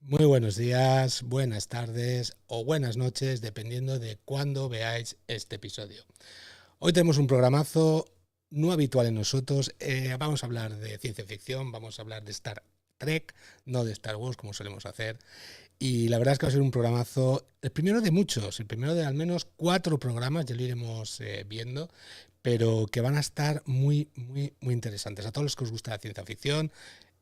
Muy buenos días, buenas tardes o buenas noches, dependiendo de cuándo veáis este episodio. Hoy tenemos un programazo no habitual en nosotros. Vamos a hablar de ciencia ficción, vamos a hablar de Star Trek, no de Star Wars como solemos hacer. Y la verdad es que va a ser un programazo, el primero de muchos, el primero de al menos 4 programas, ya lo iremos viendo, pero que van a estar muy interesantes. A todos los que os gusta la ciencia ficción,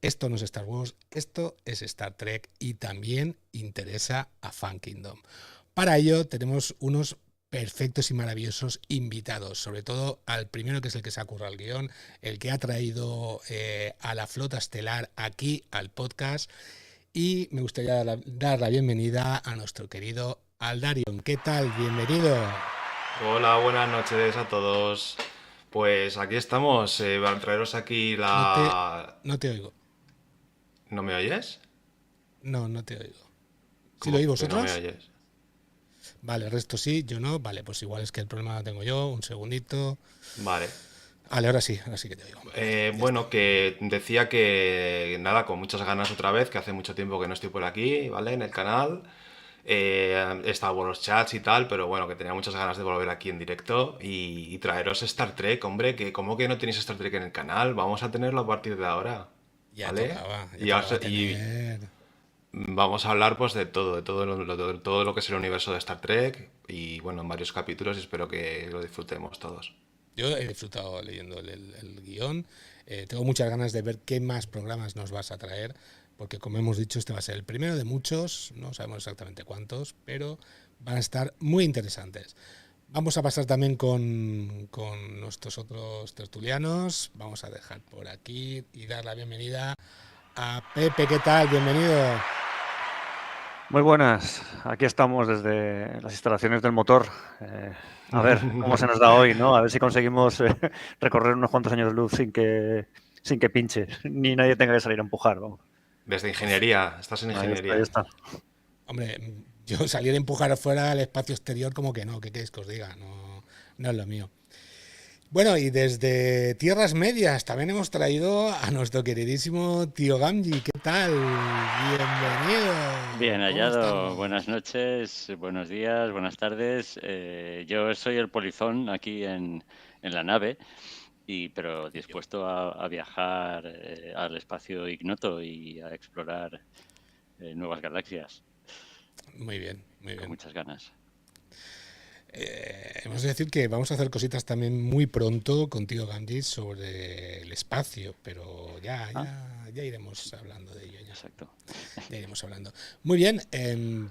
esto no es Star Wars, esto es Star Trek y también interesa a Fan Kingdom. Para ello tenemos unos perfectos y maravillosos invitados, sobre todo al primero, que es el que se ha currado el guión, el que ha traído a la flota estelar aquí al podcast, y me gustaría dar la bienvenida a nuestro querido Aldarion. ¿Qué tal? Bienvenido. Hola, buenas noches a todos. Pues aquí estamos, para traeros aquí No te, la... no te oigo. ¿No me oyes? No te oigo. ¿Sí lo oís ¿Cómo que no me vosotros? oyes? Vale, el resto sí, yo no. Vale, pues igual es que el problema lo tengo yo. Un segundito. Vale. Vale, ahora sí que te oigo. Vale, ya está. Bueno, que decía que nada, con muchas ganas otra vez, que hace mucho tiempo que no estoy por aquí, ¿vale? En el canal. He estado por los chats y tal, pero bueno, que tenía muchas ganas de volver aquí en directo y traeros Star Trek, hombre, que como que no tenéis Star Trek en el canal, vamos a tenerlo a partir de ahora, ¿vale? Ya Y, tocaba y tener. vamos a hablar pues de todo lo que es el universo de Star Trek y bueno, en varios capítulos y espero que lo disfrutemos todos. Yo he disfrutado leyendo el guión. Tengo muchas ganas de ver qué más programas nos vas a traer, porque como hemos dicho, este va a ser el primero de muchos. No sabemos exactamente cuántos, pero van a estar muy interesantes. Vamos a pasar también con nuestros otros tertulianos. Vamos a dejar por aquí y dar la bienvenida a Pepe. ¿Qué tal? Bienvenido. Muy buenas, aquí estamos desde las instalaciones del motor. Eh, a ver cómo se nos da hoy, ¿no? A ver si conseguimos recorrer unos cuantos años de luz sin que pinche, ni nadie tenga que salir a empujar. Vamos. Desde ingeniería, estás en Ahí está, ahí ingeniería. está. Hombre, yo salir a empujar afuera al espacio exterior como que no, ¿qué queréis que os diga? No, no es lo mío. Bueno, y desde Tierras Medias también hemos traído a nuestro queridísimo tío Gamji. ¿Qué tal? Bien Bienvenido. ¿Cómo hallado, estamos? buenas noches, buenos días, buenas tardes. Yo soy el polizón aquí en la nave, pero Y yo. dispuesto a viajar al espacio ignoto y a explorar nuevas galaxias, Muy bien, muy con bien. muchas ganas. Hemos de decir que vamos a hacer cositas también muy pronto contigo, Gamji, sobre el espacio, pero Ah, ya iremos hablando de ello ya. exacto. Ya iremos hablando. Muy bien,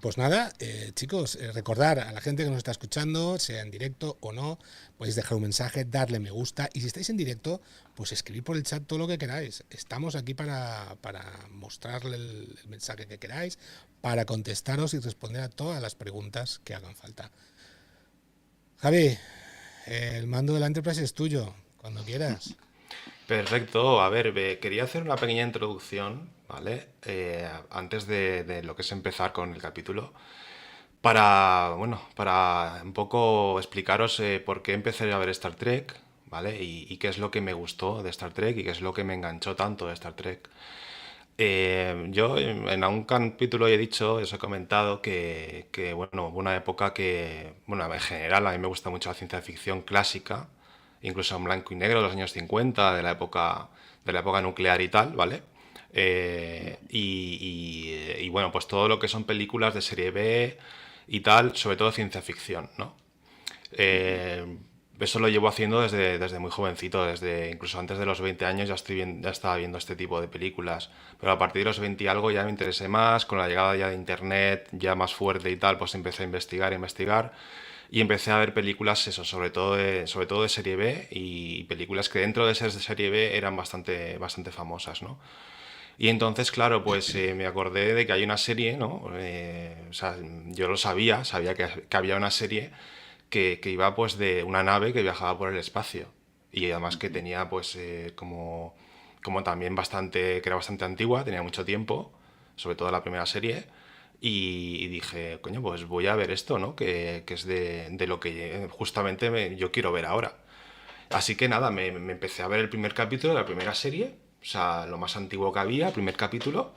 pues nada, chicos, recordar a la gente que nos está escuchando, sea en directo o no, podéis dejar un mensaje, darle me gusta y si estáis en directo, pues escribir por el chat todo lo que queráis. Estamos aquí para mostrarle el mensaje que queráis, para contestaros y responder a todas las preguntas que hagan falta. Javi, el mando de la Enterprise es tuyo, cuando quieras. Perfecto, a ver, quería hacer una pequeña introducción, ¿vale? Antes de lo que es empezar con el capítulo, para un poco explicaros por qué empecé a ver Star Trek, ¿vale? Y qué es lo que me gustó de Star Trek y qué es lo que me enganchó tanto de Star Trek. Yo en algún capítulo he dicho, os he comentado bueno, hubo una época que, bueno, en general a mí me gusta mucho la ciencia ficción clásica, incluso en blanco y negro de los años 50 de la época nuclear y tal, ¿vale? Y bueno, pues todo lo que son películas de serie B y tal, sobre todo ciencia ficción, ¿no? Eh, Eso lo llevo haciendo desde muy jovencito, desde incluso antes de los 20 años ya estaba viendo este tipo de películas. Pero a partir de los 20 y algo ya me interesé más, con la llegada ya de internet ya más fuerte y tal, pues empecé a investigar y empecé a ver películas, eso, sobre todo de serie B y películas que dentro de ser de serie B eran bastante famosas, ¿no? Y entonces, claro, pues me acordé de que hay una serie, ¿no? O sea, yo lo sabía que había una serie que iba pues de una nave que viajaba por el espacio. Y además que tenía pues como también que era bastante antigua, tenía mucho tiempo, sobre todo la primera serie. Y dije, coño, pues voy a ver esto, ¿no? Que es de lo que justamente yo quiero ver ahora. Así que nada, me empecé a ver el primer capítulo de la primera serie, o sea, lo más antiguo que había, el primer capítulo,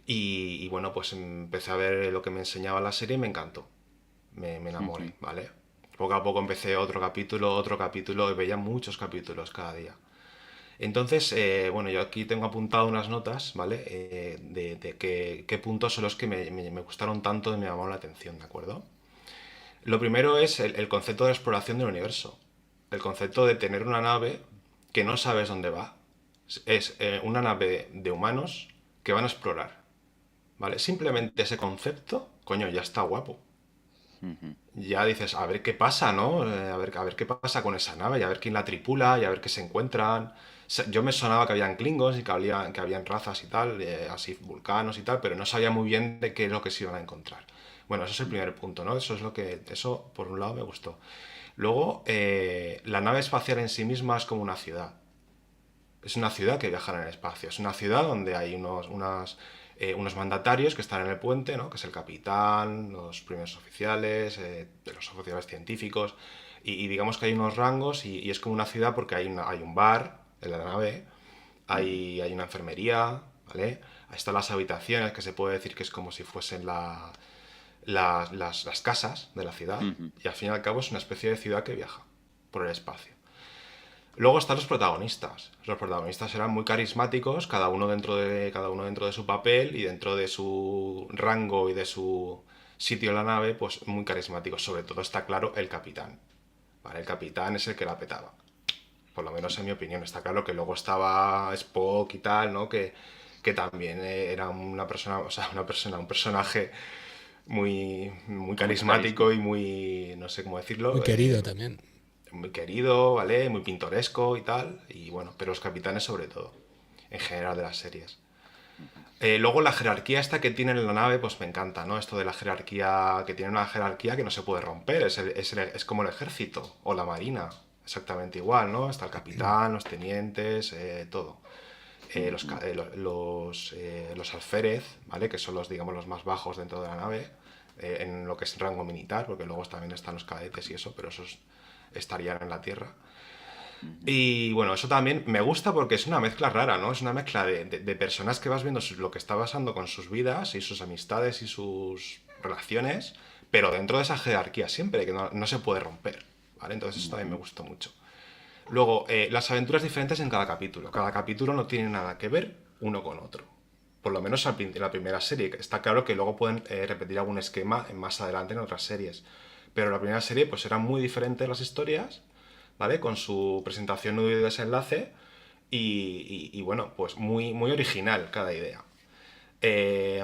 Y bueno, pues empecé a ver lo que me enseñaba la serie y me encantó. Me enamoré, Ujú. ¿vale? Poco a poco empecé otro capítulo y veía muchos capítulos cada día. Entonces, bueno, yo aquí tengo apuntado unas notas, ¿vale? De qué puntos son los que me gustaron tanto y me llamaron la atención, ¿de acuerdo? Lo primero es el concepto de exploración del universo. El concepto de tener una nave que no sabes dónde va. Es una nave de humanos que van a explorar, ¿vale? Simplemente ese concepto, coño, ya está guapo. Ujú. Ya dices, a ver qué pasa, ¿no? A ver qué pasa con esa nave, y a ver quién la tripula, y a ver qué se encuentran. Yo me sonaba que habían klingons y que habían razas y tal, así vulcanos y tal, pero no sabía muy bien de qué es lo que se iban a encontrar. Bueno, eso es el primer punto, ¿no? Eso por un lado me gustó. Luego, la nave espacial en sí misma es como una ciudad. Es una ciudad que viaja en el espacio. Es una ciudad donde hay unos mandatarios que están en el puente, ¿no? Que es el capitán, los primeros oficiales, de los oficiales científicos. Y digamos que hay unos rangos y es como una ciudad porque hay un bar en la nave, hay una enfermería, ¿vale? Ahí están las habitaciones, que se puede decir que es como si fuesen las casas de la ciudad. Ujú. Y al fin y al cabo es una especie de ciudad que viaja por el espacio. Luego están los protagonistas. Los protagonistas eran muy carismáticos, cada uno dentro de su papel y dentro de su rango y de su sitio en la nave, pues muy carismáticos. Sobre todo está claro el capitán. ¿Vale? El capitán es el que la petaba. Por lo menos en mi opinión. Está claro que luego estaba Spock y tal, ¿no? Que también era una persona, o sea, un personaje muy Con mucho carisma. carismático y muy, no sé cómo Muy decirlo, querido también. muy querido, ¿vale? Muy pintoresco y tal. Y bueno, pero los capitanes sobre todo, en general de las series. Luego la jerarquía esta que tienen en la nave, pues me encanta, ¿no? Esto de la jerarquía, que tiene una jerarquía que no se puede romper, es como el ejército o la marina, exactamente igual, ¿no? Está el capitán, los tenientes, todo. Ujú. Los alférez, ¿vale? Que son los, digamos, los más bajos dentro de la nave, en lo que es rango militar, porque luego también están los cadetes y eso, pero esos estarían en la tierra. Ujú. Y bueno, eso también me gusta porque es una mezcla rara, ¿no? Es una mezcla de personas que vas viendo lo que está pasando con sus vidas y sus amistades y sus relaciones, pero dentro de esa jerarquía siempre, que no se puede romper, ¿vale? Entonces eso también me Ujú. gustó mucho. Luego, las aventuras diferentes en cada capítulo. Cada capítulo no tiene nada que ver uno con otro. Por lo menos en la primera serie. Está claro que luego pueden repetir algún esquema más adelante en otras series. Pero en la primera serie pues eran muy diferentes las historias, ¿vale? Con su presentación, nudo y desenlace. Y bueno, pues muy original cada idea. Eh,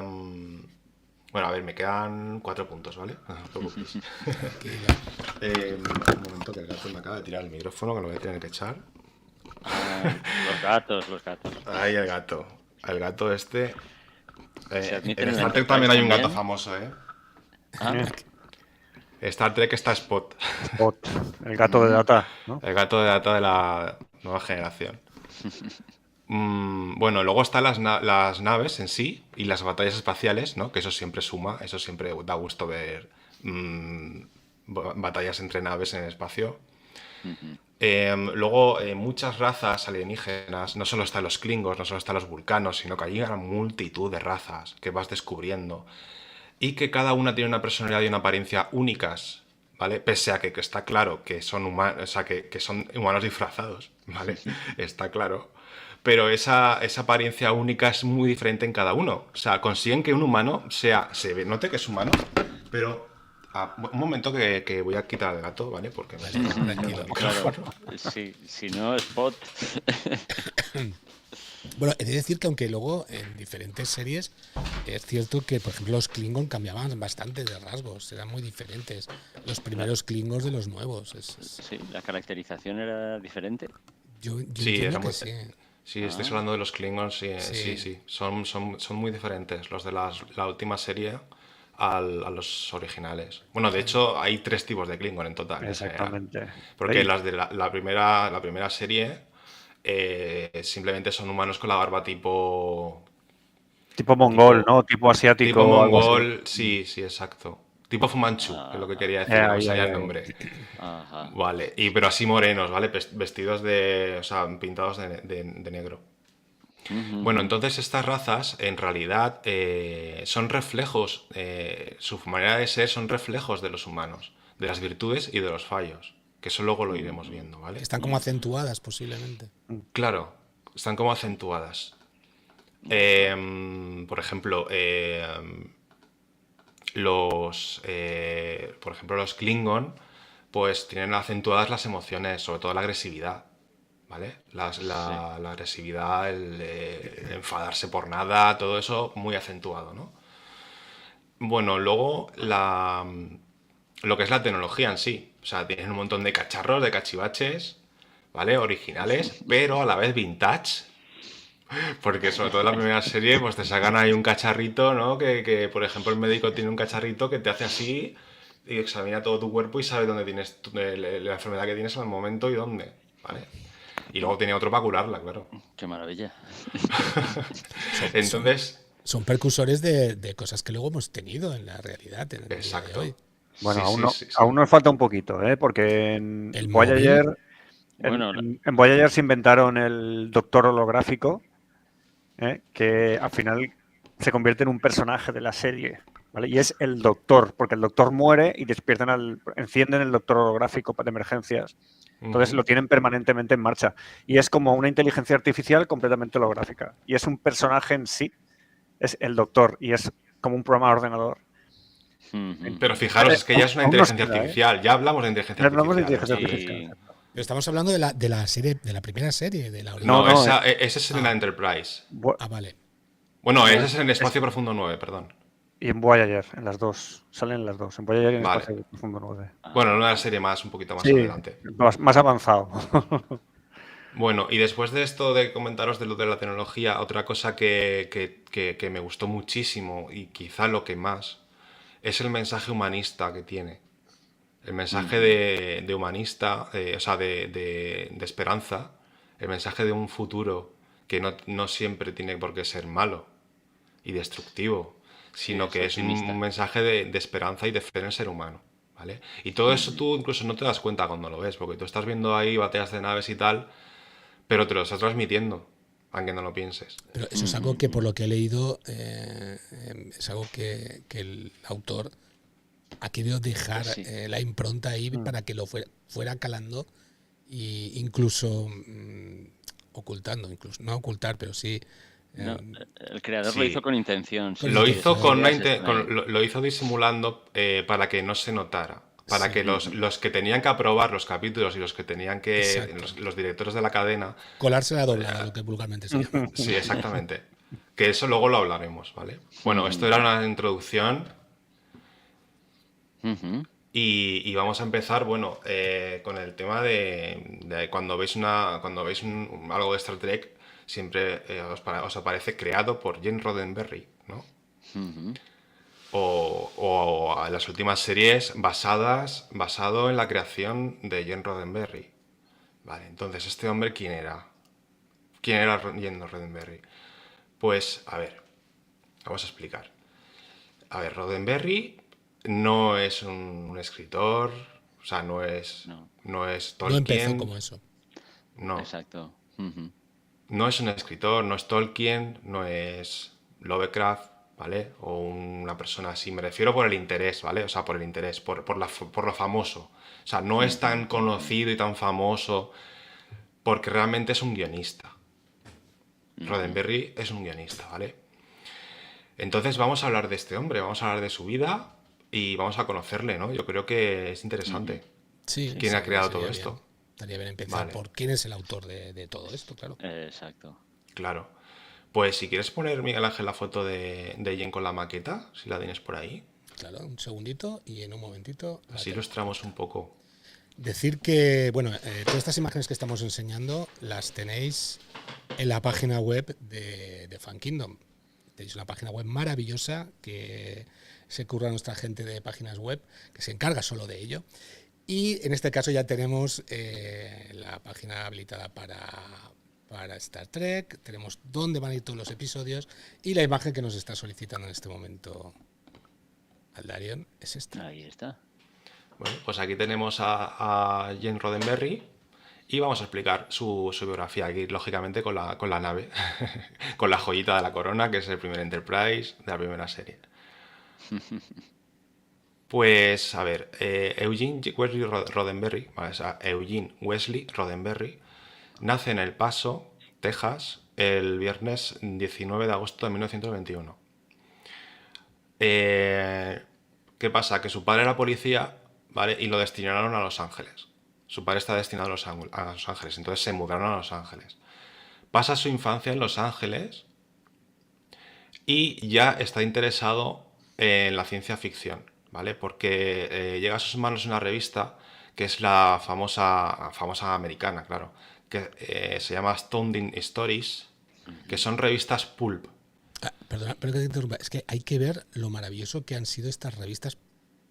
bueno, a ver, me quedan 4 puntos, ¿vale? No os preocupéis. Tranquilo. Un momento que el gato me acaba de tirar el micrófono, que lo voy a tener que echar. Ah, los gatos, los gatos. Ahí el gato. El gato este. ¿Se En admiten en el Star Trek Enterprise también hay un gato también? famoso, ¿eh? Ah, Star Trek está Spot. Spot, el gato de mm, Data, ¿no? El gato de data de la nueva generación. Bueno, luego están las naves en sí y las batallas espaciales, ¿no? Que eso siempre suma, eso siempre da gusto ver mm, batallas entre naves en el espacio. ujú. Luego, muchas razas alienígenas, no solo están los Klingons, no solo están los vulcanos, sino que hay una multitud de razas que vas descubriendo y que cada una tiene una personalidad y una apariencia únicas, ¿vale? Pese a que está claro que son humanos, o sea, que son humanos disfrazados, ¿vale? Está claro. Pero esa apariencia única es muy diferente en cada uno. O sea, consiguen que un humano note que es humano, pero un momento que voy a quitar al gato, ¿vale? Porque me está haciendo Tranquilo. el Claro, micrófono. si no, Spot. Bueno, he de decir que aunque luego en diferentes series es cierto que, por ejemplo, los Klingon cambiaban bastante de rasgos, eran muy diferentes. Los La- primeros Klingons de los nuevos. sí, la caracterización era diferente. Yo Sí, entiendo que sí. sí, estáis Ah, hablando de los Klingons, sí, sí, Sí. sí. Son muy diferentes los de la última serie a los originales. Bueno, de hecho, hay 3 tipos de Klingon en total, en general. Exactamente. Porque Ey, las de la primera serie simplemente son humanos con la barba tipo mongol, tipo, ¿no? Tipo tipo asiático o algo así. mongol, sí, sí, exacto. Tipo Fumanchu, es lo que ajá, quería decir, no me Ahí, ahí, salía el ahí. nombre. ajá. Vale, pero así morenos, ¿vale? Vestidos o sea, pintados de negro. Bueno, entonces estas razas en realidad son reflejos, su manera de ser son reflejos de los humanos, de las virtudes y de los fallos, que eso luego lo iremos viendo, ¿vale? Están como acentuadas posiblemente. Claro, están como acentuadas. Por ejemplo, los Klingon, pues tienen acentuadas las emociones, sobre todo la agresividad, ¿vale? La agresividad, el enfadarse por nada, todo eso muy acentuado, ¿no? Bueno, luego lo que es la tecnología en sí. O sea, tienen un montón de cacharros, de cachivaches, ¿vale? Originales, pero a la vez vintage. Porque sobre todo en la primera serie, pues te sacan ahí un cacharrito, ¿no? Que, por ejemplo, el médico tiene un cacharrito que te hace así y examina todo tu cuerpo y sabe dónde tienes la enfermedad que tienes en el momento y dónde, ¿vale? Y luego tenía otro para curarla, claro. Qué maravilla. Entonces, Son precursores de cosas que luego hemos tenido en la realidad, en el día de exacto. hoy. Bueno, Sí, sí, sí, sí. aún nos falta un poquito, ¿eh? Porque en El Voyager, móvil. Bueno, en Voyager se inventaron el doctor holográfico, que al final se convierte en un personaje de la serie, ¿vale? Y es el doctor, porque el doctor muere y encienden el doctor holográfico de emergencias. Entonces lo tienen permanentemente en marcha. Y es como una inteligencia artificial completamente holográfica. Y es un personaje en sí, es el doctor, y es como un programa de ordenador. Pero fijaros, es que ya es una Aún nos inteligencia queda, artificial. Ya hablamos de inteligencia Ya hablamos de artificial. inteligencia artificial. Pero estamos hablando de la serie, de la primera serie, de la No, original. ese es en la Enterprise. Ah, vale. Bueno, ese es en el Espacio Profundo 9, perdón. Y en Voyager, en las dos. Salen las dos. En Voyager y en Vale. Espacio Profundo 9. Bueno, en una serie más, un poquito más Sí, adelante. más avanzado. Bueno, y después de esto de comentaros de lo de la tecnología, otra cosa que me gustó muchísimo y quizá lo que más es el mensaje humanista que tiene. El mensaje de humanista, o sea, de esperanza, el mensaje de un futuro que no siempre tiene por qué ser malo y destructivo, sino es que es optimista. un mensaje de esperanza y de fe en el ser humano, ¿vale? Y todo eso tú incluso no te das cuenta cuando lo ves, porque tú estás viendo ahí batallas de naves y tal, pero te lo está transmitiendo, aunque no lo pienses. Pero eso es algo que, por lo que he leído, es algo que el autor ha querido dejar Sí. la impronta ahí para que lo fuera calando e incluso ocultando, incluso no ocultar, pero sí. No, el creador lo Sí. hizo con intención. sí, Lo sí, hizo, esas con una ideas están ahí. lo hizo disimulando para que no se notara. Para Sí. que los que tenían que aprobar los capítulos y los que tenían que. Exacto. Los directores de la cadena. Colarse la doblada, lo que vulgarmente se llama. Sí, exactamente. Que eso luego lo hablaremos, ¿vale? Bueno, esto era una introducción Ujú. y vamos a empezar, bueno, con el tema de cuando veis algo de Star Trek, siempre os aparece creado por Gene Roddenberry, ¿no? Ujú. O a las últimas series basado en la creación de Gene Roddenberry. Vale, entonces, ¿este hombre quién era? ¿Quién era Gene Roddenberry? Pues, a ver, vamos a explicar. A ver, Roddenberry no es un escritor, o sea, no es No, No empezó Tolkien, como eso. no. exacto. Ujú. No es un escritor, no es Tolkien, no es Lovecraft, ¿vale? O una persona así. Me refiero por el interés, ¿vale? O sea, por el interés, por lo famoso. O sea, no es tan conocido y tan famoso porque realmente es un guionista. Roddenberry es un guionista, ¿vale? Entonces vamos a hablar de este hombre, vamos a hablar de su vida y vamos a conocerle, ¿no? Yo creo que es interesante. Sí. ¿Quién ha creado estaría todo bien. esto? Estaría bien empezar Vale. por quién es el autor de todo esto, claro. Exacto. Claro. Pues si quieres poner, Miguel Ángel, la foto de Jen con la maqueta, si la tienes por ahí, Claro, un segundito y en un momentito. la así tengo. ilustramos un poco. Decir que, bueno, todas estas imágenes que estamos enseñando las tenéis en la página web de Fan Kingdom. Tenéis una página web maravillosa que se curra nuestra gente de páginas web, que se encarga solo de ello. Y en este caso ya tenemos la página habilitada para Star Trek, tenemos dónde van a ir todos los episodios y la imagen que nos está solicitando en este momento Aldarion es esta. Ahí está. Bueno, pues aquí tenemos a Jen Roddenberry Y vamos a explicar su biografía aquí, lógicamente, con la nave, con la joyita de la corona, que es el primer Enterprise de la primera serie. Pues, a ver, Eugene Wesley Roddenberry, vale, o sea, Eugene Wesley Roddenberry, nace en El Paso, Texas, el viernes 19 de agosto de 1921. ¿Qué pasa? Que su padre era policía, ¿vale? Y lo destinaron a Los Ángeles. Su padre está destinado a Los Ángeles, entonces se mudaron a Los Ángeles. Pasa su infancia en Los Ángeles y ya está interesado en la ciencia ficción, ¿vale? Porque llega a sus manos una revista que es la famosa americana, claro, que se llama Astounding Stories, que son revistas pulp. Perdona, pero que te interrumpa. Es que hay que ver lo maravilloso que han sido estas revistas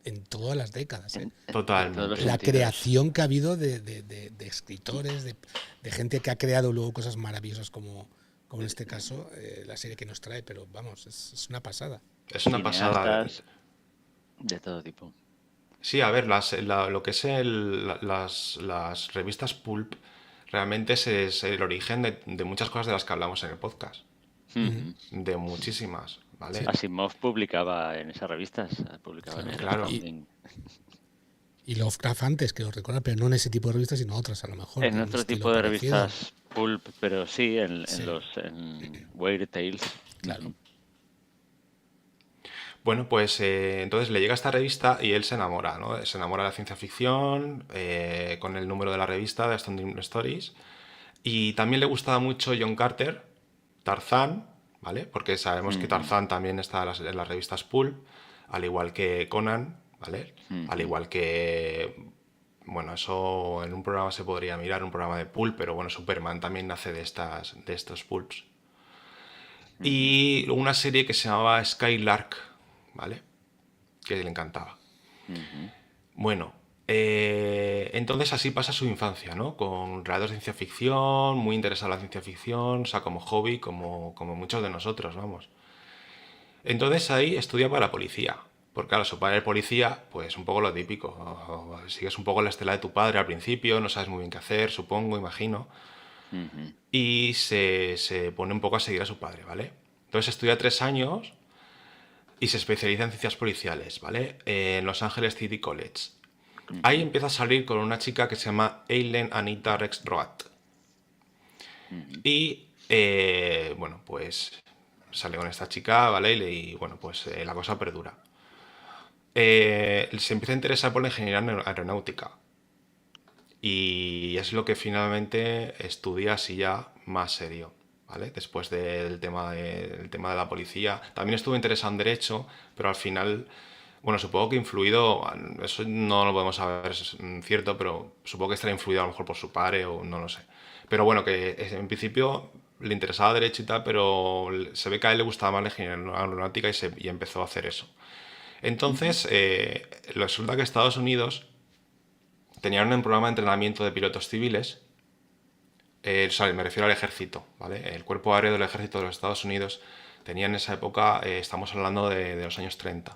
en todas las décadas. En Totalmente. todos los La sentidos. creación que ha habido de escritores, de gente que ha creado luego cosas maravillosas como en este caso la serie que nos trae, pero vamos, es una pasada. Es una pasada. Cineastas de todo tipo. Sí, a ver, lo que es las revistas pulp realmente es el origen de muchas cosas de las que hablamos en el podcast. De muchísimas, ¿vale? Asimov publicaba en esas revistas, publicaba en el Claro. Astounding. Y Lovecraft antes, que lo recuerda, pero no en ese tipo de revistas, sino otras a lo mejor. En de un otro estilo tipo de parecido. revistas pulp, pero sí, en Weird Tales. Claro. Bueno, pues entonces le llega esta revista y él se enamora, ¿no? Se enamora de la ciencia ficción con el número de la revista de Astounding Stories. Y también le gustaba mucho John Carter, Tarzán, ¿vale? Porque sabemos que Tarzán también está en las revistas pulp, al igual que Conan, ¿vale? Al igual que... Bueno, eso en un programa se podría mirar, un programa de pulp, pero bueno, Superman también nace de estos pulps. Y una serie que se llamaba Skylark, ¿vale? Que le encantaba. Bueno, entonces así pasa su infancia, ¿no? Con relatos de ciencia ficción, muy interesado en la ciencia ficción, o sea, como hobby, como muchos de nosotros, vamos. Entonces ahí estudia para la policía. Porque claro, su padre es policía, pues un poco lo típico. Sigues un poco la estela de tu padre al principio, no sabes muy bien qué hacer, supongo, imagino. Y se pone un poco a seguir a su padre, ¿vale? Entonces estudia 3 años y se especializa en ciencias policiales, ¿vale? En Los Angeles City College. Ahí empieza a salir con una chica que se llama Eileen Anita Rex Roat. Y, bueno, pues sale con esta chica, ¿vale? Y bueno, pues la cosa perdura. Se empieza a interesar por la ingeniería aeronáutica. Y es lo que finalmente estudia así ya más serio, ¿vale? Después del tema de la policía. También estuvo interesado en Derecho, pero al final, bueno, supongo que influido, eso no lo podemos saber, es cierto, pero supongo que estará influido a lo mejor por su padre o no lo sé. Pero bueno, que en principio le interesaba Derecho y tal, pero se ve que a él le gustaba más la ingeniería aeronáutica y empezó a hacer eso. Entonces, resulta que Estados Unidos tenían un programa de entrenamiento de pilotos civiles, o sea, me refiero al ejército, ¿vale? El cuerpo aéreo del ejército de los Estados Unidos tenía en esa época, estamos hablando de los años 30,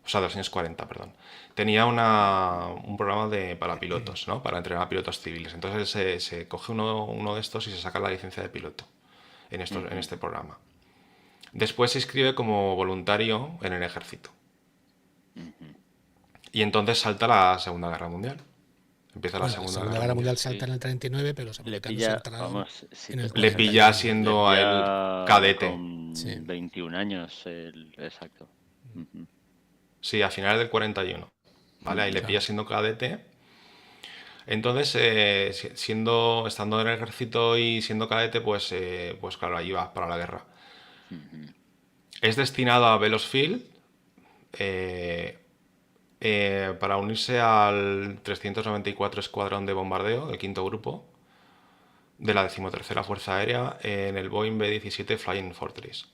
o sea, de los años 40, perdón. Tenía un programa para pilotos, ¿no? Para entrenar a pilotos civiles. Entonces se coge uno de estos y se saca la licencia de piloto en este programa. Después se inscribe como voluntario en el ejército. Y entonces salta la Segunda Guerra Mundial. Empieza la Segunda Guerra Mundial salta en el 39, pero los Le americanos pilla, entraron vamos, sí, en el Le 40. pilla siendo a él cadete. Con Sí. 21 años, exacto. Sí, a finales del 41. ¿Vale? Ahí le pilla siendo cadete. Entonces, estando en el ejército y siendo cadete, pues claro, ahí va para la guerra. Es destinado a Bellows-Field para unirse al 394 Escuadrón de Bombardeo, del 5º Grupo, de la 13ª Fuerza Aérea, en el Boeing B-17 Flying Fortress.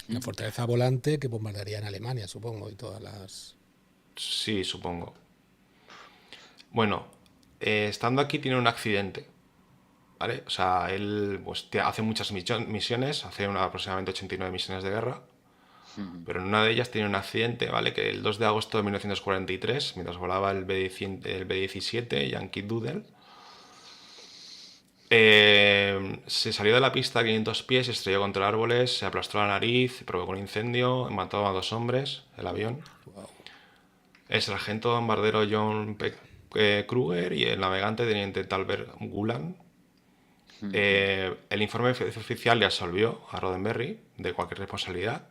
La fortaleza volante que bombardearía en Alemania, supongo, y todas las... Sí, supongo. Bueno, estando aquí tiene un accidente, ¿vale? O sea, él pues, hace muchas misiones, hace aproximadamente 89 misiones de guerra, pero en una de ellas tiene un accidente, ¿vale? Que el 2 de agosto de 1943, mientras volaba el B-17 Yankee Doodle, Se salió de la pista a 500 pies, se estrelló contra árboles, se aplastó la nariz, provocó un incendio, mató a 2 hombres, el avión. Wow. El sargento bombardero John Kruger y el navegante teniente Talbert Gulan. El informe oficial le absolvió a Roddenberry de cualquier responsabilidad.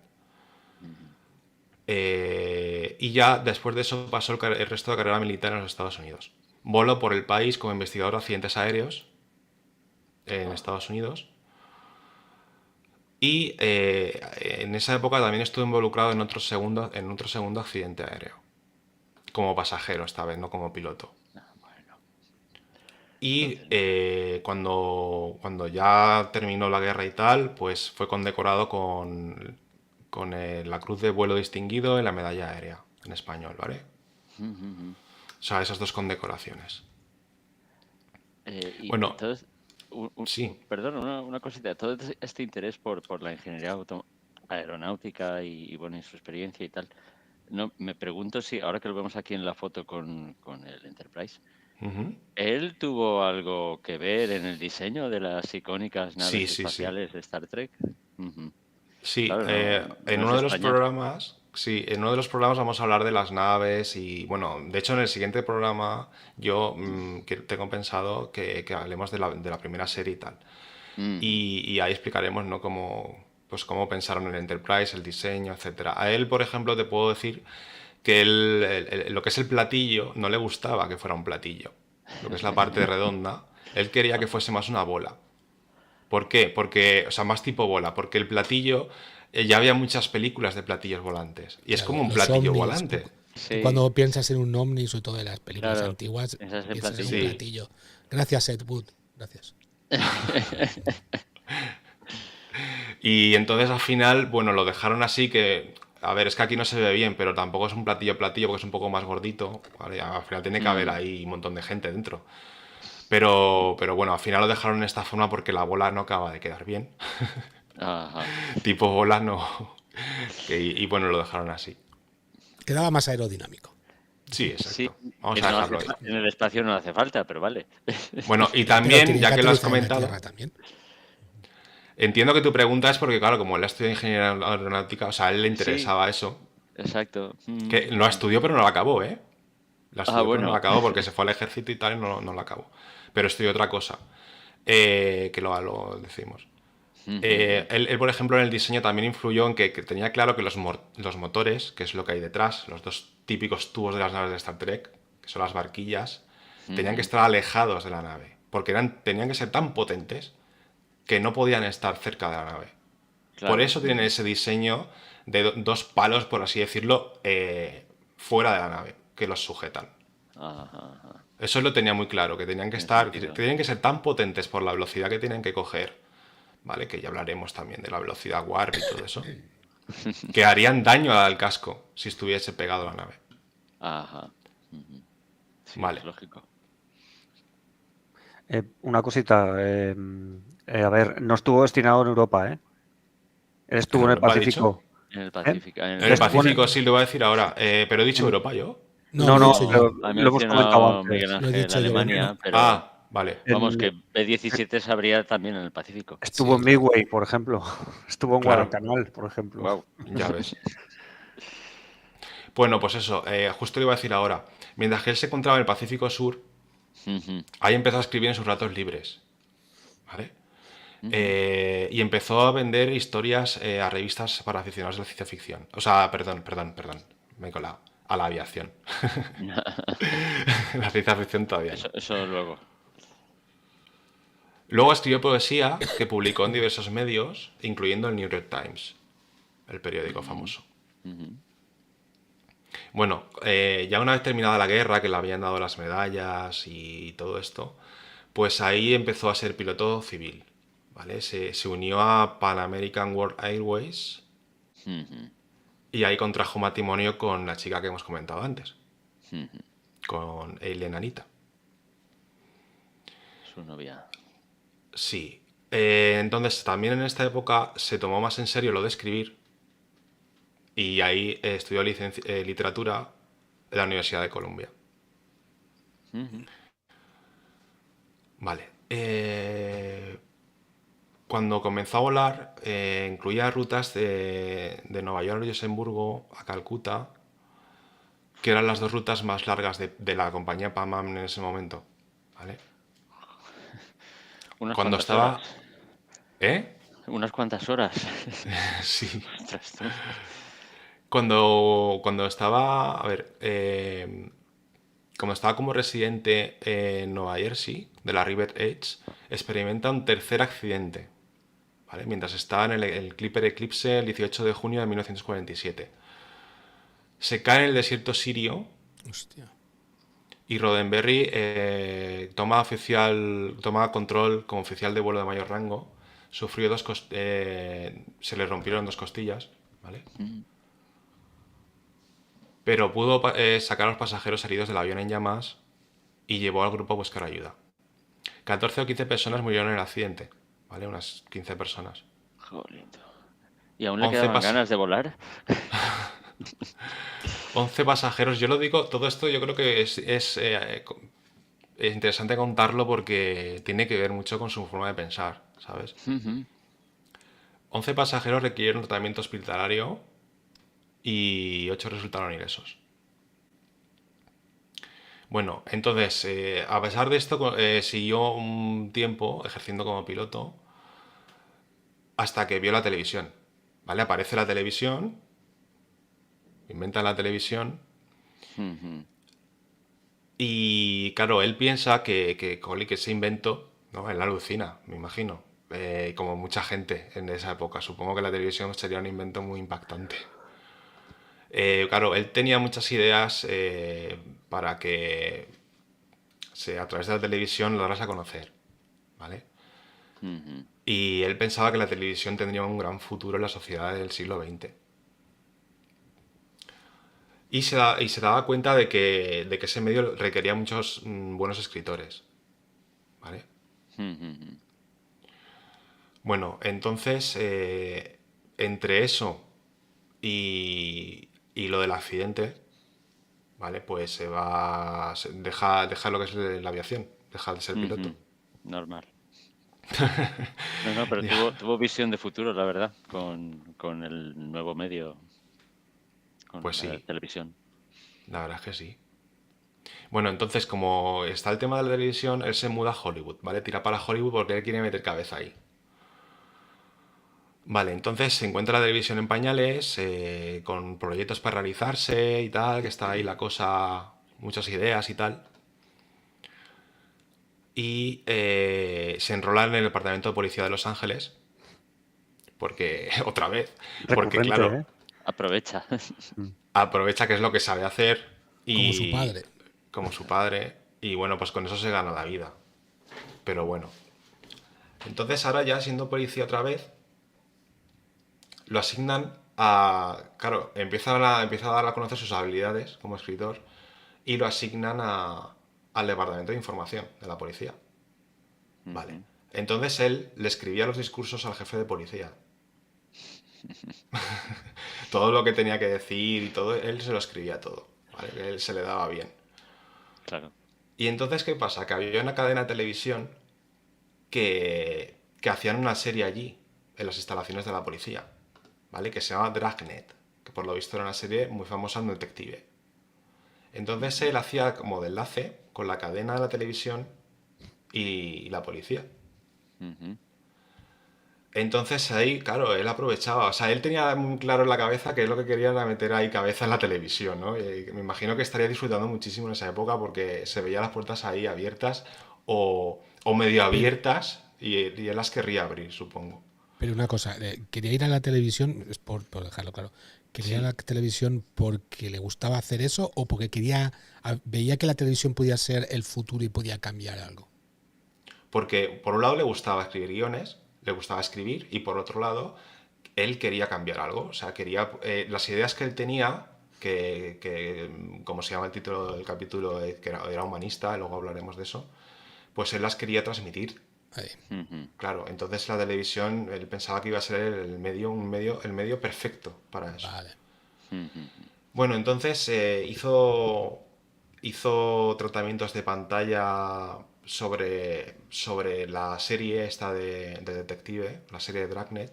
Y ya después de eso pasó el resto de carrera militar en los Estados Unidos. Voló por el país como investigador de accidentes aéreos en Estados Unidos. Y en esa época también estuve involucrado en otro segundo accidente aéreo. Como pasajero esta vez, no como piloto. Y cuando ya terminó la guerra y tal, pues fue condecorado con la Cruz de Vuelo Distinguido y la Medalla Aérea, en español, ¿vale? O sea, esas 2 condecoraciones. Y Bueno, entonces, sí. perdón, una cosita. Todo este interés por la ingeniería aeronáutica y bueno, y su experiencia y tal, no, me pregunto si, ahora que lo vemos aquí en la foto con el Enterprise, Ujú. ¿él tuvo algo que ver en el diseño de las icónicas Sí, naves sí, sí. espaciales de Star Trek? Ujú. Sí, Claro, en no es uno de los extrañar. programas, sí, en uno de los programas vamos a hablar de las naves y, bueno, de hecho en el siguiente programa yo que tengo pensado que hablemos de la primera serie y tal. Ujú. Y ahí explicaremos, ¿no? Pues cómo pensaron en el Enterprise, el diseño, etcétera. A él, por ejemplo, te puedo decir que lo que es el platillo no le gustaba que fuera un platillo. Lo que es la parte redonda, él quería que fuese más una bola. ¿Por qué? Porque, o sea, más tipo bola, porque el platillo, ya había muchas películas de platillos volantes. Y es Claro, como un los platillo ovnis. volante. Tú Sí, cuando piensas en un ovni, sobre todo de las películas claro, antiguas, ese es el piensas en un platillo. Sí. platillo. Gracias, Ed Wood. Gracias. Y entonces al final, bueno, lo dejaron así que, a ver, es que aquí no se ve bien, pero tampoco es un platillo porque es un poco más gordito, ¿vale? Al final tiene que haber Mm, ahí un montón de gente dentro. Pero bueno, al final lo dejaron de esta forma porque la bola no acaba de quedar bien. ajá. Tipo bola no. Y bueno, lo dejaron así. Quedaba más aerodinámico. Sí, Sí, exacto. Vamos que a no hace dejarlo ahí. en el espacio no hace falta, pero vale. Bueno, y Pero también, tienen ya que que lo has aterrizar en la comentado, Tierra también. entiendo que tu pregunta es porque, claro, como él estudió ingeniería aeronáutica, o sea, a él le Sí, interesaba eso. exacto. Que lo estudió, pero no lo acabó, ¿eh? La Ah, estudió, pero no la bueno. acabó porque se fue al ejército y tal, y no la acabó. Pero estudió otra cosa, que lo decimos. Él, por ejemplo, en el diseño también influyó en que tenía claro que los motores, que es lo que hay detrás, los 2 típicos tubos de las naves de Star Trek, que son las barquillas, tenían que estar alejados de la nave, porque tenían que ser tan potentes que no podían estar cerca de la nave. Por Claro. eso tienen ese diseño de 2 palos, por así decirlo, fuera de la nave, que los sujetan. Ajá, ajá. Eso lo tenía muy claro, que tenían que Tiene estar, que sentido. tenían que ser tan potentes por la velocidad que tienen que coger, ¿vale? Que ya hablaremos también de la velocidad warp y todo eso, que harían daño al casco si estuviese pegado a la nave. Ajá. Ujú. Sí, es Vale. lógico. Una cosita, a ver, no estuvo destinado en Europa, ¿eh? Él estuvo ¿En en el Europa ha dicho? Pacífico. En el ¿Eh? Pacífico. En Él el estuvo Pacífico sí lo voy a decir ahora, pero he dicho en- Europa yo. No, No, lo he no, dicho yo. pero Ha lo hemos comentado mencionado Miguel antes. Lo he Ángel dicho yo Alemania, primero. pero Ah, vale. vamos, que En- B-17 sabría también en el Pacífico. Estuvo Sí, en Midway, por ejemplo. Estuvo en Claro, Guadalcanal, por ejemplo. Wow. ya ves. Bueno, pues eso, justo le iba a decir ahora. Mientras que él se encontraba en el Pacífico Sur, ahí empezó a escribir en sus ratos libres, ¿vale? Y empezó a vender historias a revistas para aficionados de la ciencia ficción. O sea, perdón, me he colado. A la aviación. La ciencia ficción todavía no. Eso luego. Luego escribió poesía que publicó en diversos medios, incluyendo el New York Times, el periódico famoso. Bueno, ya una vez terminada la guerra, que le habían dado las medallas y todo esto, pues ahí empezó a ser piloto civil, ¿vale? Se unió a Pan American World Airways y ahí contrajo matrimonio con la chica que hemos comentado antes, con Eileen Anita. Su novia. Sí. Entonces, también en esta época se tomó más en serio lo de escribir y ahí estudió literatura en la Universidad de Columbia. Vale. eh, cuando comenzó a volar, incluía rutas de Nueva York a Luxemburgo a Calcuta, que eran las dos rutas más largas de la compañía Pan Am en ese momento, ¿vale? Unas Cuando cuantas horas. estaba... ¿Eh? Unas cuantas horas. Sí. Ostras, tú. Cuando estaba... A ver, como estaba como residente en Nueva Jersey, de la River Edge, experimenta un tercer accidente, ¿vale? Mientras estaba en el Clipper Eclipse el 18 de junio de 1947. Se cae en el desierto sirio Hostia. y Roddenberry toma control como oficial de vuelo de mayor rango. Sufrió se le rompieron dos costillas, ¿vale? Pero pudo sacar a los pasajeros heridos del avión en llamas y llevó al grupo a buscar ayuda. 14 o 15 personas murieron en el accidente, ¿vale? Unas 15 personas. Jolito. ¿Y aún le 11, quedaban ganas de volar? 11 pasajeros, yo lo digo, todo esto yo creo que es interesante contarlo porque tiene que ver mucho con su forma de pensar, ¿sabes? 11 pasajeros requirieron tratamiento hospitalario y 8 resultaron ilesos. Bueno, entonces, a pesar de esto, siguió un tiempo ejerciendo como piloto hasta que vio la televisión, ¿vale? Aparece la televisión, inventa la televisión y, claro, él piensa que ese invento, ¿no? Él alucina, me imagino, como mucha gente en esa época. Supongo que la televisión sería un invento muy impactante. Claro, él tenía muchas ideas para que a través de la televisión lo darás a conocer, ¿vale? Y él pensaba que la televisión tendría un gran futuro en la sociedad del siglo XX. Y se daba cuenta de que ese medio requería muchos buenos escritores, ¿vale? Bueno, entonces, entre eso y lo del accidente, ¿vale? Pues deja lo que es la aviación, deja de ser piloto. Normal. No, pero tuvo visión de futuro, la verdad, con el nuevo medio, con Pues la sí, televisión. la verdad es que sí. Bueno, entonces, como está el tema de la televisión, él se muda a Hollywood, ¿vale? Tira para Hollywood porque él quiere meter cabeza ahí. Vale, entonces se encuentra la televisión en pañales, con proyectos para realizarse y tal, que está ahí la cosa, muchas ideas y tal. Y se enrola en el departamento de policía de Los Ángeles, porque, otra vez, porque Recurrente, claro, ¿eh? Aprovecha. aprovecha que es lo que sabe hacer Como su y padre. como su padre, y bueno, pues con eso se gana la vida. Pero bueno. Entonces ahora ya siendo policía otra vez, lo asignan claro, empieza a dar a conocer sus habilidades como escritor y lo asignan al departamento de información de la policía. Vale. Entonces él le escribía los discursos al jefe de policía. Todo lo que tenía que decir y todo, él se lo escribía todo. ¿Vale? Que él se le daba bien. Claro. Y entonces, ¿qué pasa? Que había una cadena de televisión que hacían una serie allí, en las instalaciones de la policía, ¿vale? Que se llama Dragnet, que por lo visto era una serie muy famosa en detective. Entonces él hacía como de enlace con la cadena de la televisión y la policía. Entonces ahí, claro, él aprovechaba, o sea, él tenía muy claro en la cabeza que es lo que quería era meter ahí cabeza en la televisión, ¿no? Y me imagino que estaría disfrutando muchísimo en esa época porque se veía las puertas ahí abiertas o medio abiertas y él las querría abrir, supongo. Pero una cosa, quería ir a la televisión, es por dejarlo claro, quería ir a Sí, la televisión porque le gustaba hacer eso o porque veía que la televisión podía ser el futuro y podía cambiar algo. porque por un lado le gustaba escribir guiones, le gustaba escribir y por otro lado él quería cambiar algo, o sea, quería las ideas que él tenía, como se llama el título del capítulo, que era humanista, luego hablaremos de eso, pues él las quería transmitir. Ahí. Claro, entonces la televisión, él pensaba que iba a ser el medio perfecto para eso. Vale. Bueno, entonces hizo tratamientos de pantalla sobre la serie esta de detective, la serie de Dragnet,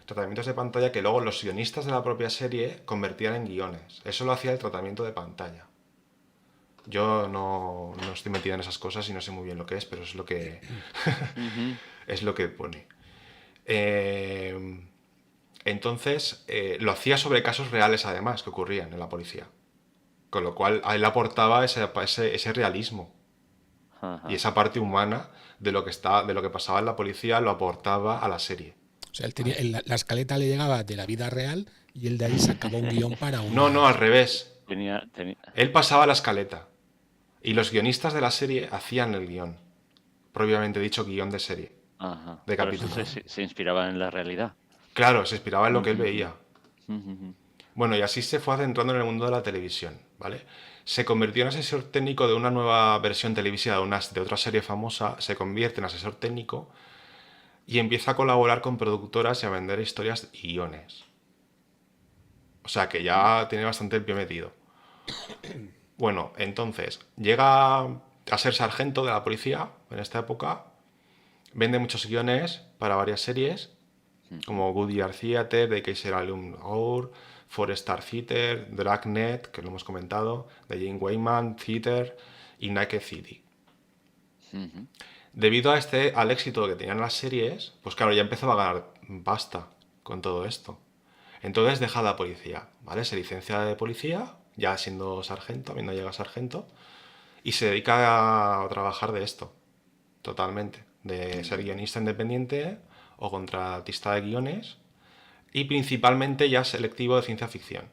tratamientos de pantalla que luego los guionistas de la propia serie convertían en guiones. Eso lo hacía el tratamiento de pantalla. Yo no estoy metido en esas cosas y no sé muy bien lo que es, pero es lo que Ujú. es lo que pone. Entonces, lo hacía sobre casos reales además que ocurrían en la policía. Con lo cual, a él aportaba ese realismo. Y Ajá. esa parte humana de lo que pasaba en la policía lo aportaba a la serie. O sea, él tenía, la escaleta le llegaba de la vida real y él de ahí sacaba un guión para No, al una... revés. Tenía... Él pasaba la escaleta. Y los guionistas de la serie hacían el guión. Propiamente dicho, guión de serie. Ajá. De Por eso capítulo. se inspiraba en la realidad. Claro, se inspiraba en lo que él Ujú, veía. ujú. Bueno, y así se fue adentrando en el mundo de la televisión, ¿vale? Se convirtió en asesor técnico de una nueva versión televisiva de otra serie famosa, se convierte en asesor técnico y empieza a colaborar con productoras y a vender historias y guiones. O sea que ya tiene bastante el pie metido. Bueno, entonces, llega a ser sargento de la policía en esta época, vende muchos guiones para varias series, como Goodyear Theater, The Kaiser Alum Hour, Four Star Theater, Dragnet, que lo hemos comentado, The Jane Wyman Theater y Naked City. Ujú. Debido al éxito que tenían las series, pues claro, ya empezaba a ganar pasta con todo esto. Entonces deja la policía, ¿vale? Se licencia de policía, ya siendo sargento, habiendo llegado a sargento, y se dedica a trabajar de esto, totalmente. De ser guionista independiente o contratista de guiones, y principalmente ya selectivo de ciencia ficción.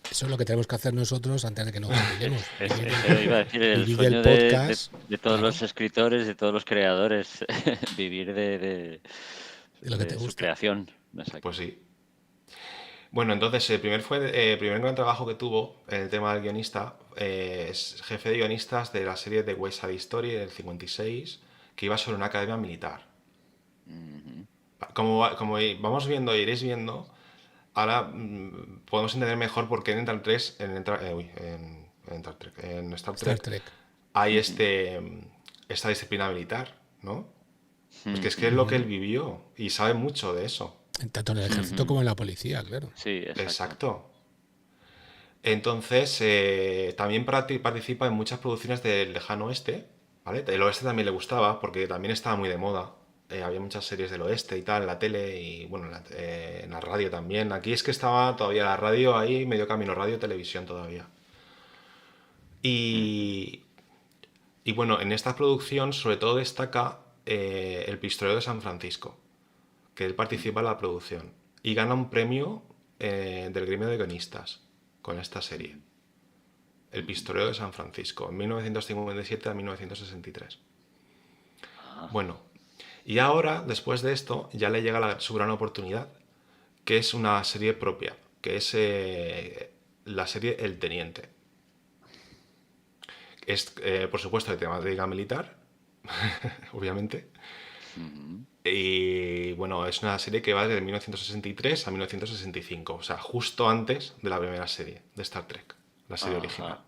Eso es lo que tenemos que hacer nosotros antes de que nos jubilemos. Ese iba a decir el Vivir del sueño podcast, de todos claro, los escritores, de todos los creadores, vivir de lo que te de su gusta. creación. Exacto. Pues sí. Bueno, entonces el primer gran trabajo que tuvo en el tema del guionista es jefe de guionistas de la serie de West Side Story del 56, que iba sobre una academia militar. Ujú. Como vamos viendo, iréis viendo, ahora podemos entender mejor por qué en Star Trek, en Star Star Trek Trek. hay esta disciplina militar, ¿no? Pues que es que es lo que él vivió y sabe mucho de eso. Tanto en el ejército como en la policía, claro. Sí, exacto. Exacto. Entonces, también participa en muchas producciones del lejano oeste, ¿vale? El oeste también le gustaba porque también estaba muy de moda. Había muchas series del oeste y tal, en la tele y bueno, en la radio también. Aquí es que estaba todavía la radio ahí, medio camino, radio, televisión todavía. Y, y bueno, en esta producción sobre todo destaca El Pistolero de San Francisco, que él participa en la producción y gana un premio del gremio de guionistas con esta serie. El Pistolero de San Francisco, en 1957 a 1963. Bueno, y ahora, después de esto, ya le llega su gran oportunidad, que es una serie propia, que es la serie El Teniente. Es, por supuesto, de temática militar, obviamente. Ujú. Y bueno, es una serie que va desde 1963 a 1965, o sea, justo antes de la primera serie de Star Trek, la serie original. Ajá.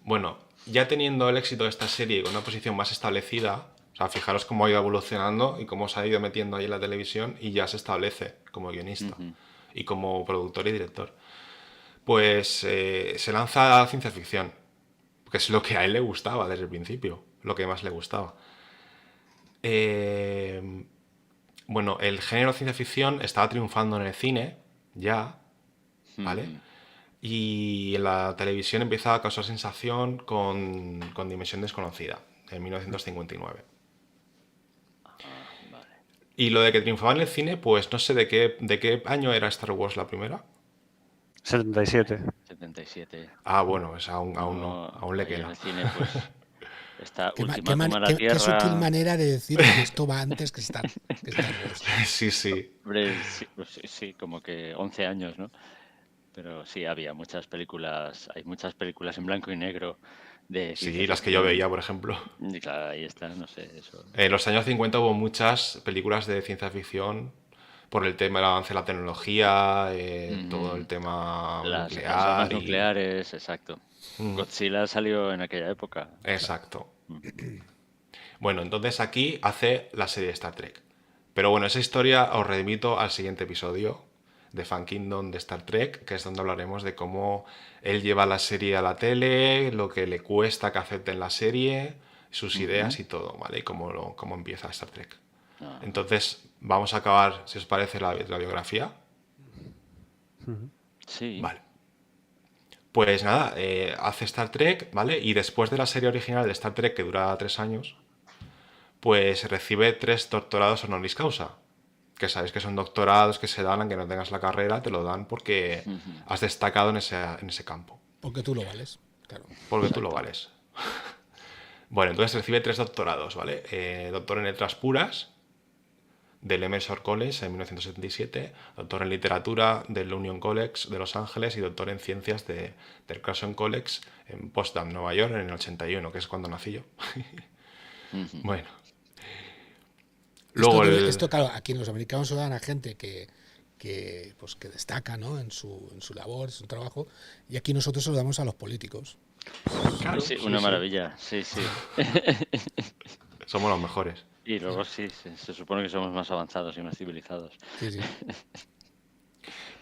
Bueno, ya teniendo el éxito de esta serie y con una posición más establecida, o sea, fijaros cómo ha ido evolucionando y cómo se ha ido metiendo ahí en la televisión y ya se establece como guionista Ujú. y como productor y director. Pues se lanza a la ciencia ficción, que es lo que a él le gustaba desde el principio, lo que más le gustaba. Eh, bueno, el género ciencia ficción estaba triunfando en el cine, ya, ¿vale? Ujú. Y en la televisión empieza a causar sensación con Dimensión Desconocida, en 1959. Ah, vale. Y lo de que triunfaba en el cine, pues no sé de qué año era Star Wars la primera. 77. 77. Ah, bueno, pues aún no, No, aún le ahí en queda. el cine, pues, está Qué, Ultimátum a la qué sutil Tierra. manera de decir que esto va antes que Star Wars. Sí, sí. Hombre, sí, pues sí, como que 11 años, ¿no? Pero sí, había muchas películas, hay muchas películas en blanco y negro de ciencia Sí, las que yo ficción. veía, por ejemplo. Y claro, ahí está, no sé, eso. En los años 50 hubo muchas películas de ciencia ficción, por el tema del avance de la tecnología, todo el Ujú. tema Las armas nuclear y... nucleares, exacto. Mm, Godzilla salió en aquella época. exacto. Mm. Bueno, entonces aquí hace la serie de Star Trek. Pero bueno, esa historia os remito al siguiente episodio de Fan Kingdom de Star Trek, que es donde hablaremos de cómo él lleva la serie a la tele, lo que le cuesta que acepten la serie, sus ideas Ujú. y todo, ¿vale? Y cómo empieza Star Trek. Ajá. Entonces, vamos a acabar, si os parece, la biografía. Sí. Vale. Pues nada, hace Star Trek, ¿vale? Y después de la serie original de Star Trek, que dura 3 años, pues recibe 3 doctorados honoris causa. Que sabéis que son doctorados que se dan aunque no tengas la carrera, te lo dan porque Ujú. has destacado en ese campo. Porque tú lo vales, claro. Porque tú lo Exacto. vales. Bueno, entonces recibe 3 doctorados, ¿vale? Doctor en letras puras del Emerson College en 1977, doctor en literatura del Union College de Los Ángeles y doctor en ciencias del Carson College en Potsdam, Nueva York, en el 81, que es cuando nací yo. Ujú. Bueno, Esto, luego el... esto, claro, aquí los americanos se dan a gente pues, que destaca, ¿no? En su labor, en su trabajo, y aquí nosotros se lo damos a los políticos. Claro, Sí, sí, una sí. maravilla. Sí, sí. Somos los mejores. Y luego sí, se supone que somos más avanzados y más civilizados. Sí, sí.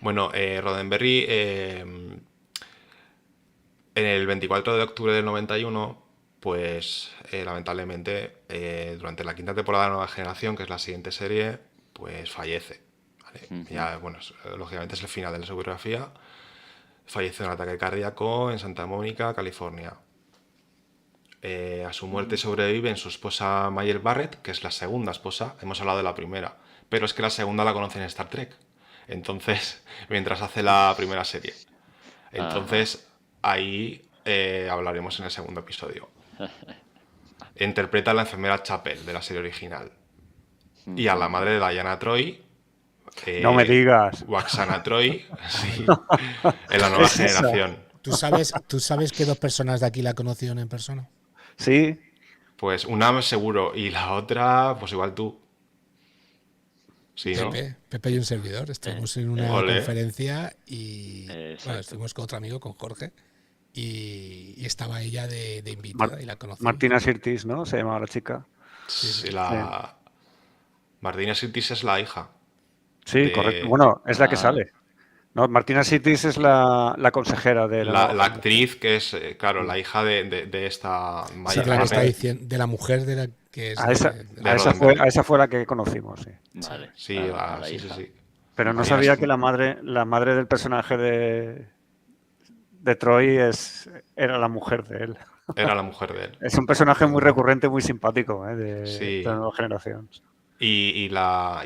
Bueno, Roddenberry, en el 24 de octubre del 91, pues lamentablemente, durante la quinta temporada de Nueva Generación, que es la siguiente serie, pues fallece. ¿Vale? Ujú. Ya, bueno, lógicamente es el final de su biografía. Fallece de un ataque cardíaco en Santa Mónica, California. A su muerte sobreviven su esposa Mayel Barrett, que es la segunda esposa. Hemos hablado de la primera, pero es que la segunda la conocen en Star Trek. Entonces, mientras hace la primera serie. Ajá. Entonces, ahí hablaremos en el segundo episodio. Interpreta a la enfermera Chapel de la serie original. Y a la Ujú. madre de Diana Troy, No me digas. Waxana Troy, sí, en la nueva Es esa. generación. Tú sabes que dos personas de aquí la conocieron en persona? Sí. Pues una seguro y la otra, pues igual tú. Sí, ¿no? Pepe y un servidor. Estuvimos en una Ole. conferencia y, bueno, Exacto. estuvimos con otro amigo, con Jorge, y estaba ella de Mar- invitada y la conocimos. Martina Sirtis, ¿no? Se llamaba la chica. Sí, sí. Sí, Sí. Martina Sirtis es la hija Sí, correcto. de Bueno, es la que Ah, sale. No, Martina Sirtis es la consejera de la nueva la generación. actriz que es, claro, la hija de esta Sí, Maya de la que está Barrett, diciendo, de la mujer de la que es A esa, de de la... Roddenberry. a esa fue la que conocimos, sí. Sí. vale. Sí, A la sí, sí, hija. sí. Pero no Martina sabía es- que la madre del personaje de Troy era la mujer de él. era la mujer de él. Es un personaje muy recurrente, muy simpático, de la Sí. nueva generación. Y la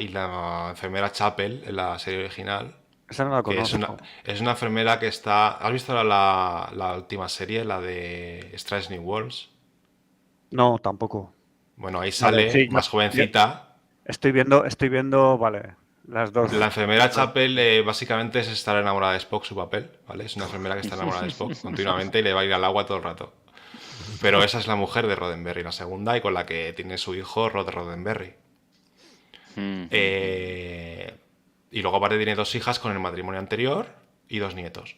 enfermera Chapel, en la serie original, Esa no la que conozco. es una enfermera que está... ¿Has visto la última serie, la de Strange New Worlds? No, tampoco. Bueno, ahí Vale, sale, sí, más ya jovencita. estoy viendo, vale, las dos. La enfermera Chapel básicamente es estar enamorada de Spock, su papel, ¿vale? Es una enfermera que está enamorada de Spock continuamente y le va a ir al agua todo el rato. Pero esa es la mujer de Roddenberry, la segunda, y con la que tiene su hijo Rod Roddenberry. Ujú. Y luego aparte tiene 2 hijas con el matrimonio anterior y 2 nietos.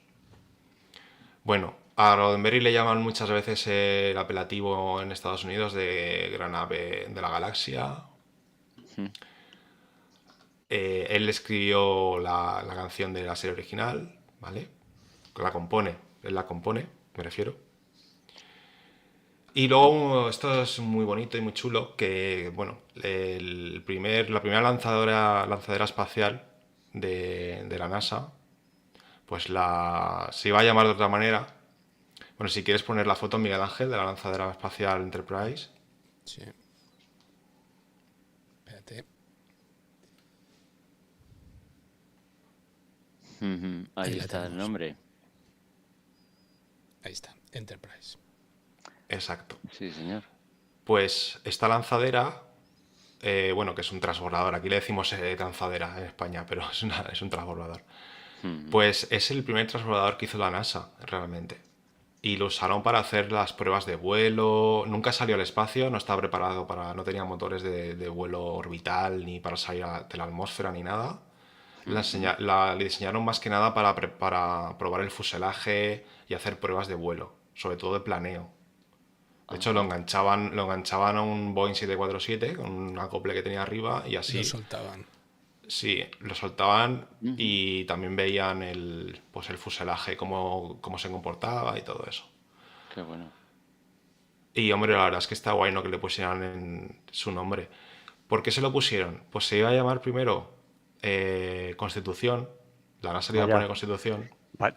Bueno, a Roddenberry le llaman muchas veces el apelativo en Estados Unidos de gran ave de la galaxia. Ujú. Él escribió la canción de la serie original, ¿vale? Él la compone, me refiero. Y luego, esto es muy bonito y muy chulo, que, bueno, la primera lanzadera espacial de la NASA, pues se iba a llamar de otra manera. Bueno, si quieres poner la foto, Miguel Ángel, de la lanzadera espacial Enterprise. Sí. Espérate. Ujú. Ahí Ahí la está el tenemos. nombre. Ahí está, Enterprise. Exacto. Sí, señor. Pues esta lanzadera, bueno, que es un transbordador, aquí le decimos lanzadera en España, pero es un transbordador. Ujú. Pues es el primer transbordador que hizo la NASA, realmente. Y lo usaron para hacer las pruebas de vuelo. Nunca salió al espacio, no tenía motores de vuelo orbital, ni para salir de la atmósfera, ni nada. La diseñaron más que nada para probar el fuselaje y hacer pruebas de vuelo, sobre todo de planeo. De hecho, lo enganchaban a un Boeing 747 con un acople que tenía arriba y Lo así, soltaban. sí, lo soltaban y también veían pues el fuselaje, cómo se comportaba y todo eso. Qué bueno. Y hombre, la verdad es que está guay, ¿no?, que le pusieran en su nombre. ¿Por qué se lo pusieron? Pues se iba a llamar primero Constitución. La NASA le iba a poner Vaya. Constitución.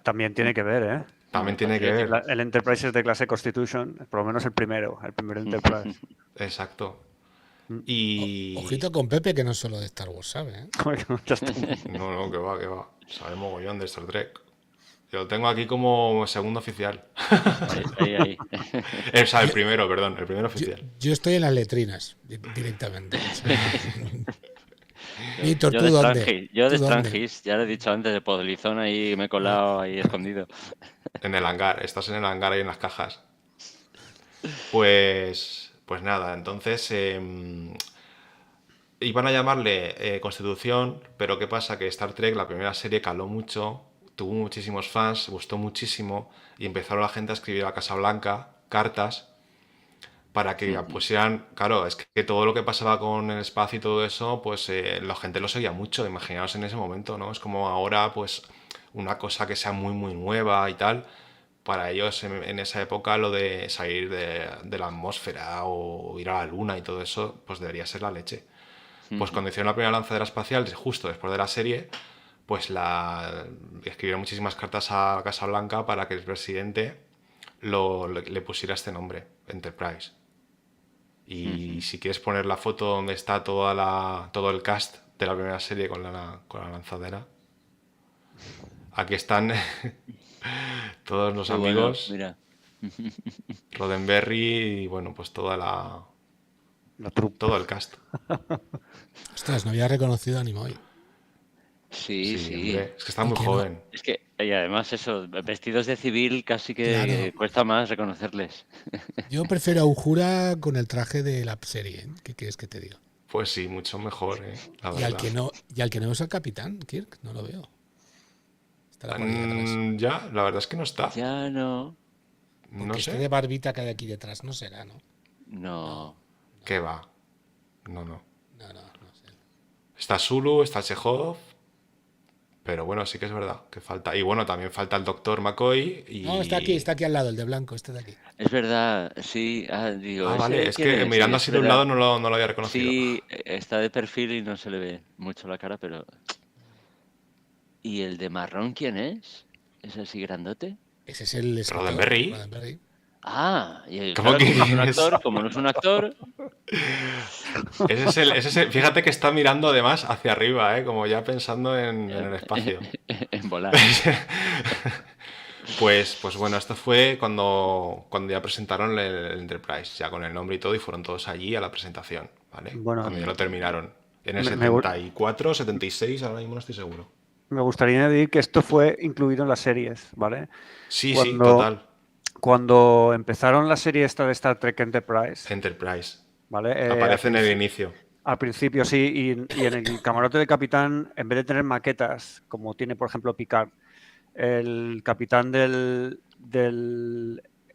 También tiene que ver, ¿eh? También tiene que patriótico. ver. El Enterprise es de clase Constitution, por lo menos el primero Enterprise. Exacto. Mm. Y... Ojito con Pepe, que no es solo de Star Wars, ¿sabe? Ya está. No, que va, que va. Sabe mogollón de Star Trek. Yo lo tengo aquí como segundo oficial. Ahí. O sea, el primero, perdón, el primer oficial. Yo estoy en las letrinas directamente. Víctor, Yo ¿tú de dónde? Strangis, yo de ¿Tú dónde? Strangis, ya lo he dicho antes, de Podlizón ahí me he colado ahí escondido. En el hangar, estás en el hangar ahí en las cajas. Pues nada, entonces iban a llamarle Constitución, pero ¿qué pasa? Que Star Trek, la primera serie, caló mucho, tuvo muchísimos fans, gustó muchísimo y empezaron la gente a escribir a la Casa Blanca cartas para que pusieran, claro, es que todo lo que pasaba con el espacio y todo eso, pues la gente lo seguía mucho, imaginaos en ese momento, ¿no? Es como ahora, pues, una cosa que sea muy, muy nueva y tal. Para ellos en esa época lo de salir de la atmósfera o ir a la luna y todo eso, pues debería ser la leche. Pues cuando hicieron la primera lanzadera espacial, justo después de la serie, pues escribieron muchísimas cartas a la Casa Blanca para que el presidente le pusiera este nombre, Enterprise. Y si quieres poner la foto donde está todo el cast de la primera serie con la lanzadera, aquí están todos los Qué bueno, amigos, mira. Roddenberry y bueno, pues La troupe. todo el cast. Ostras, no había reconocido a Nimoy. Sí. Hombre, es que está Y muy que no. joven. Es que, y además eso, vestidos de civil casi que Claro. cuesta más reconocerles. Yo prefiero a Uhura con el traje de la serie, ¿eh? ¿Qué quieres que te diga? Pues sí, mucho mejor, la Y al verdad. que no es el capitán, Kirk, no lo veo. Estará por aquí detrás. Ya, la verdad es que no está. Ya no. No Porque este de sé. barbita que hay aquí detrás no será, ¿no? No. ¿Qué va? No. No sé. Está Zulu, está Chekhov. Pero bueno, sí que es verdad que falta. Y bueno, también falta el doctor McCoy y... No, está aquí al lado, el de blanco, este de aquí. Es verdad, sí. Digo, Ah, vale, ¿ese es quién que es? mirando Sí, así es de un verdad. lado no lo había reconocido. Sí, está de perfil y no se le ve mucho la cara, pero... ¿Y el de marrón quién es? ¿Es así grandote? Ese es el escritor, ¿Roddenberry? Roddenberry. Ah, y ¿Cómo claro, que como no es un es? actor, Ese es el... Fíjate que está mirando además hacia arriba, como ya pensando en el espacio. en volar. Pues bueno, esto fue cuando ya presentaron el Enterprise, ya con el nombre y todo, y fueron todos allí a la presentación, ¿vale? Bueno, Cuando ya lo terminaron. En el me gu- 74, 76, ahora mismo no estoy seguro. me gustaría añadir que esto fue incluido en las series, ¿vale? Sí, Cuando, total. cuando empezaron la serie esta de Star Trek Enterprise, Enterprise. ¿vale? Aparece en el inicio. Al principio sí, y en el camarote del capitán, en vez de tener maquetas, como tiene por ejemplo Picard, el capitán del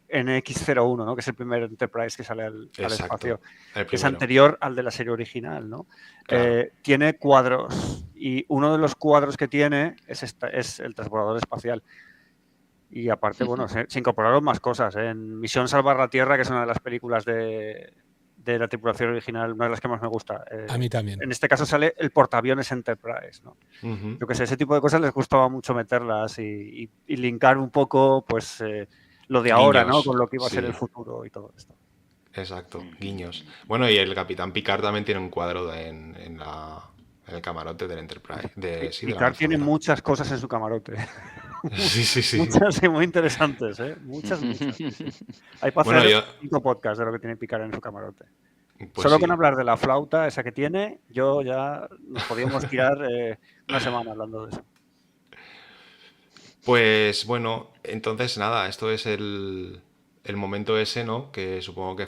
NX-01, ¿no? Que es el primer Enterprise que sale al Exacto. espacio, El que es primero. anterior al de la serie original, ¿no? Claro. Tiene cuadros y uno de los cuadros que tiene es el transbordador espacial. Y aparte, bueno, se incorporaron más cosas, ¿eh? En Misión Salvar la Tierra, que es una de las películas de la tripulación original, una de las que más me gusta. A mí también. En este caso sale el portaaviones Enterprise, ¿no? Ujú. Yo que sé, ese tipo de cosas les gustaba mucho meterlas y linkar un poco, pues, lo de ahora, ¿no? Guiños, Con lo que iba a ser sí. el futuro y todo esto. Exacto, guiños. Bueno, y el capitán Picard también tiene un cuadro en el camarote del Enterprise. De la Picard tiene lanzadera. muchas cosas en su camarote. Sí. Muchas y muy interesantes, ¿eh? Muchas. Hay para Bueno, hacer 5 podcasts de lo que tiene Picard en su camarote. Pues Solo sí. con hablar de la flauta, esa que tiene, yo ya nos podíamos tirar una semana hablando de eso. Pues bueno, entonces nada, esto es el momento ese, ¿no? Que supongo que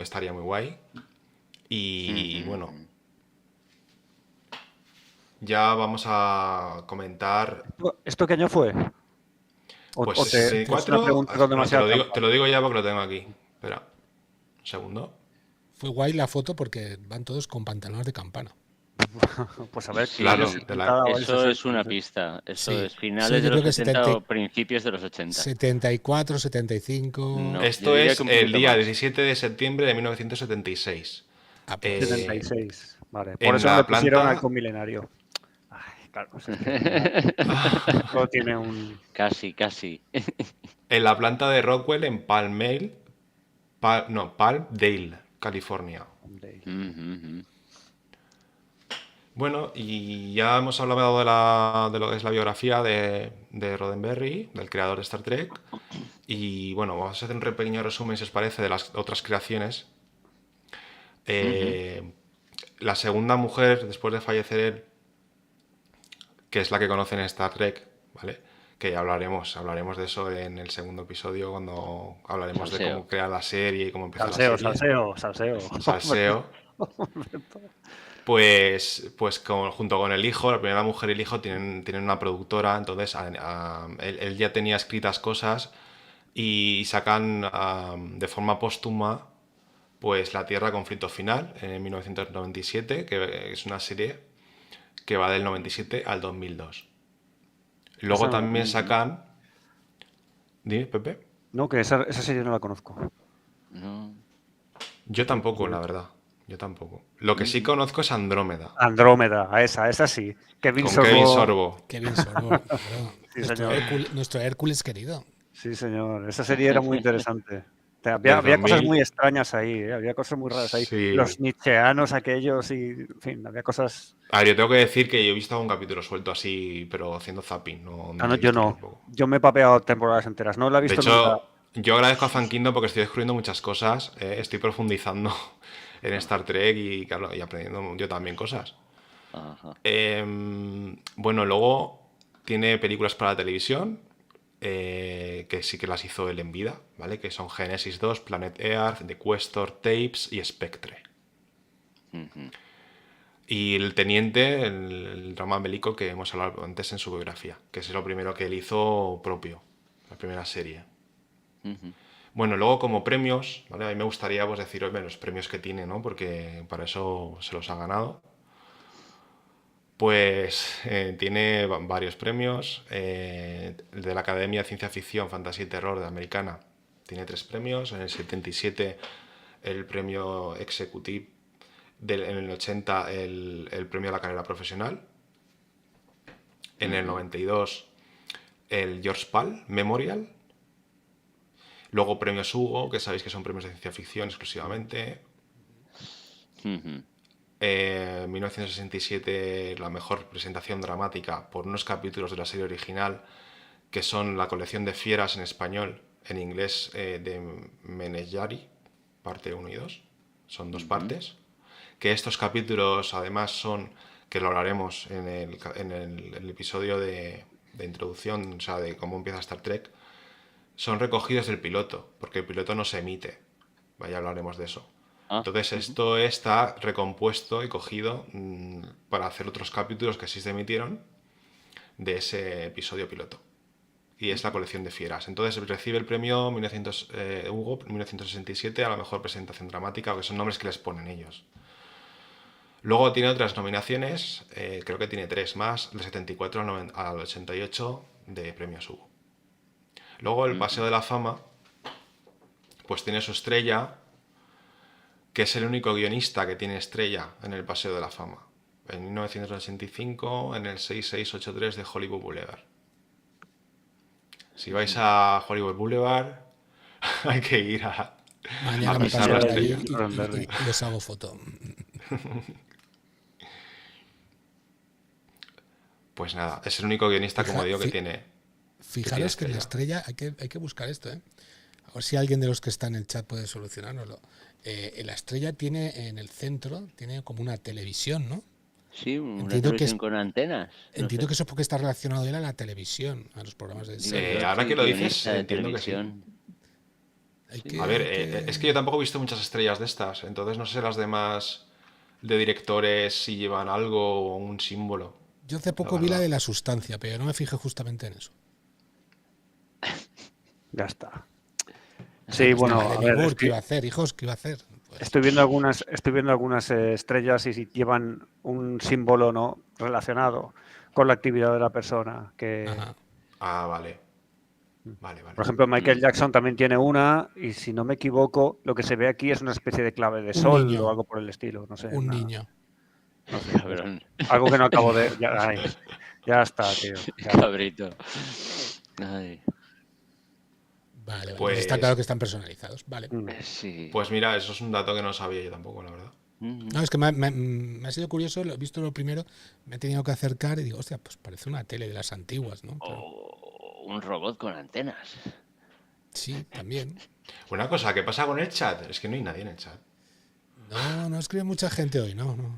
estaría muy guay. Y bueno, ya vamos a comentar. ¿Esto qué año fue? Pues ¿O es una 64. pregunta con Bueno, demasiada trampa? te lo digo ya porque lo tengo aquí. Espera, un segundo. Fue guay la foto porque van todos con pantalones de campana. Pues a ver, Sí, Claro, años de la- 70 o el eso es 60, una no sé. pista. Eso Sí. es Sí, finales yo de los creo que 70 70 o principios de los 80. 74, 75. No. yo Esto diría es que un el poquito día más. 17 de septiembre de 1976. Ah, pues. 76, vale. Por En eso no le la pusieron planta. halcón milenario. Ay, claro, pues es que todo tiene un... Casi, casi. En la planta de Rockwell en Palmdale, California. Ujú. Bueno, y ya hemos hablado de lo que es la biografía de Roddenberry, del creador de Star Trek. Y bueno, vamos a hacer un pequeño resumen, si os parece, de las otras creaciones. La segunda mujer, después de fallecer él, que es la que conocen en Star Trek, ¿vale? Que ya hablaremos de eso en el segundo episodio, cuando hablaremos de Salseo. cómo crear la serie y cómo empezar la Salseo, serie. salseo. Salseo. Pues junto con el hijo, la primera mujer y el hijo tienen una productora, entonces él ya tenía escritas cosas y sacan de forma póstuma pues La Tierra Conflicto Final en 1997, que es una serie que va del 97 al 2002. Luego Esa no- también sacan... Dime, Pepe. No, que esa serie no la conozco. No. Yo tampoco, la verdad. Yo tampoco. Lo que sí conozco es Andrómeda, Andrómeda, a esa sí. Kevin con Sorbo. Kevin Sorbo. Qué Sorbo, claro. Sí, señor. Nuestro Hércules querido. Sí, señor. Esa serie era muy interesante. Del Había cosas 2000. muy extrañas ahí, ¿eh? Había cosas muy raras ahí. Sí. Los nietzscheanos aquellos y, en fin, había cosas... A ver, yo tengo que decir que yo he visto algún capítulo suelto así, pero haciendo zapping, no Ah, lo no, he yo visto no. tampoco. Yo me he papeado temporadas enteras. No la he De visto nunca. hecho, yo agradezco a Fankindo porque estoy descubriendo muchas cosas, estoy profundizando en Star Trek y, claro, y aprendiendo yo también cosas. Ajá. Bueno, luego tiene películas para la televisión, que sí que las hizo él en vida, ¿vale? Que son Genesis 2, Planet Earth, The Questor, Tapes y Spectre. Ujú. Y el teniente, el drama bélico que hemos hablado antes en su biografía, que es lo primero que él hizo propio, la primera serie. Ujú. Bueno, luego como premios, ¿vale? A mí me gustaría pues deciros los premios que tiene, ¿no? Porque para eso se los ha ganado. Pues tiene varios premios. El de la Academia de Ciencia Ficción, Fantasía y Terror de Americana tiene 3 premios. En el 77 el premio Executive. En el 80 el premio a la carrera profesional. En el 92 el George Pal Memorial. Luego premios Hugo, que sabéis que son premios de ciencia ficción exclusivamente. Ujú. 1967 la mejor presentación dramática por unos capítulos de la serie original, que son La colección de fieras en español, en inglés de Meneyari, parte 1 y 2. Son 2 partes. Que estos capítulos además son, que lo hablaremos en el episodio de introducción, o sea, de cómo empieza Star Trek, son recogidos del piloto, porque el piloto no se emite. Ya hablaremos de eso. Entonces esto está recompuesto y cogido para hacer otros capítulos que sí se emitieron de ese episodio piloto. Y es la colección de fieras. Entonces recibe el premio Hugo 1967 a la mejor presentación dramática, que son nombres que les ponen ellos. Luego tiene otras nominaciones, creo que tiene 3 más, del 74 al 88 de premios Hugo. Luego el Paseo de la Fama, pues tiene su estrella, que es el único guionista que tiene estrella en el Paseo de la Fama. En 1985, en el 6683 de Hollywood Boulevard. Si vais a Hollywood Boulevard, hay que ir a Mañana me pisar paso la por allí estrella. y les hago foto. Pues nada, es el único guionista, como digo, que tiene... Fijaros que en la estrella, hay que buscar esto, ¿eh? A ver si alguien de los que está en el chat puede solucionárnoslo. La estrella tiene en el centro, tiene como una televisión, ¿no? Sí, una Entiendo que televisión con antenas. No Entiendo sé. que eso es porque está relacionado él a la televisión, a los programas de serie. ahora soy que lo dices, guionista de entiendo que sí. televisión. A ver, es que yo tampoco he visto muchas estrellas de estas, entonces no sé las demás de directores si llevan algo o un símbolo. Yo hace poco vi la de La Sustancia, pero no me fijé justamente en eso. Ya está. Sí, bueno, a ver, ¿Qué iba a hacer, hijos? ¿Qué iba a hacer? Pues, estoy viendo algunas estrellas y llevan un símbolo, ¿no?, relacionado con la actividad de la persona. ajá. Ah, vale. Vale. Por ejemplo, Michael Jackson también tiene una, y si no me equivoco, lo que se ve aquí es una especie de clave de sol niño. o algo por el estilo. No sé. Un niño. No sé, Cabrón. algo que no acabo de. Ya está, tío. Ya. Cabrito. Ay. Vale, Pues- está claro que están personalizados. Vale. Sí. Pues mira, eso es un dato que no sabía yo tampoco, la verdad. No, es que me ha sido curioso, lo he visto lo primero, me he tenido que acercar y digo, hostia, pues parece una tele de las antiguas, ¿no? Pero, O un robot con antenas. sí, también. Una cosa, ¿qué pasa con el chat? Es que no hay nadie en el chat. No escribe mucha gente hoy, no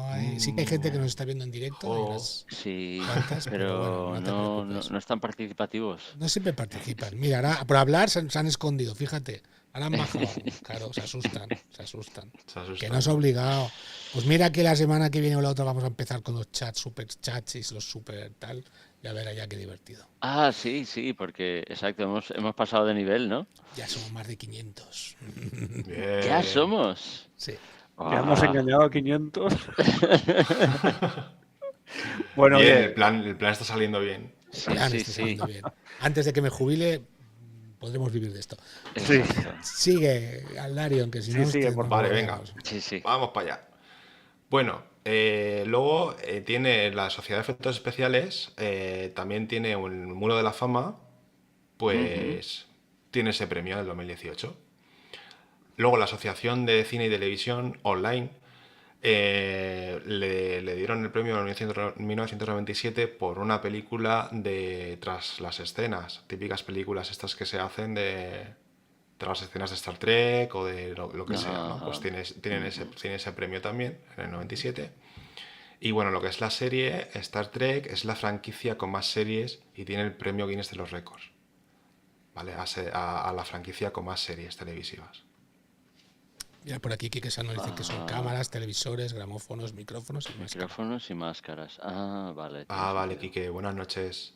hay, sí que hay gente que nos está viendo en directo. Oh. Hay unas Sí, cuantas, pero bueno, no te preocupes. no están participativos. No siempre participan. Mira, ahora por hablar se han escondido, fíjate. Ahora han bajado. Claro, se asustan. Se asustan. Que no es obligado. Pues mira que la semana que viene o la otra vamos a empezar con los chats, super chats y los super tal. Ya verá ya qué divertido. Ah, sí, porque, exacto, hemos pasado de nivel, ¿no? Ya somos más de 500. Bien. Ya somos. Sí. Ya hemos Ah, engañado a 500. Bueno, Bien, oye, el plan está saliendo bien. sí, Plan, sí, está sí. saliendo bien. Antes de que me jubile, podremos vivir de esto. Sí. Exacto. Sigue, Aldarion, que si Sí, no... sigue, nos por favor. volvemos. Sí, sí. Vamos para allá. Bueno, luego tiene la Sociedad de Efectos Especiales, también tiene un Muro de la Fama, pues tiene ese premio del 2018. Luego la Asociación de Cine y Televisión Online le dieron el premio en 1997 por una película de Tras las escenas, típicas películas estas que se hacen de tras las escenas de Star Trek o de lo que sea, ¿no? Pues tienen ese premio también en el 97. Y bueno, lo que es la serie, Star Trek es la franquicia con más series y tiene el premio Guinness de los récords, ¿vale? A la franquicia con más series televisivas. Mira, por aquí Quique Sano dice que son cámaras, televisores, gramófonos, micrófonos y más. Micrófonos y máscaras. Ah, vale. tiene Vale, sentido. Quique, buenas noches.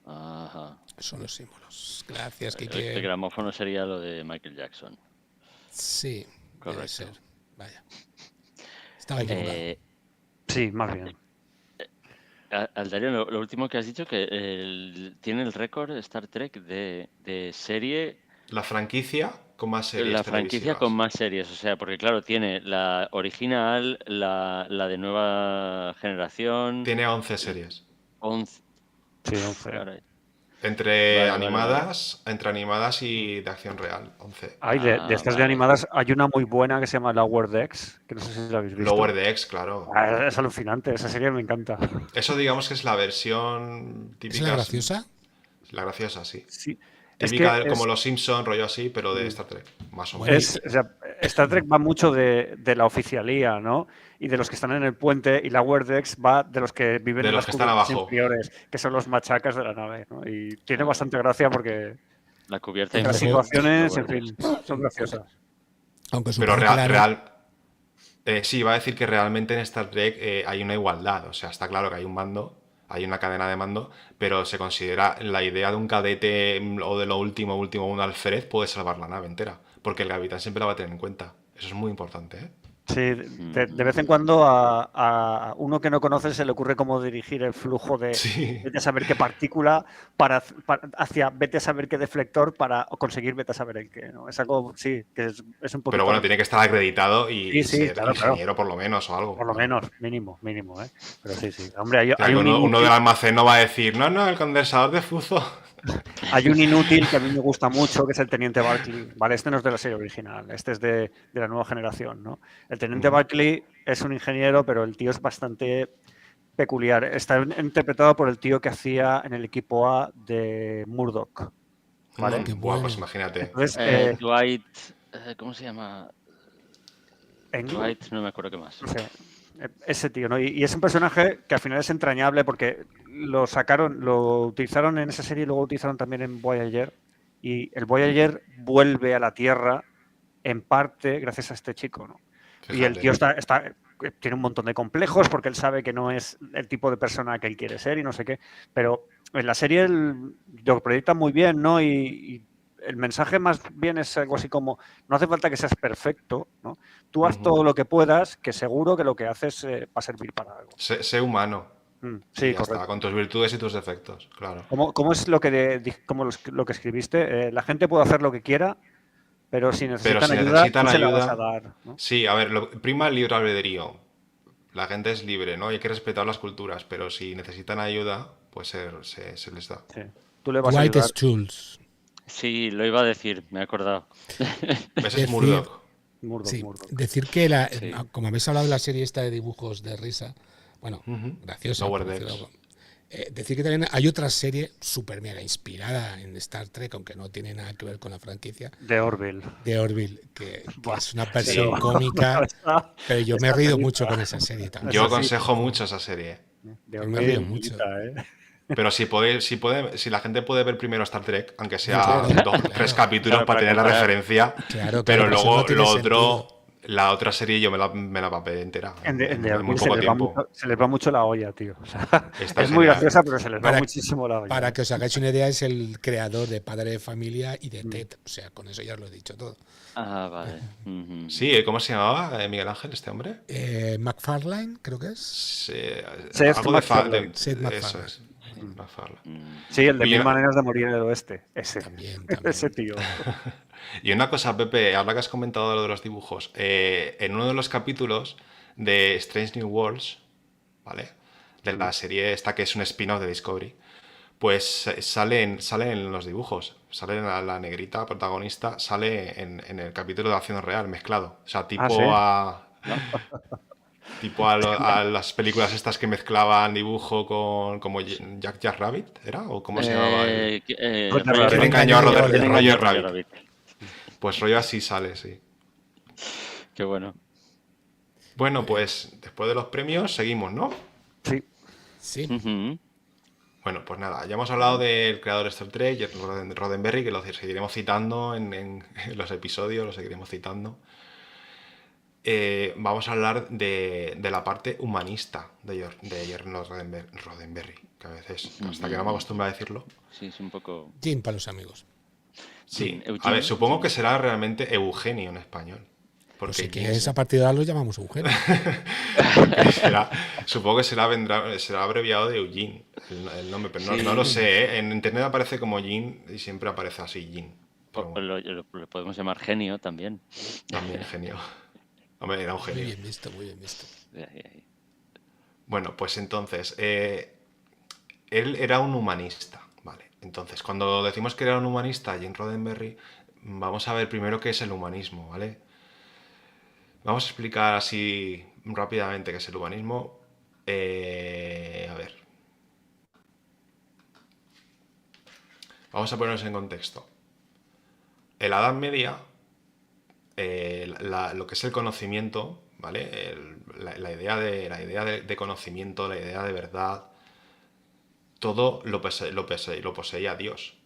Ajá. Son los símbolos. Gracias, El Quique. gramófono sería lo de Michael Jackson. Sí, debe Correcto. ser. Vaya. Estaba equivocado. sí, más bien. Aldario, lo último que has dicho, que tiene el récord Star Trek de serie, La franquicia con más series la franquicia televisivas. con más series, o sea, porque claro, tiene la original, la de nueva generación, Tiene 11 series. 11. Sí, 11. Caray. Entre Vale, entre animadas y de acción real. 11. Hay de estas de vale. animadas, hay una muy buena que se llama Lower Decks, que no sé si la habéis visto. Lower Decks, claro. Es alucinante, esa serie me encanta. Eso digamos que es la versión típica. ¿Es la graciosa? La graciosa, sí. Sí. Típica como los Simpsons, rollo así, pero de Star Trek, más o Bueno, menos. O sea, Star Trek va mucho de la oficialía, ¿no? Y de los que están en el puente, y la Lower Decks va de los que viven De en los las que están cubiertas abajo. inferiores, que son los machacas de la nave, ¿no? Y tiene bastante gracia porque La cubierta Las las inferior. situaciones, en Lower fin, son graciosas. Aunque Pero supongo que la- sí, iba a decir que realmente en Star Trek hay una igualdad. O sea, está claro que hay un mando, hay una cadena de mando, pero se considera la idea de un cadete o de lo último, un alférez puede salvar la nave entera. Porque el capitán siempre la va a tener en cuenta. Eso es muy importante, ¿eh? Sí, de vez en cuando a uno que no conoce se le ocurre cómo dirigir el flujo de Sí. vete a saber qué partícula hacia vete a saber qué deflector para conseguir vete a saber el qué, ¿no? Es algo, sí, que es un poquito... Pero bueno, tiene que estar acreditado y Sí, ser claro, ingeniero por lo menos o algo. Por lo menos, mínimo, ¿eh? Pero sí. Hombre, hay Claro, un uno inútil, del almacén no va a decir, no, el condensador de flujo. hay un inútil que a mí me gusta mucho, que es el Teniente Barclay. Vale, este no es de la serie original, este es de la nueva generación, ¿no? El Teniente Barclay es un ingeniero, pero el tío es bastante peculiar. Está interpretado por el tío que hacía en el equipo A de Murdoch. ¿Vale? Qué Buah, bueno. pues imagínate. Entonces, Dwight, ¿cómo se llama? en- Dwight, no me acuerdo qué más. no sé, ese tío, ¿no? Y es un personaje que al final es entrañable porque lo utilizaron en esa serie y luego lo utilizaron también en Voyager. Y el Voyager vuelve a la Tierra en parte gracias a este chico, ¿no? Y el Fíjate. tío está tiene un montón de complejos porque él sabe que no es el tipo de persona que él quiere ser y no sé qué. Pero en la serie lo proyecta muy bien, ¿no? Y el mensaje más bien es algo así como, no hace falta que seas perfecto, ¿no? Tú haz todo lo que puedas, que seguro que lo que haces va a servir para algo. Sé humano. Sí, Y ya correcto. está, con tus virtudes y tus defectos, claro. ¿Cómo es lo que escribiste? La gente puede hacer lo que quiera, pero si necesitan ayuda, tú se la vas a dar, ¿no? Sí, a ver, prima el libre albedrío. La gente es libre, ¿no? Y hay que respetar las culturas, pero si necesitan ayuda, pues se les da. Sí. Tú le vas a Dwight ayudar. Schultz. Sí, lo iba a decir, me he acordado. Ese es Murdoch. Sí, Murdoch. decir que Sí. como habéis hablado de la serie esta de dibujos de risa, bueno, graciosa, Lower por decirlo Decks. algo. Decir que también hay otra serie súper mega inspirada en Star Trek, aunque no tiene nada que ver con la franquicia, De Orville. de Orville, que Buah, es una versión sí. cómica, pero yo me he Esta reído serie mucho está- con esa serie también. Yo sí, aconsejo mucho esa serie. De Yo me río Orville, mucho. Pero si la gente puede ver primero Star Trek, aunque sea Claro, 2 o claro. 3 capítulos Claro, para para tener la comparar. referencia, Claro, pero pero eso luego no tiene lo sentido. otro, la otra serie yo me la papé entera En The en muy Orville poco tiempo. se les va mucho la olla, tío. O sea, Está es muy genial. graciosa, pero se les va Para- muchísimo la olla. Para que os hagáis una idea, es el creador de Padre de Familia y de Ted. O sea, con eso ya os lo he dicho todo. Ah, vale. Ujú. Sí, ¿cómo se llamaba Miguel Ángel, este hombre? McFarlane, creo que es. Seth Algo MacFarlane. Seth eso MacFarlane. es. MacFarlane. Sí, el de Oye, Mil Maneras de Morir en el Oeste. Ese. También. Ese tío. Y una cosa, Pepe, ahora que has comentado lo de los dibujos, en uno de los capítulos de Strange New Worlds, ¿vale? De la serie esta que es un spin-off de Discovery, pues salen los dibujos, sale la negrita protagonista, sale en el capítulo de Acción Real, mezclado. O sea, tipo ¿sí? a las películas estas que mezclaban dibujo con como Jack Rabbit, ¿era? ¿O cómo se llamaba? Roger Que Rabbit. le engañó a Roger Roger Rabbit. Pues rollo así sale, sí. Qué bueno. Bueno, pues después de los premios seguimos, ¿no? Sí. Sí. Ujú. Bueno, pues nada, ya hemos hablado del creador de Star Trek, Gene Roddenberry, que lo seguiremos citando en los episodios, lo seguiremos citando. Vamos a hablar de la parte humanista de Gene Roddenberry, que a veces, hasta que no me acostumbro a decirlo. Sí, es un poco... Jim para los amigos. Sí, a Eugenio, ver, supongo sí. que será realmente Eugenio en español. Pues Porque si quieres, a partir de ahora lo llamamos Eugenio. supongo que será abreviado de Eugene el nombre, pero no, Sí. no lo sé, ¿eh? En internet aparece como Gene y siempre aparece así, Gene. Pero O lo podemos llamar genio también. también genio. Hombre, era un Muy genio. bien visto, muy bien visto. Ahí. Bueno, pues entonces, él era un humanista, ¿vale? Entonces, cuando decimos que era un humanista, Gene Roddenberry, vamos a ver primero qué es el humanismo, ¿vale? Vamos a explicar así rápidamente qué es el humanismo. A ver. Vamos a ponernos en contexto. En la Edad Media, lo que es el conocimiento, ¿vale? La idea de conocimiento, la idea de verdad, todo lo poseía Dios.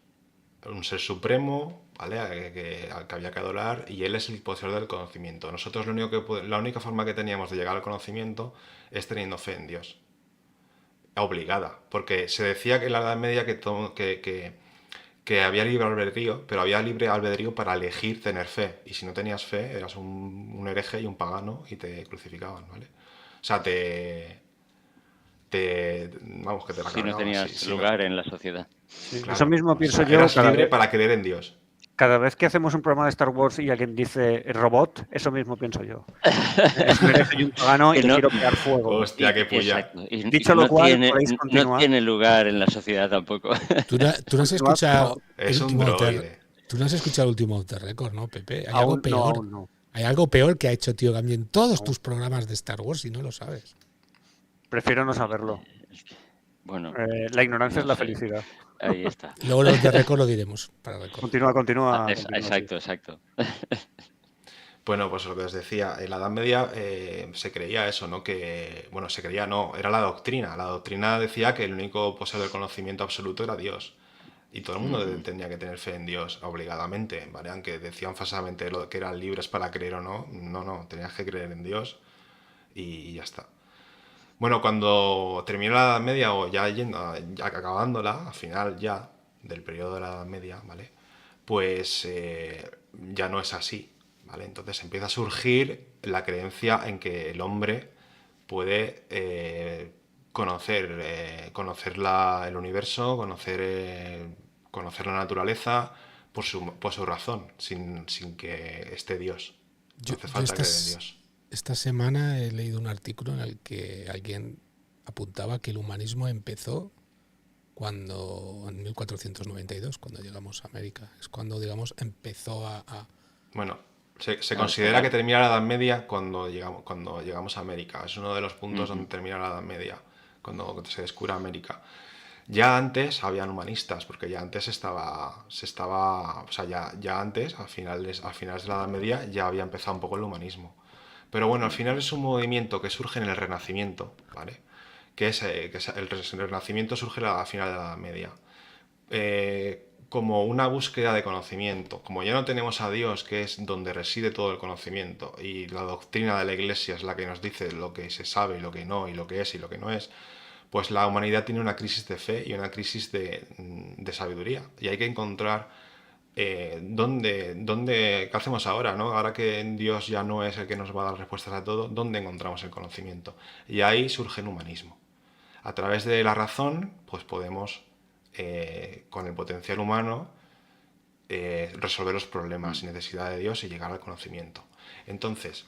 Un ser supremo, ¿vale? Al que había que adorar, y él es el poseedor del conocimiento. Nosotros la única forma que teníamos de llegar al conocimiento es teniendo fe en Dios. Obligada, porque se decía que en la Edad Media que había libre albedrío, pero había libre albedrío para elegir tener fe. Y si no tenías fe, eras un hereje y un pagano y te crucificaban, ¿vale? O sea, vamos, que te la Si no cargaban, tenías sí, lugar en la sociedad. claro. Eso mismo O sea, pienso yo eras cada libre vez, para creer en Dios. cada vez que hacemos un programa de Star Wars y alguien dice robot, eso mismo pienso yo. Es un hereje y un pagano y Que le no- quiero pegar fuego. Hostia, qué puya. Exacto. Y Dicho lo no cual, tiene, podéis no continuar. tiene lugar en la sociedad tampoco. ¿Tú no has escuchado Es el un último droide. Tú no has escuchado el último Out the Record, ¿no, Pepe? Hay algo Aún no, peor. aún no. Hay algo peor que ha hecho Tío Gambi en todos tus programas de Star Wars y no lo sabes. Prefiero no saberlo. Bueno, La ignorancia no es la sé. felicidad. Ahí está. Luego los de Record lo diremos para Record. Continúa. continúa, Exacto, exacto. Bueno, pues lo que os decía, en la Edad Media se creía eso, ¿no? Se creía no, era la doctrina. La doctrina decía que el único poseedor del conocimiento absoluto era Dios. Y todo el mundo tenía que tener fe en Dios obligadamente, ¿vale? Aunque decían falsamente que eran libres para creer o no. No, tenías que creer en Dios. y ya está. Bueno, cuando terminó la Edad Media o ya acabándola, al final ya del periodo de la Edad Media, ¿vale? Pues ya no es así, ¿vale? Entonces empieza a surgir la creencia en que el hombre puede conocer el universo, conocer la naturaleza por su razón, sin que esté Dios. No hace Yo falta creer en Dios. esta semana he leído un artículo en el que alguien apuntaba que el humanismo empezó en 1492, cuando llegamos a América. Es cuando, digamos, empezó a... Bueno, se No, considera que espera. termina la Edad Media cuando llegamos a América. Es uno de los puntos donde Ujú. termina la Edad Media, cuando se descubre América. Ya antes habían humanistas, porque ya antes o sea, ya antes, a finales de la Edad Media, ya había empezado un poco el humanismo. Pero bueno, al final es un movimiento que surge en el Renacimiento, ¿vale? El Renacimiento surge a final de la Edad Media. Como una búsqueda de conocimiento. Como ya no tenemos a Dios, que es donde reside todo el conocimiento, y la doctrina de la Iglesia es la que nos dice lo que se sabe y lo que no, y lo que es y lo que no es, pues la humanidad tiene una crisis de fe y una crisis de sabiduría. Y hay que encontrar qué hacemos ahora, ¿no? Ahora que Dios ya no es el que nos va a dar respuestas a todo, ¿dónde encontramos el conocimiento? Y ahí surge el humanismo. A través de la razón, pues podemos, con el potencial humano, resolver los problemas sin necesidad de Dios y llegar al conocimiento. Entonces,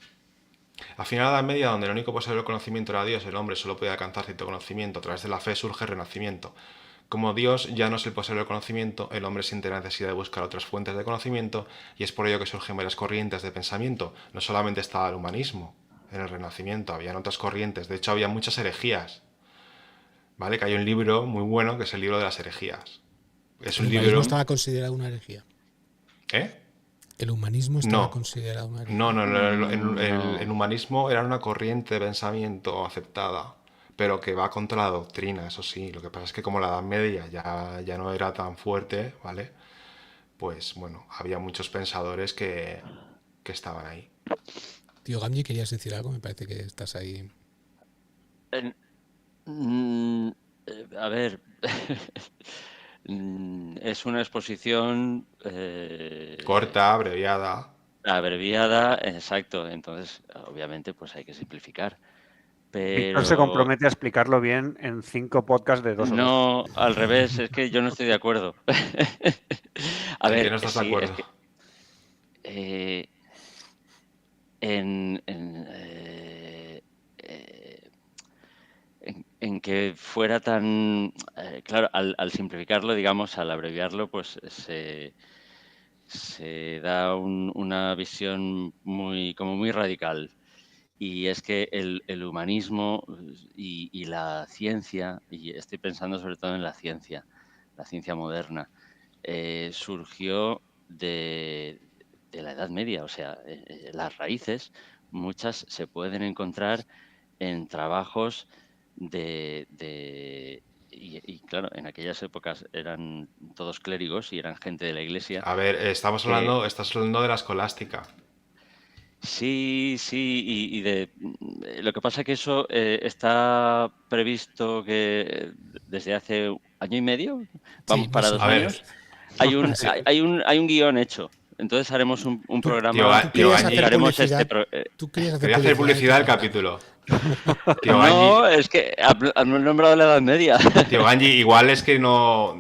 al final de la Edad Media, donde el único posible del conocimiento era Dios, el hombre solo podía alcanzar cierto conocimiento. A través de la fe surge el renacimiento. Como Dios ya no es el posible del conocimiento, el hombre siente la necesidad de buscar otras fuentes de conocimiento y es por ello que surgen varias corrientes de pensamiento. No solamente estaba el humanismo en el Renacimiento, habían otras corrientes. De hecho, había muchas herejías. ¿Vale? Que hay un libro muy bueno que es el libro de las herejías. Es El un humanismo libro... estaba considerado una herejía. ¿Eh? El humanismo estaba No, considerado una no, herejía. no, no, el No. humanismo era una corriente de pensamiento aceptada, pero que va contra la doctrina, eso sí. Lo que pasa es que como la Edad Media ya no era tan fuerte, ¿vale? Pues bueno, había muchos pensadores que estaban ahí. Tío Gamji, ¿querías decir algo? Me parece que estás ahí. En- mm, a ver, es una exposición Corta, abreviada. abreviada, exacto. Entonces, obviamente, pues hay que simplificar. Víctor se Pero compromete a explicarlo bien en 5 podcasts de 2 horas. no, al revés, es que yo no estoy de acuerdo. A ¿En qué no ver, estás de sí, es acuerdo? que eh, eh, en que fuera tan, claro, al simplificarlo, digamos, al abreviarlo, pues se da una visión como muy radical. Y es que el humanismo y la ciencia, y estoy pensando sobre todo en la ciencia moderna, surgió de la Edad Media. O sea, las raíces, muchas se pueden encontrar en trabajos y claro, en aquellas épocas eran todos clérigos y eran gente de la iglesia A ver, que estás hablando de la escolástica. sí, sí, lo que pasa que eso está previsto que desde hace año y medio, Sí, vamos no para sé. dos A ver, años, hay un, Así. hay, hay un, hay un guión hecho. Entonces haremos un programa Tú y lo querías hacer Ganji, publicaremos publicidad. Tú querías hacer quería hacer publicidad del publicidad del capítulo. capítulo. Tío Ganji, No, es que han nombrado la Edad Media. Tío Ganji, igual es que o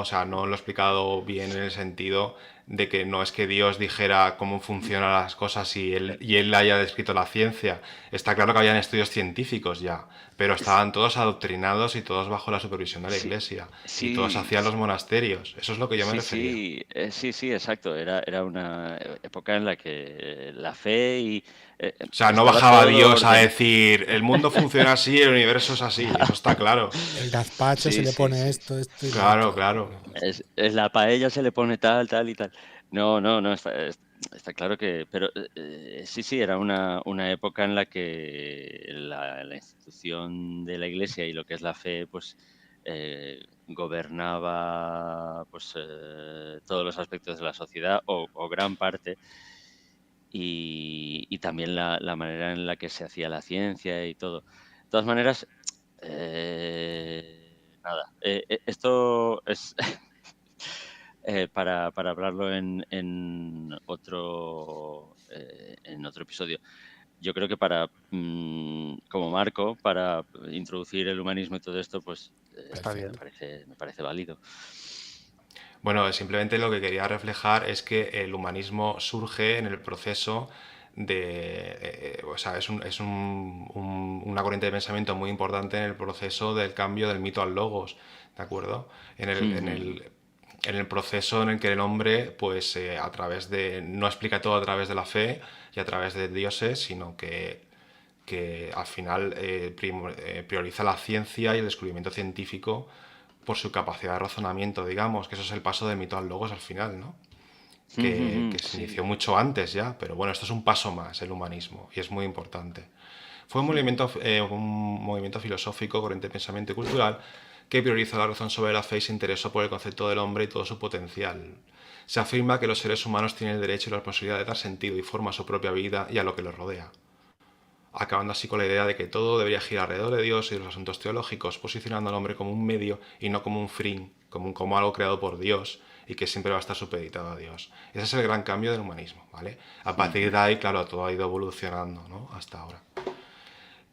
sea, no lo he explicado bien en el sentido de que no es que Dios dijera cómo funcionan las cosas y él haya descrito la ciencia. Está claro que habían estudios científicos ya, pero estaban todos adoctrinados y todos bajo la supervisión de la Sí, iglesia y todos sí, hacían los monasterios. Eso es lo que yo me sí, refería. sí, sí, sí, exacto. Era una época en la que la fe O sea, no estaba bajaba todo Dios a orden. decir, el mundo funciona así, el universo es así. Eso está claro. El gazpacho se Sí, le sí, pone sí. esto y lo Claro, otro. claro. No. Es la paella se le pone tal, tal y tal. No, no, no, está claro que, pero sí, sí, era una época en la que la institución de la Iglesia y lo que es la fe, pues gobernaba pues todos los aspectos de la sociedad o gran parte. y también la manera en la que se hacía la ciencia y todo. De todas maneras, nada, esto es para hablarlo en otro episodio. Yo creo que como marco, para introducir el humanismo y todo esto, pues Está bien. me parece válido. Bueno, simplemente lo que quería reflejar es que el humanismo surge en el proceso o sea, una corriente de pensamiento muy importante en el proceso del cambio del mito al logos, ¿de acuerdo? En el proceso en el que el hombre, pues a través no explica todo a través de la fe y a través de dioses, sino que al final prioriza la ciencia y el descubrimiento científico por su capacidad de razonamiento, digamos, que eso es el paso del mito al logos al final, ¿no? Que se Sí. inició mucho antes ya, pero bueno, esto es un paso más, el humanismo, y es muy importante. Fue un movimiento filosófico, corriente de pensamiento y cultural que priorizó la razón sobre la fe y se interesó por el concepto del hombre y todo su potencial. Se afirma que los seres humanos tienen el derecho y la responsabilidad de dar sentido y forma a su propia vida y a lo que los rodea, acabando así con la idea de que todo debería girar alrededor de Dios y de los asuntos teológicos, posicionando al hombre como un medio y no como un fin, como algo creado por Dios y que siempre va a estar supeditado a Dios. Ese es el gran cambio del humanismo, ¿vale? A partir de ahí, claro, todo ha ido evolucionando, ¿no? Hasta ahora.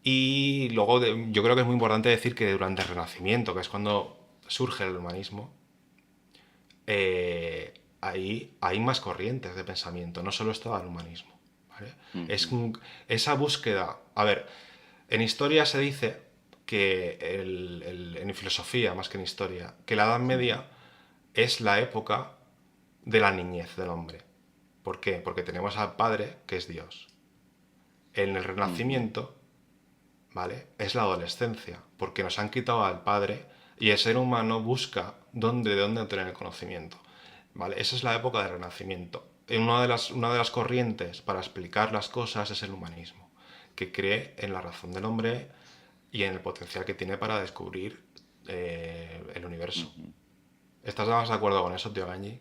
Y luego yo creo que es muy importante decir que durante el Renacimiento, que es cuando surge el humanismo, ahí hay más corrientes de pensamiento, no solo estaba el humanismo. ¿Vale? Esa búsqueda. A ver, en historia se dice que en filosofía, más que en historia, que la Edad Media es la época de la niñez del hombre. ¿Por qué? Porque tenemos al Padre, que es Dios. En el Renacimiento, ¿vale? Es la adolescencia, porque nos han quitado al Padre y el ser humano busca de dónde obtener el conocimiento. ¿Vale? Esa es la época del Renacimiento. Una de las corrientes para explicar las cosas es el humanismo, que cree en la razón del hombre y en el potencial que tiene para descubrir el universo. ¿Estás más de acuerdo con eso, tío Gañi?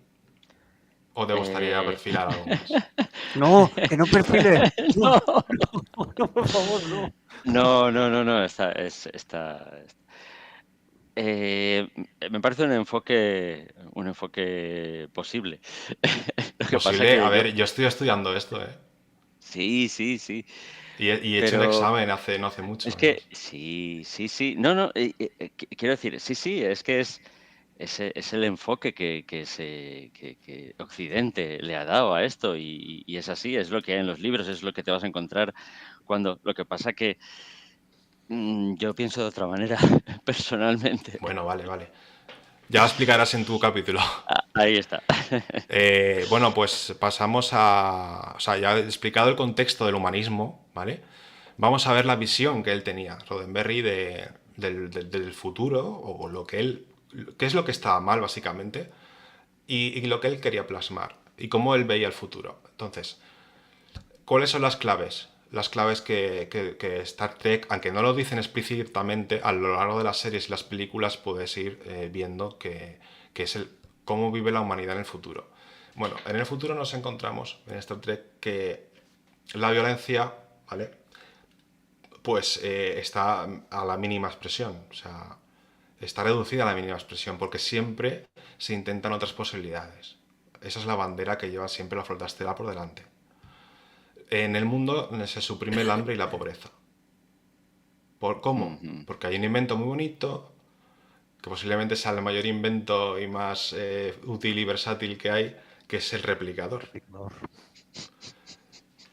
¿O te gustaría perfilar algo más? No, que no perfile. No. No, por favor, no. No, me parece un enfoque posible. Lo que pasa Posible, que a ver, yo estoy estudiando esto, ¿eh? sí. Y he hecho un Pero examen no hace mucho, es que además. sí. No, quiero decir, sí, es que es el enfoque que Occidente le ha dado a esto y es así, es lo que hay en los libros, es lo que te vas a encontrar lo que pasa que yo pienso de otra manera, personalmente. Bueno, vale. Ya lo explicarás en tu capítulo. Ahí está. Bueno, pues pasamos O sea, ya he explicado el contexto del humanismo, ¿vale? Vamos a ver la visión que él tenía, Roddenberry, del futuro, o qué es lo que estaba mal, básicamente, y lo que él quería plasmar, y cómo él veía el futuro. Entonces, ¿cuáles son las claves? Las claves que Star Trek, aunque no lo dicen explícitamente, a lo largo de las series y las películas puedes ir viendo que es cómo vive la humanidad en el futuro. Bueno, en el futuro nos encontramos en Star Trek que la violencia, ¿vale? Pues está a la mínima expresión, o sea, está reducida a la mínima expresión porque siempre se intentan otras posibilidades. Esa es la bandera que lleva siempre la flota estelar por delante. En el mundo se suprime el hambre y la pobreza. ¿Por cómo? Porque hay un invento muy bonito, que posiblemente sea el mayor invento y más útil y versátil que hay, que es el replicador.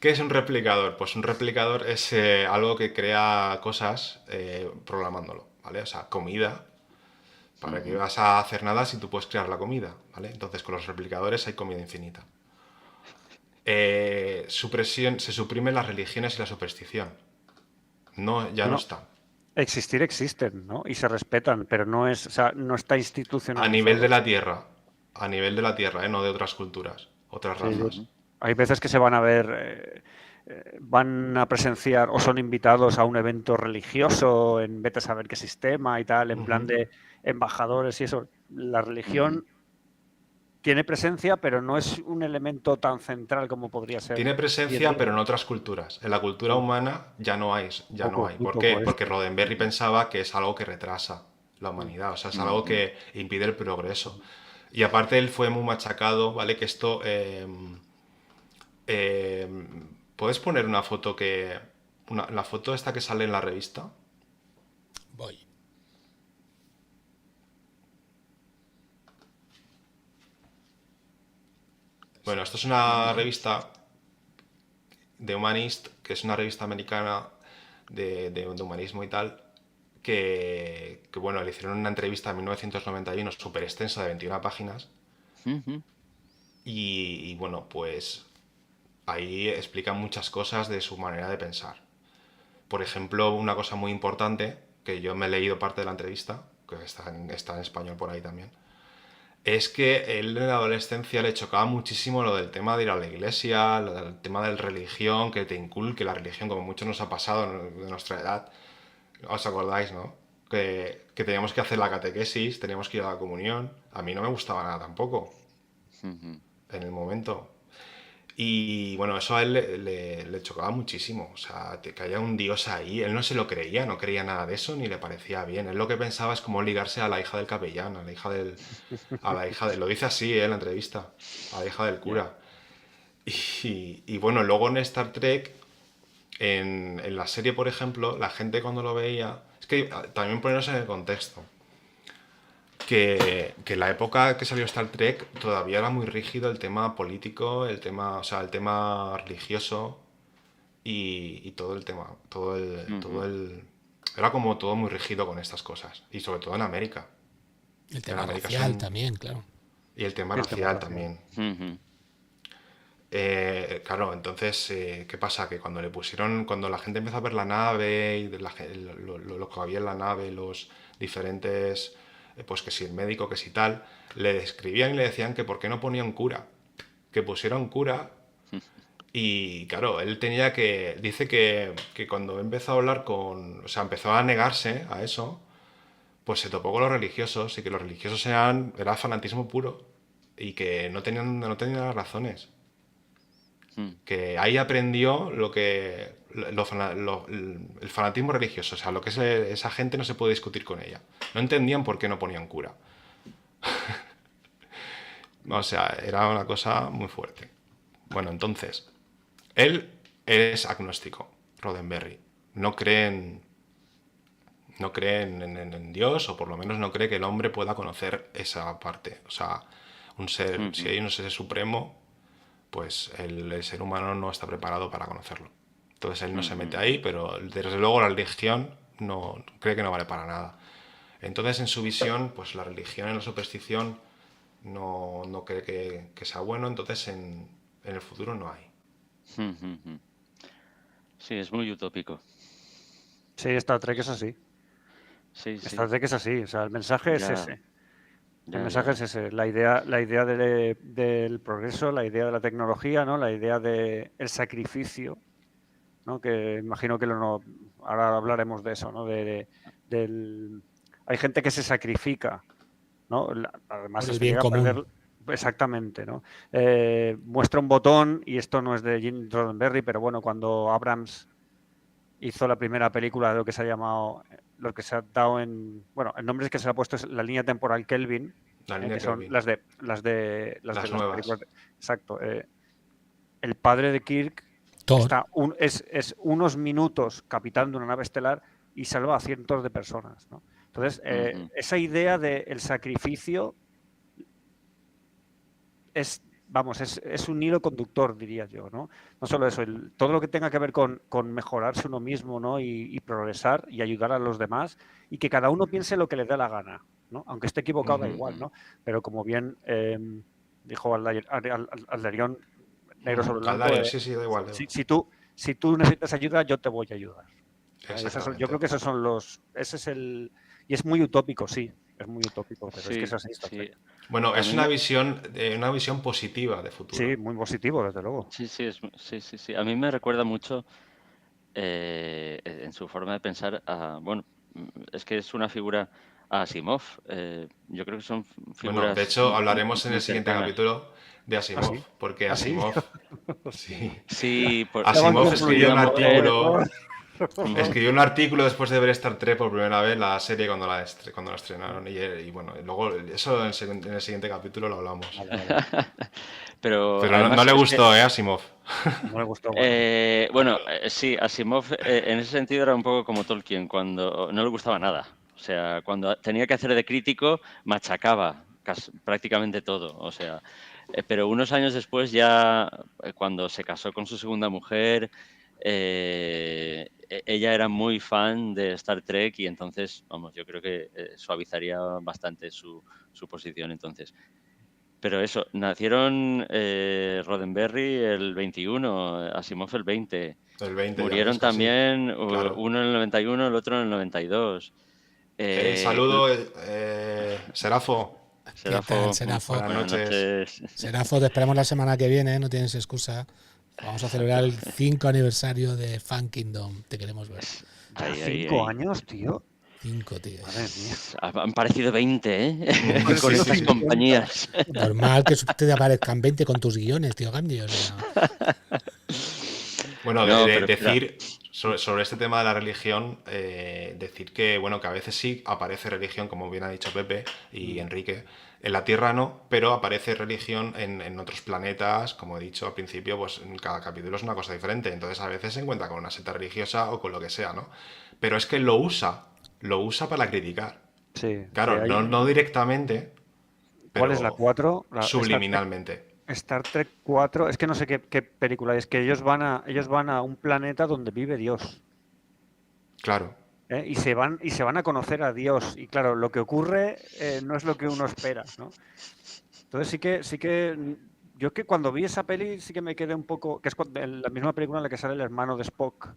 ¿Qué es un replicador? Pues un replicador es algo que crea cosas programándolo, ¿vale? O sea, comida. ¿Para qué vas a hacer nada si tú puedes crear la comida? ¿Vale? Entonces con los replicadores hay comida infinita. Se suprimen las religiones y la superstición. Ya no están. Existir existen, ¿no? Y se respetan, pero no es, o sea, no está institucionalizado. A nivel de la Tierra, no de otras culturas, otras razas. Hay veces que se van a ver, van a presenciar o son invitados a un evento religioso en vete a saber qué sistema y tal, en plan de embajadores y eso. La religión tiene presencia, pero no es un elemento tan central como podría ser. Tiene presencia, pero en otras culturas. En la cultura humana ya no hay. ¿Por qué? Porque Roddenberry pensaba que es algo que retrasa la humanidad, o sea, es algo que impide el progreso. Y aparte él fue muy machacado, ¿vale? Que esto... ¿puedes poner una foto la foto esta que sale en la revista? Voy. Bueno, esto es una revista de Humanist, que es una revista americana de humanismo y tal, que bueno, le hicieron una entrevista en 1991 súper extensa de 21 páginas. Y bueno, pues ahí explican muchas cosas de su manera de pensar. Por ejemplo, una cosa muy importante, que yo me he leído parte de la entrevista, que está en español por ahí también, es que él en la adolescencia le chocaba muchísimo lo del tema de ir a la iglesia, lo del tema de la religión, que te inculque la religión, como mucho nos ha pasado de nuestra edad. ¿Os acordáis, no? Que teníamos que hacer la catequesis, teníamos que ir a la comunión. A mí no me gustaba nada tampoco, en el momento. Y bueno, eso a él le chocaba muchísimo. O sea, que haya un dios ahí. Él no se lo creía, no creía nada de eso, ni le parecía bien. Él lo que pensaba es cómo ligarse a la hija del capellán, a la hija del... Lo dice así, en la entrevista. A la hija del cura. Y bueno, luego en Star Trek, en la serie, por ejemplo, la gente cuando lo veía... Es que también ponernos en el contexto. Que en la época que salió Star Trek todavía era muy rígido el tema político, el tema religioso y todo el tema, era como todo muy rígido con estas cosas, y sobre todo en América. El tema racial también, claro. Y el tema racial también. Claro, entonces, ¿qué pasa? Que cuando la gente empezó a ver la nave, y lo que había en la nave, los diferentes, pues que si el médico, que si tal, le describían y le decían que por qué no ponía un cura, que pusiera un cura. Y claro, él dice que cuando empezó a hablar empezó a negarse a eso, pues se topó con los religiosos, y que los religiosos era fanatismo puro, y que no tenían las razones. Que ahí aprendió el fanatismo religioso, o sea, lo que es esa gente no se puede discutir con ella. No entendían por qué no ponían cura. O sea, era una cosa muy fuerte. Bueno, entonces, él es agnóstico, Roddenberry. No cree en Dios, o por lo menos no cree que el hombre pueda conocer esa parte. O sea, si hay un ser supremo, pues el ser humano no está preparado para conocerlo. Entonces él no se mete ahí, pero desde luego la religión no cree que no vale para nada. Entonces, en su visión, pues la religión y la superstición no cree que sea bueno, entonces en el futuro no hay. Sí, es muy utópico. Sí, Star Trek es así. Sí. Star Trek es así, o sea, el mensaje es ese. El mensaje es ese, la idea del progreso, la idea de la tecnología, ¿no? La idea del sacrificio, ¿no? Que imagino que ahora hablaremos de eso, ¿no? Hay gente que se sacrifica, ¿no? Además Por el bien común. Exactamente, ¿no? Muestra un botón, y esto no es de Gene Roddenberry, pero bueno, cuando Abrams hizo la primera película de lo que se ha llamado, lo que se ha dado bueno, el nombre que se le ha puesto es la línea temporal Kelvin, que son las nuevas. Exacto. El padre de Kirk es unos minutos capitán de una nave estelar y salva a cientos de personas, ¿no? Entonces, esa idea del sacrificio es un hilo conductor, diría yo, ¿no? No solo eso, todo lo que tenga que ver con mejorarse uno mismo, ¿no? Y progresar y ayudar a los demás, y que cada uno piense lo que le dé la gana, ¿no? Aunque esté equivocado, da igual, ¿no? Pero como bien dijo Alderión, negro sobre blanco, sí, da igual. Si tú necesitas ayuda, yo te voy a ayudar. Yo creo que esos son y es muy utópico, sí. Es muy utópico, pero es que es así. Sí. Bueno, es una visión positiva de futuro. Sí, muy positivo, desde luego. Sí. A mí me recuerda mucho en su forma de pensar bueno, es que es una figura a Asimov. Yo creo que son figuras. Bueno, de hecho, hablaremos en muy el siguiente cercanas. capítulo de Asimov, ¿Ah, sí? porque ¿Ah, sí? Asimov, sí. Sí, Asimov escribió un artículo. Ujú. Escribió un artículo después de ver Star Trek por primera vez, la serie cuando la estrenaron. Y bueno, luego eso en el siguiente capítulo lo hablamos. Pero Pero además no le es que, gustó, Asimov. No le gustó. sí, Asimov en ese sentido era un poco como Tolkien, cuando no le gustaba nada. O sea, cuando tenía que hacer de crítico, machacaba prácticamente todo. O sea, pero unos años después ya, cuando se casó con su segunda mujer, ella era muy fan de Star Trek y entonces, vamos, yo creo que suavizaría bastante su posición entonces. Pero eso, nacieron Roddenberry el 21, Asimov el 20. El 20 ya ves, Murieron casi. también Claro. uno en el 91, el otro en el 92. Saludo, Serafo. ¿Qué tal, Serafo, Serafo? Buenas buenas noches. noches. Serafo, te esperamos la semana que viene, no tienes excusa. Vamos a celebrar el 5 aniversario de Fan Kingdom. Te queremos ver. Ahí, 5 años, tío. 5, tío. Madre mía. Han parecido 20, ¿eh? Sí, Con sí, estas sí. compañías. Normal que te aparezcan 20 con tus guiones, tío Gandhi. O sea, Bueno, No, pero espera. decir sobre este tema de la religión, decir que, bueno, que a veces sí aparece religión, como bien ha dicho Pepe y Enrique, en la Tierra no, pero aparece religión en otros planetas, como he dicho al principio, pues en cada capítulo es una cosa diferente, entonces a veces se encuentra con una secta religiosa o con lo que sea, ¿no? Pero es que lo usa para criticar. Sí. Claro, que hay- no directamente, pero ¿Cuál es la 4? subliminalmente. Star Trek 4, es que no sé qué película es, que ellos van a un planeta donde vive Dios. Claro. Y se van a conocer a Dios. Y claro, lo que ocurre no es lo que uno espera, ¿no? Entonces sí que yo que cuando vi esa peli sí que me quedé un poco, que es la misma película en la que sale el hermano de Spock,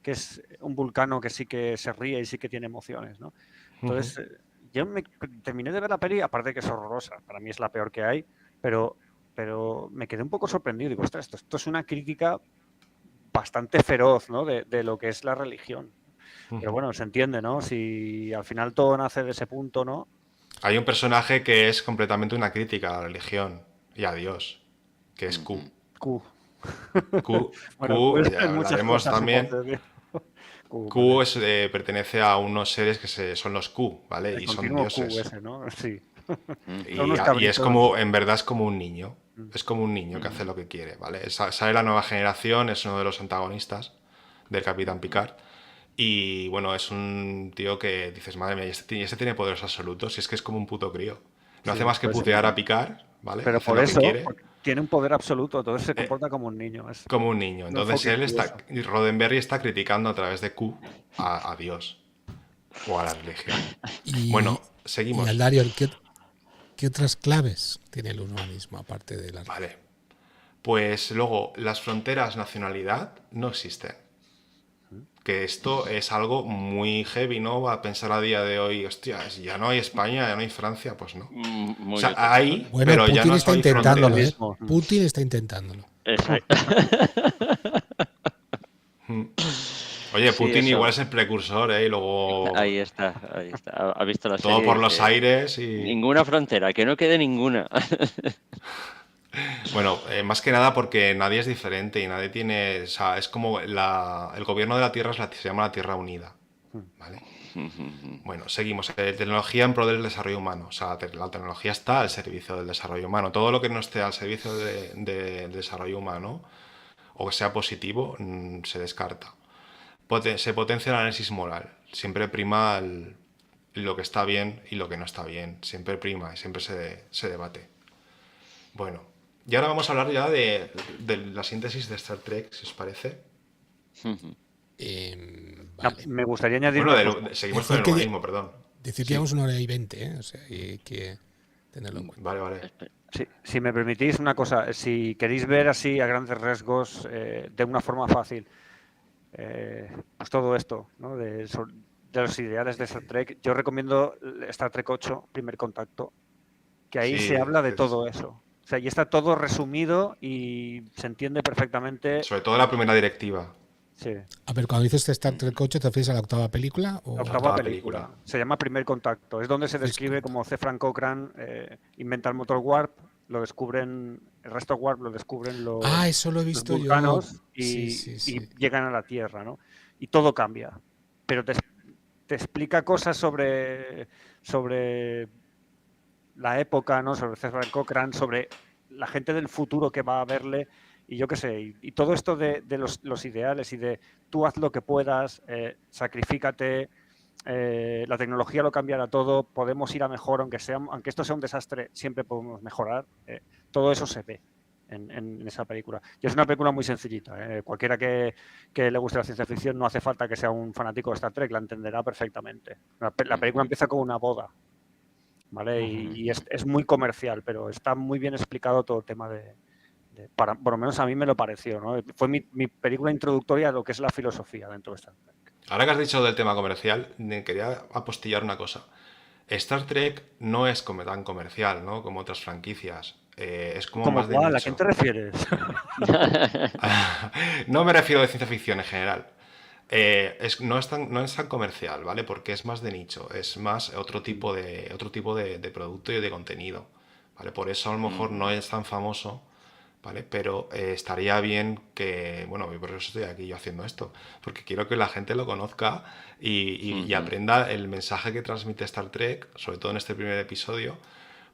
que es un vulcano que sí que se ríe y sí que tiene emociones, ¿no? Entonces yo terminé de ver la peli, aparte de que es horrorosa, para mí es la peor que hay, pero me quedé un poco sorprendido. Digo, ostras, esto es una crítica bastante feroz, ¿no? de lo que es la religión. Pero bueno, se entiende, ¿no? Si al final todo nace de ese punto, ¿no? Hay un personaje que es completamente una crítica a la religión y a Dios, que es Q. Q. Bueno, Q, puede ya ser muchas hablaremos cosas, también. supongo, tío. Q vale. pertenece a unos seres que son los Q, ¿vale? El Y son continuo Q dioses. ese, ¿no? Sí. Y, Son unos y es cabritos. como, en verdad es como un niño. Mm. Es como un niño que hace lo que quiere, ¿vale? Sale la nueva generación, es uno de los antagonistas del Capitán Picard. Y bueno, es un tío que dices, madre mía, y este tiene poderes absolutos, y es que es como un puto crío. No Sí, hace más que pues, putear a Picard, ¿vale? Pero Hace por lo que eso quiere, tiene un poder absoluto, entonces se comporta como un niño. Es como un niño. un Entonces enfoque Roddenberry está criticando a través de Q a Dios o a la religión. y, Bueno, y seguimos. Aldarion, ¿qué otras claves tiene el humanismo aparte de las? Vale. Pues luego, las fronteras nacionalidad no existen. Que esto es algo muy heavy, ¿no? A pensar a día de hoy, hostia, si ya no hay España, ya no hay Francia, pues no. Muy O sea, utópico. hay, Bueno, pero ya Putin no está hay intentándolo, fronteras. mismo. Putin está intentándolo. Exacto. Oye, Sí, Putin eso. igual es el precursor, ¿eh? Y luego Ahí está. Ha visto la todo serie por y los dice, aires y... ninguna frontera, que no quede ninguna. Bueno, más que nada porque nadie es diferente y nadie tiene... O sea, es como el gobierno de la Tierra se llama la Tierra Unida, ¿vale? Bueno, seguimos. Tecnología en pro del desarrollo humano. O sea, la tecnología está al servicio del desarrollo humano. Todo lo que no esté al servicio del desarrollo humano o que sea positivo, se descarta. Se potencia el análisis moral. Siempre prima lo que está bien y lo que no está bien. Siempre prima y siempre se debate. Bueno, y ahora vamos a hablar ya de la síntesis de Star Trek, si os parece. Vale. Me gustaría añadir Bueno, una cosa. seguimos con el humanismo, perdón. Decir que Sí. llevamos 1 hora y 20, ¿eh? O sea, hay que tenerlo en cuenta. Vale. Sí, si me permitís una cosa, si queréis ver así a grandes rasgos, de una forma fácil, pues todo esto, ¿no? de los ideales de Star Trek, yo recomiendo Star Trek 8, Primer Contacto, que ahí Sí, se habla de todo eso. O sea, y está todo resumido y se entiende perfectamente. Sobre todo la primera directiva. Sí. A ver, cuando dices Star Trek 8, ¿te refieres a la octava película? O... La octava octava película. película. Se llama Primer Contacto. Es donde se First describe Contact. cómo C. Frank Cochrane inventa el motor Warp, lo descubren, el resto Warp lo descubren Ah, eso lo he los visto yo. vulcanos Sí, y, sí, sí. y llegan a la Tierra, ¿no? Y todo cambia. Pero te explica cosas sobre la época, ¿no? Sobre C. Frank Cochrane, sobre la gente del futuro que va a verle, y yo qué sé, y todo esto de los ideales y de tú haz lo que puedas, sacrifícate, la tecnología lo cambiará todo, podemos ir a mejor, aunque esto sea un desastre, siempre podemos mejorar. Todo eso se ve en esa película. Y es una película muy sencillita. Cualquiera que le guste la ciencia ficción no hace falta que sea un fanático de Star Trek, la entenderá perfectamente. La película empieza con una boda, ¿vale? Y es muy comercial, pero está muy bien explicado todo el tema por lo menos a mí me lo pareció, ¿no? Fue mi película introductoria a lo que es la filosofía dentro de Star Trek. Ahora que has dicho del tema comercial, quería apostillar una cosa. Star Trek no es como tan comercial, ¿no? Como otras franquicias. Es como ¿Cómo más de cuál? ¿A nicho. quién te refieres? No me refiero de ciencia ficción en general. No es tan comercial, ¿vale? Porque es más de nicho, es más otro tipo de producto y de contenido, ¿vale? Por eso a lo mejor no es tan famoso, ¿vale? Pero estaría bien que, bueno, y por eso estoy aquí yo haciendo esto, porque quiero que la gente lo conozca y aprenda el mensaje que transmite Star Trek, sobre todo en este primer episodio,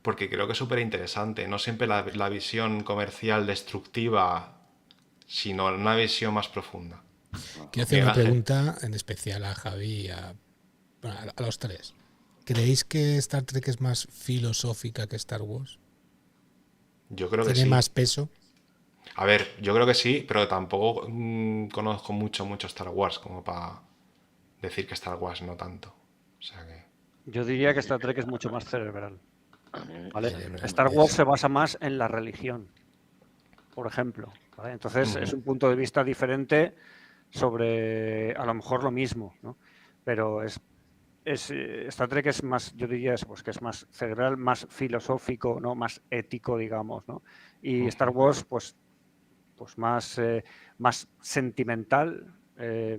porque creo que es súper interesante. No siempre la visión comercial destructiva, sino una visión más profunda. Quiero hacer Miguel una Ángel. pregunta en especial a Javi y bueno, a los tres. ¿Creéis que Star Trek es más filosófica que Star Wars? Yo creo que ¿Tiene sí. más peso? A ver, yo creo que sí, pero tampoco conozco mucho Star Wars como para decir que Star Wars no tanto. O sea que... Yo diría que Star Trek es mucho más cerebral, ¿vale? Cerebral, Star Wars eso. se basa más en la religión, por ejemplo, ¿vale? Entonces es un punto de vista diferente sobre a lo mejor lo mismo, ¿no? Pero Star Trek es más, yo diría eso, pues que es más cerebral, más filosófico, ¿no? Más ético, digamos, ¿no? Y Star Wars, pues más, más sentimental,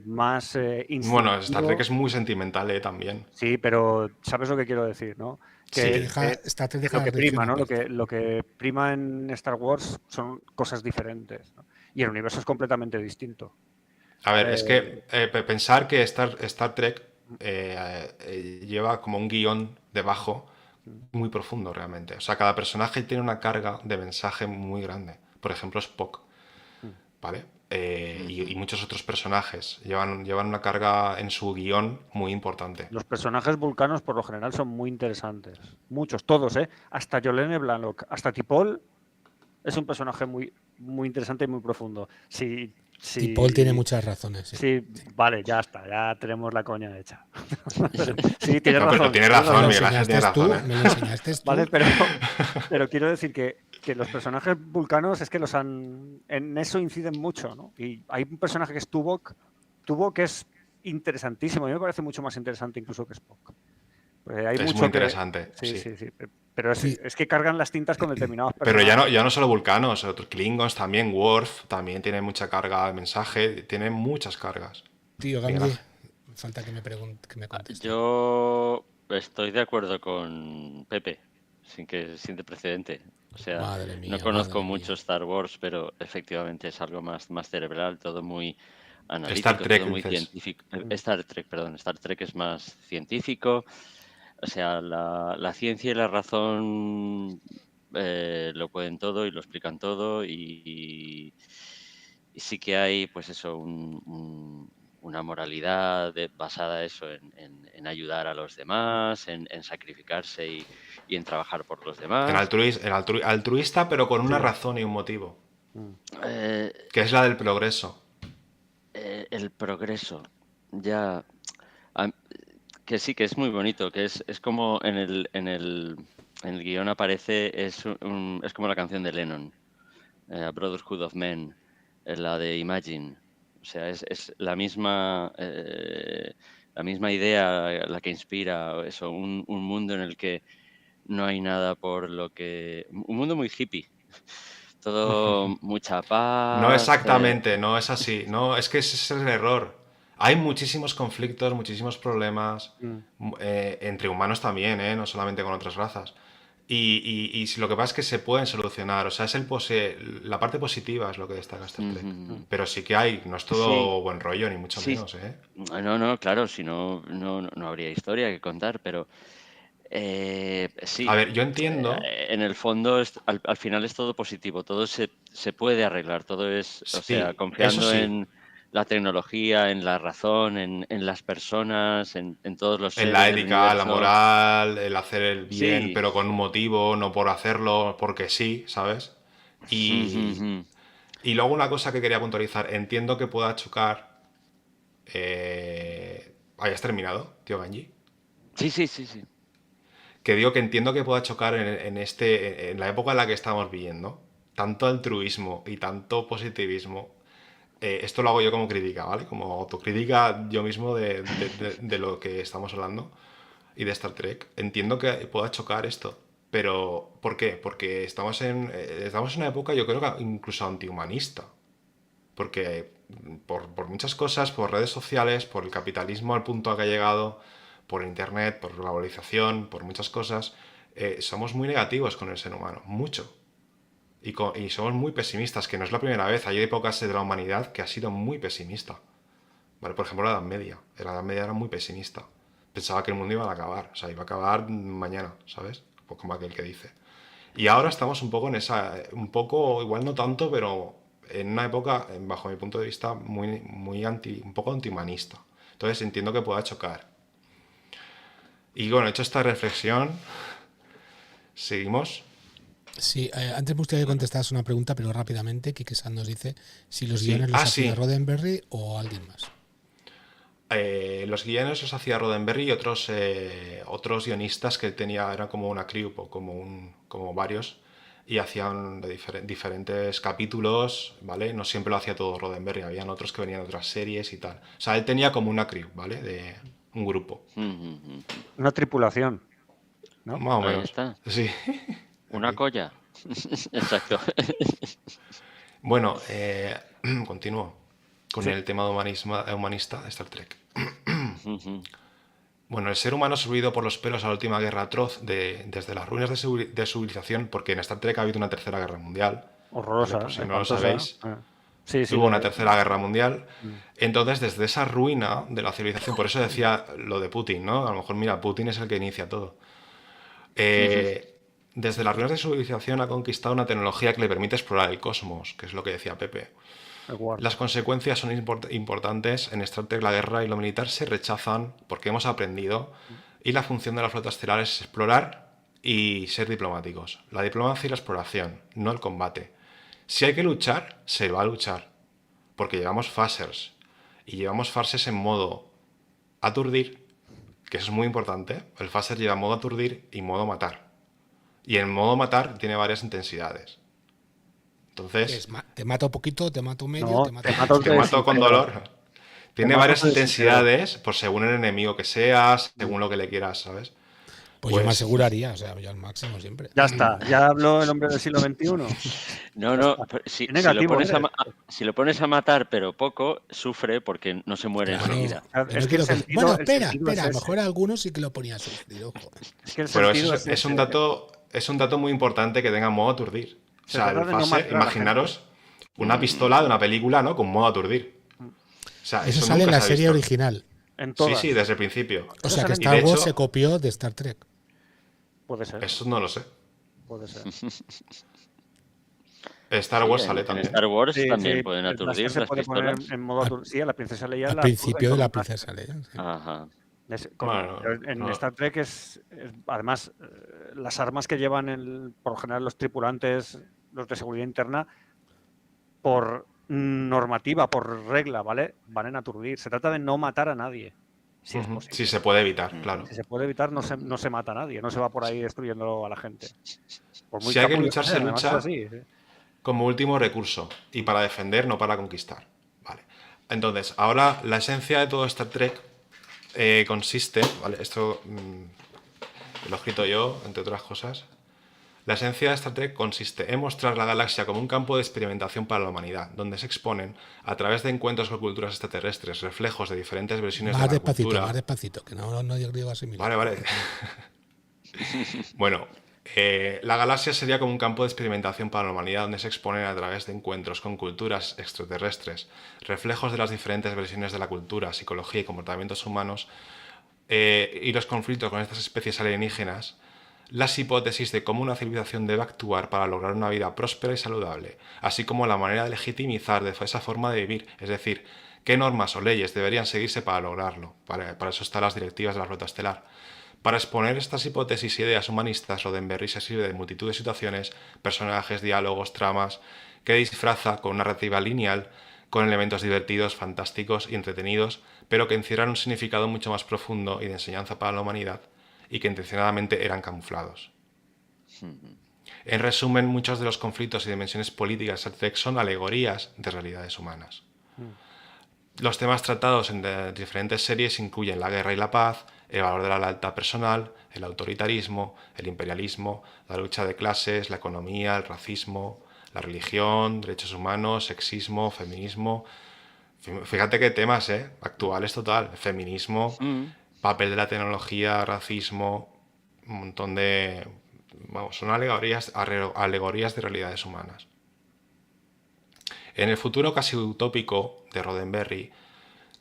más Bueno, Star Trek instintivo. es muy sentimental también. Sí, pero sabes lo que quiero decir, ¿no? Sí. Que, Star Trek que deja lo la que religión prima, ¿no? aparte. Lo que prima en Star Wars son cosas diferentes, ¿no? Y el universo es completamente distinto. A ver, ¿Vale? es que pensar que Star Trek lleva como un guión debajo muy profundo realmente. O sea, cada personaje tiene una carga de mensaje muy grande. Por ejemplo, Spock, ¿vale? Y muchos otros personajes llevan una carga en su guión muy importante. Los personajes vulcanos por lo general son muy interesantes. Muchos, todos, ¿eh? Hasta Yolene Blalock, hasta T'Pol es un personaje muy, muy interesante y muy profundo. Sí, Y Paul tiene sí, muchas razones. Sí. sí, vale, ya está, ya tenemos la coña hecha. Sí, tienes No, pero razón. tiene Me lo razón, Miguel Ángel tiene enseñaste tú, razón, me lo enseñaste tú. Vale, pero quiero decir que los personajes vulcanos es que en eso inciden mucho, ¿no? Y hay un personaje que es Tuvok que es interesantísimo. A mí me parece mucho más interesante incluso que Spock. Pues hay Es muy mucho que... interesante, Sí, sí. sí, sí. Pero Sí. es que cargan las tintas con determinados Pero personajes. ya no solo vulcanos, otros Klingons también, Worf también tiene mucha carga de mensaje, tiene muchas cargas. Tío, Miguel Gandhi, Ángel. falta que me conteste. Yo estoy de acuerdo con Pepe, sin que siente precedente. O sea, Madre mía, no conozco madre mucho mía. Star Wars, pero efectivamente es algo más cerebral, todo muy Star analítico, Trek, todo muy dices. científico. Star Trek, perdón, Star Trek es más científico. O sea, la ciencia y la razón lo pueden todo y lo explican todo y sí que hay, pues eso, una moralidad basada eso en ayudar a los demás, en sacrificarse y en trabajar por los demás. Altruista, pero con una Sí. razón y un motivo, Eh, que es la del progreso. el progreso, ya, am- que sí, que es muy bonito, que es como en el guión aparece, es como la canción de Lennon, A Brotherhood of Men, la de Imagine. O sea, es la misma idea la que inspira eso, un mundo en el que no hay nada por lo que... Un mundo muy hippie, todo mucha paz. No exactamente, no es así. No, es que ese es el error. Hay muchísimos conflictos, muchísimos problemas, entre humanos también, no solamente con otras razas. Y si lo que pasa es que se pueden solucionar, o sea, es la parte positiva es lo que destaca Star Trek. Pero sí que hay, no es todo Sí, buen rollo, ni mucho sí. menos, ¿eh? No, claro, si no, no habría historia que contar, pero sí, A ver, yo entiendo, en el fondo al final es todo positivo, todo se puede arreglar, todo es, o sea, sí, eso confiando sí, en la tecnología, en la razón, en las personas, en todos los en la seres del ética, la universo. moral, el hacer el bien, Sí. pero con un motivo, no por hacerlo, porque sí, ¿sabes? Y, Ujú. y luego una cosa que quería puntualizar, entiendo que pueda chocar. ¿Hayas terminado, tío Ganji? Sí. Que digo que entiendo que pueda chocar en la época en la que estamos viviendo. Tanto altruismo y tanto positivismo. Esto lo hago yo como crítica, ¿vale? Como autocrítica yo mismo de lo que estamos hablando y de Star Trek. Entiendo que pueda chocar esto. Pero, ¿por qué? Porque estamos en una época, yo creo que incluso antihumanista. Porque por muchas cosas, por redes sociales, por el capitalismo al punto a que ha llegado, por internet, por globalización, por muchas cosas, somos muy negativos con el ser humano, mucho. Y somos muy pesimistas, que no es la primera vez. Hay épocas de la humanidad que ha sido muy pesimista. ¿Vale? Por ejemplo, la Edad Media. La Edad Media era muy pesimista. Pensaba que el mundo iba a acabar. O sea, iba a acabar mañana, ¿sabes? Pues como aquel que dice. Y ahora estamos un poco en esa, un poco, igual no tanto, pero en una época, bajo mi punto de vista, un poco antihumanista. Entonces entiendo que pueda chocar. Y bueno, hecho esta reflexión, seguimos. Sí, antes me gustaría que contestaras una pregunta, pero rápidamente. Quique San nos dice si los Sí, guiones los hacía sí. Roddenberry o alguien más. Los guiones los hacía Roddenberry y otros guionistas que eran como una crew, o como varios, y hacían diferentes capítulos, ¿vale? No siempre lo hacía todo Roddenberry, habían otros que venían de otras series y tal. O sea, él tenía como una crew, ¿vale? De un grupo. Una tripulación, ¿no? Más o Ahí menos. está. Sí. Una Aquí. colla. Exacto. Bueno, continúo con Sí. el tema humanista de Star Trek. Ujú. Bueno, el ser humano ha subido por los pelos a la última guerra atroz desde las ruinas de civilización, porque en Star Trek ha habido una tercera guerra mundial, ¿vale? Horrorosa, Por si no lo espantosa. sabéis, Sí, hubo una tercera guerra mundial. Mm. Entonces, desde esa ruina de la civilización, por eso decía lo de Putin, ¿no? A lo mejor, mira, Putin es el que inicia todo. Desde las ruinas de civilización ha conquistado una tecnología que le permite explorar el cosmos, que es lo que decía Pepe. el Warp. Las consecuencias son importantes. En Star Trek la guerra y lo militar se rechazan porque hemos aprendido y la función de la flota estelar es explorar y ser diplomáticos. La diplomacia y la exploración, no el combate. Si hay que luchar, se va a luchar. Porque llevamos phasers. Y llevamos phases en modo aturdir, que eso es muy importante. El phaser lleva modo aturdir y modo matar. Y el modo matar tiene varias intensidades. Entonces, Te mato poquito, te mato medio, No, te mato te mucho. mato te mato con dolor. Tiene mato varias te desintegro. intensidades, por según el enemigo que seas, según lo que le quieras, ¿sabes? Pues yo me Pues aseguraría, o sea, yo al máximo siempre. Ya está, ya habló el hombre del siglo XXI. No, pero Qué negativo eres. si lo pones a matar, pero poco, sufre porque no se muere Claro, enseguida. yo Es no que quiero el que. sentido, Bueno, el espera, sentido es a lo ese. mejor a algunos sí que lo ponía a sufrir, ojo. Es que el pero sentido eso es un ese. dato muy importante que tenga modo aturdir. O Se sea, trata el de no phaser, matar a la imaginaros una pistola de una película, ¿no? Con modo aturdir. O sea, Eso eso sale en nunca la se ha serie visto. original. En Sí, todas. sí, desde el principio. O sea que salen Y Star de Wars hecho, se copió de Star Trek. Puede ser, eso no lo sé. puede ser. Star Sí, Wars sale en también. Star Wars Sí, también sí, pueden el blaster aturdir se las puede poner pistolas. en modo. Sí, a la princesa Leia Al la principio de aturden la con un blaster. princesa Leia. Sí. Ajá. Bueno, Pero en no. Star Trek además, las armas que llevan por lo general los tripulantes, los de seguridad interna, por normativa, por regla, ¿vale? Van en aturdir. Se trata de no matar a nadie, si es posible. Sí, se puede evitar, claro. Si se puede evitar, no se mata a nadie, no se va por ahí destruyendo a la gente. Por muy Si hay que capullo luchar, sea, se además lucha es así. como último recurso. Y para defender, no para conquistar. Vale. Entonces, ahora la esencia de todo Star Trek consiste, ¿vale? Esto lo he escrito yo, entre otras cosas. La esencia de Star Trek consiste en mostrar la galaxia como un campo de experimentación para la humanidad, donde se exponen, a través de encuentros con culturas extraterrestres, reflejos de diferentes versiones de la cultura. Más despacito, que no digo asimilar. Vale. Bueno, la galaxia sería como un campo de experimentación para la humanidad, donde se exponen, a través de encuentros con culturas extraterrestres, reflejos de las diferentes versiones de la cultura, psicología y comportamientos humanos, y los conflictos con estas especies alienígenas, las hipótesis de cómo una civilización debe actuar para lograr una vida próspera y saludable, así como la manera de legitimizar esa forma de vivir, es decir, qué normas o leyes deberían seguirse para lograrlo. Para eso están las directivas de la flota estelar. Para exponer estas hipótesis e ideas humanistas, Roddenberry se sirve de multitud de situaciones, personajes, diálogos, tramas, que disfraza con narrativa lineal, con elementos divertidos, fantásticos y entretenidos, pero que encierran un significado mucho más profundo y de enseñanza para la humanidad, y que intencionadamente eran camuflados. En resumen, muchos de los conflictos y dimensiones políticas de Star Trek son alegorías de realidades humanas. Los temas tratados en diferentes series incluyen la guerra y la paz, el valor de la lealtad personal, el autoritarismo, el imperialismo, la lucha de clases, la economía, el racismo, la religión, derechos humanos, sexismo, feminismo. Fíjate qué temas, actuales total. Feminismo, papel de la tecnología, racismo, un montón de... Vamos, son alegorías de realidades humanas. En el futuro casi utópico de Roddenberry,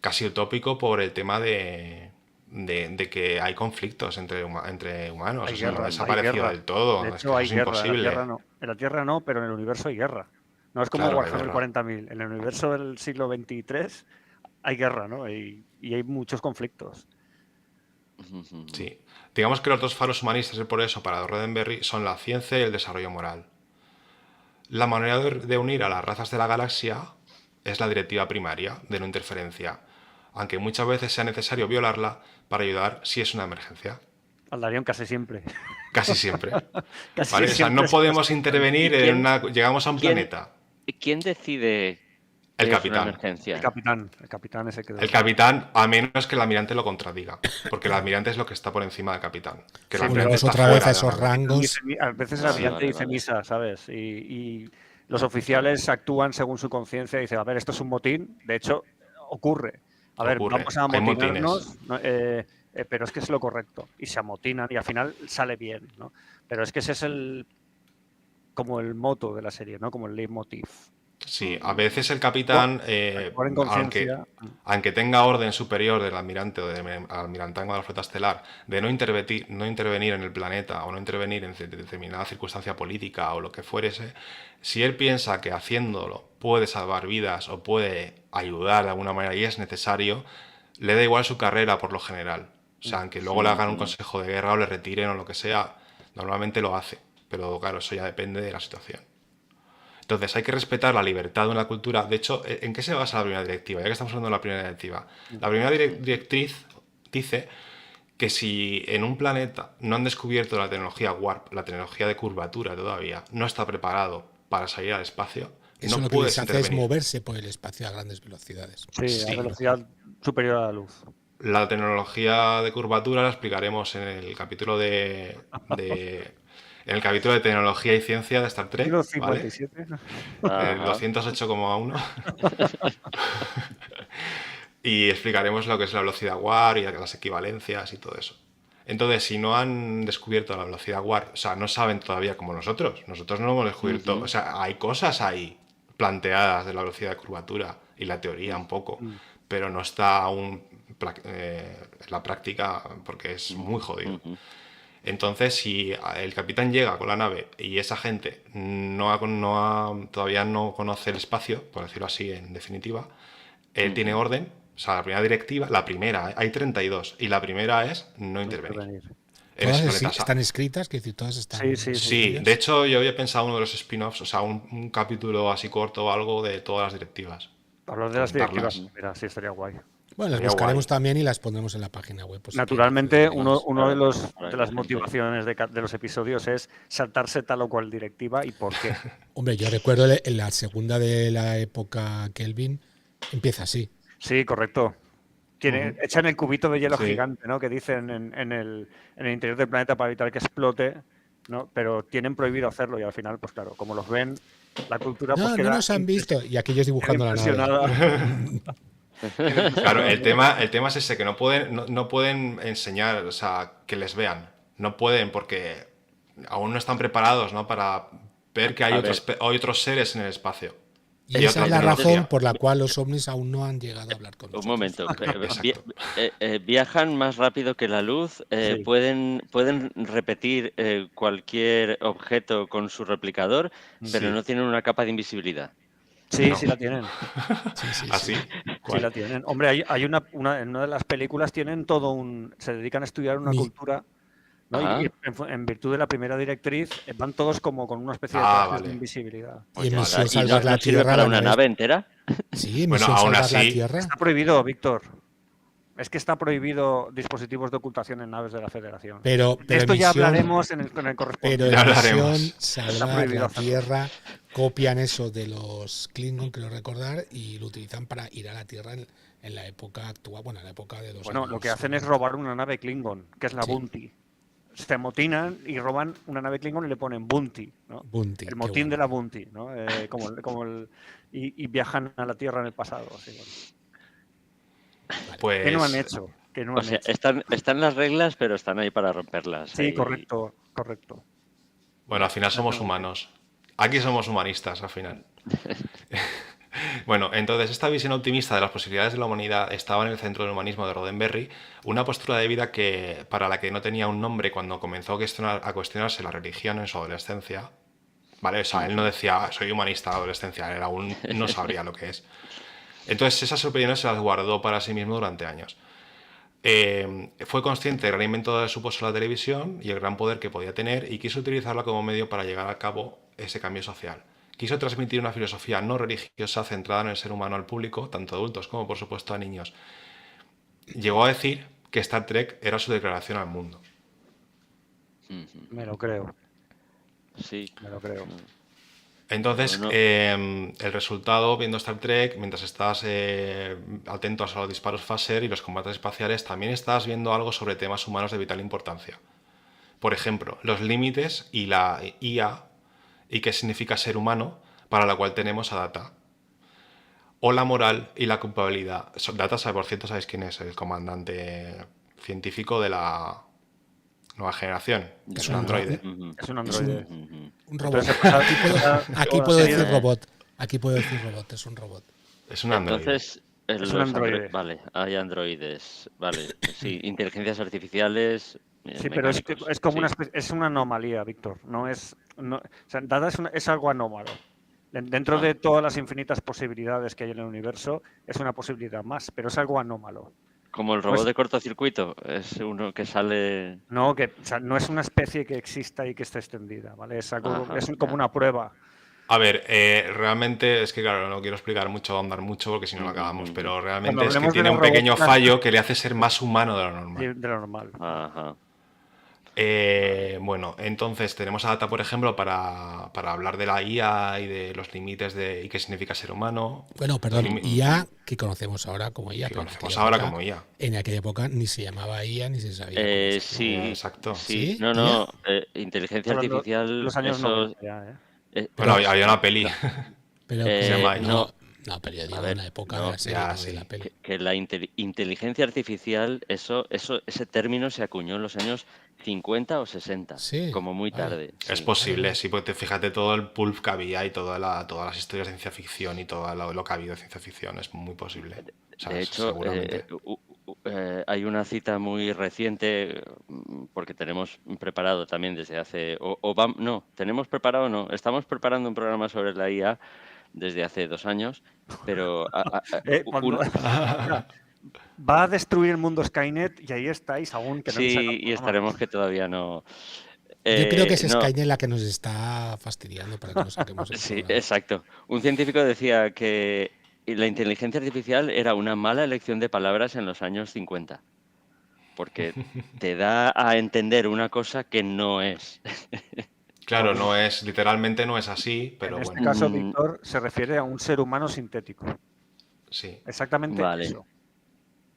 casi utópico por el tema de que hay conflictos entre humanos, Hay o sea, guerra, no ha desaparecido del todo, De es hecho, que hay eso es guerra. imposible. En la Tierra no, pero en el universo hay guerra. No es como Claro, hay Warhammer guerra. 40.000. En el universo del siglo XXIII hay guerra, ¿no? Y hay muchos conflictos. Sí. Digamos que los dos faros humanistas, y por eso para Roddenberry, son la ciencia y el desarrollo moral. La manera de unir a las razas de la galaxia es la directiva primaria de no interferencia, aunque muchas veces sea necesario violarla para ayudar si es una emergencia. Aldarion casi siempre. Casi siempre. Casi ¿Vale? O sea, siempre no podemos intervenir ¿Y en llegamos a un planeta. ¿Quién decide El que es una capitán. emergencia? El capitán ese que... El capitán, a menos que el almirante lo contradiga, porque el almirante es lo que está por encima del capitán. Que el Sí, almirante Volvemos está otra vez fuera a de esos la nave. rangos. A veces el Vale, almirante vale, dice vale. misa, ¿sabes? Y los oficiales actúan según su conciencia y dicen, a ver, esto es un motín. De hecho, ocurre. A ver, Ocurre. vamos a Hay amotinarnos, ¿no? Pero es que es lo correcto. Y se amotinan y al final sale bien, ¿no? Pero es que ese es como el moto de la serie, ¿no? Como el leitmotiv. Sí, a veces el capitán, Actuar en conciencia. aunque tenga orden superior del almirante o del almirantazgo de la flota estelar de no intervenir en el planeta o no intervenir en determinada circunstancia política o lo que fuese, si él piensa que haciéndolo puede salvar vidas o puede ayudar de alguna manera y es necesario, le da igual su carrera por lo general. O sea, aunque luego le hagan un consejo de guerra o le retiren o lo que sea, normalmente lo hace. Pero claro, eso ya depende de la situación. Entonces hay que respetar la libertad de una cultura. De hecho, ¿en qué se basa la primera directiva? Ya que estamos hablando de la primera directiva. La primera directriz dice que si en un planeta no han descubierto la tecnología warp, la tecnología de curvatura todavía, no está preparado para salir al espacio, Eso no lo que puedes les hace es intervenir. moverse por el espacio a grandes velocidades. Sí, a velocidad superior a la luz. La tecnología de curvatura la explicaremos en el capítulo en el capítulo de tecnología y ciencia de Star Trek, Kilo ¿vale? 57. El 208,1. Y explicaremos lo que es la velocidad warp y las equivalencias y todo eso. Entonces, si no han descubierto la velocidad warp, o sea, no saben todavía como nosotros no lo hemos descubierto, o sea, hay cosas ahí planteadas de la velocidad de curvatura y la teoría un poco, pero no está aún en la práctica porque es muy jodido. Entonces, si el capitán llega con la nave y esa gente todavía no conoce el espacio, por decirlo así en definitiva, él tiene orden, o sea, la primera directiva, hay 32, y la primera es no intervenir. En ese Todas planeta. están escritas, que decir, todas están... Sí, de hecho yo había pensado uno de los spin-offs, o sea, un capítulo así corto o algo de todas las directivas. Hablar de las Contarlas. directivas, mira, sí, estaría guay. Bueno, las Estaría buscaremos guay. también y las pondremos en la página web. Pues, Naturalmente, uno de Para las que- motivaciones de los episodios es saltarse tal o cual directiva y por qué. Hombre, yo recuerdo en la segunda de la época Kelvin, empieza así. Sí, correcto. Echan el cubito de hielo Sí. gigante, ¿no? Que dicen en el interior del planeta para evitar que explote. ¿no? Pero tienen prohibido hacerlo y al final, pues claro, como los ven, la cultura pues No, no queda nos han visto. Y aquellos dibujando la nave. impresionada. Claro, el tema es ese, que no pueden enseñar, o sea, que les vean. No pueden porque aún no están preparados, ¿no? Para ver que hay otros seres en el espacio. Y Y esa otra es la tecnología. razón por la cual los ovnis aún no han llegado a hablar con Un nosotros. momento, Exacto. viajan más rápido que la luz, Sí. pueden repetir cualquier objeto con su replicador, pero Sí. no tienen una capa de invisibilidad. Sí, No. sí la tienen. Sí. ¿Así? Sí ¿Cuál? la tienen. Hombre, hay en una de las películas tienen se dedican a estudiar una Mi- cultura, ¿no? Y Ah, en virtud de la primera directriz van todos como con una especie de Ah, trajes de vale. invisibilidad. Y pues en ya Misión está. ¿Y Salvar no la sirve Tierra, para la una nave. nave entera? Sí, en Bueno, Misión aún Salvar la así, Tierra. Está prohibido, Víctor. Es que está prohibido dispositivos de ocultación en naves de la Federación. Pero De esto en ya misión, hablaremos en el pero correspondiente. Ya en hablaremos. Misión Está Salvar prohibido la hacerlo. Tierra copian eso de los Klingon, creo recordar, y lo utilizan para ir a la Tierra en la época actual, bueno, en la época de los Bueno, años lo que hacen es 90. robar una nave Klingon, que es la Sí. Bounty. Se amotinan y roban una nave Klingon y le ponen Bounty, ¿no? Bounty, El qué motín de bueno. la Bounty, ¿no? Y viajan a la Tierra en el pasado. Sí, bueno. ¿Qué no han pues hecho? ¿Qué no O han sea, hecho? están las reglas, pero están ahí para romperlas. Sí, ahí. correcto. bueno, al final somos Exactamente. humanos. Aquí somos humanistas, al final. Bueno, entonces esta visión optimista de las posibilidades de la humanidad estaba en el centro del humanismo de Roddenberry, una postura de vida para la que no tenía un nombre cuando comenzó a cuestionarse la religión en su adolescencia. ¿Vale? O sea, él no decía, soy humanista de adolescencia, él aún no sabría lo que es. Entonces esas opiniones se las guardó para sí mismo durante años. Fue consciente del gran invento que supuso la televisión y el gran poder que podía tener y quiso utilizarla como medio para llegar a cabo ese cambio social. Quiso transmitir una filosofía no religiosa centrada en el ser humano al público, tanto adultos como por supuesto a niños. Llegó a decir que Star Trek era su declaración al mundo. Me lo creo. Sí. Me lo creo. Entonces, Bueno. el resultado, viendo Star Trek, mientras estás atentos a los disparos phaser y los combates espaciales, también estás viendo algo sobre temas humanos de vital importancia. Por ejemplo, los límites y la IA y qué significa ser humano, para la cual tenemos a Data. O la moral y la culpabilidad. Data, por cierto, ¿sabéis quién es? El comandante científico de la nueva generación. Es un androide. Es un androide. Un robot. Entonces, Aquí puedo decir robot. Aquí puedo decir robot, es un robot. Es un androide. Entonces, Es un androide. Vale, hay androides. Vale, sí, inteligencias artificiales. Sí, pero mecánicos, es como sí. es una anomalía, Víctor. O sea, Dada es algo anómalo. Dentro de todas las infinitas posibilidades que hay en el universo, es una posibilidad más, pero es algo anómalo. Como el robot de cortocircuito, es uno que sale. No, o sea, no es una especie que exista y que esté extendida, ¿vale? Es algo, Ajá, como ya. una prueba. A ver, realmente es que, claro, no quiero explicar mucho, ahondar mucho, porque si no lo acabamos, pero realmente Cuando es que hablemos de tiene la un pequeño robótica- fallo que le hace ser más humano de lo normal. De lo normal. Ajá. Bueno, entonces tenemos a Data, por ejemplo, para hablar de la IA y de los límites y qué significa ser humano. Bueno, perdón, Los IA que conocemos ahora como IA. que pero en conocemos aquella ahora época- como IA. En aquella época ni se llamaba IA ni se sabía. cómo se Sí, llamaba. Exacto. sí. ¿Sí? No, inteligencia Hablando artificial. de los años eso, 90 ya, ¿eh? Bueno, había una peli. Pero se llama no, IA. no, pero yo digo A ver, en la época no, de la serie, ya, no de sí. la peli. que la inteligencia artificial, ese término se acuñó en los años 50 o 60, Sí, como muy vale. tarde. Es sí. posible, sí, porque fíjate todo el pulp que había y todas las historias de ciencia ficción y todo lo que ha habido de ciencia ficción, es muy posible. O sea, De hecho, seguramente. hay una cita muy reciente, porque tenemos preparado también desde hace... tenemos preparado, no, estamos preparando un programa sobre la IA desde hace 2 años, pero... Va a destruir el mundo Skynet y ahí estáis aún que no habéis sacado Sí, y programa. estaremos que todavía no... Yo creo que es no, Skynet la que nos está fastidiando para que nos saquemos el Sí, programa. exacto. Un científico decía que la inteligencia artificial era una mala elección de palabras en los años 50, porque te da a entender una cosa que no es. Claro, no es, literalmente no es así, pero En este bueno, caso, Víctor se refiere a un ser humano sintético. sí. Exactamente Vale. eso.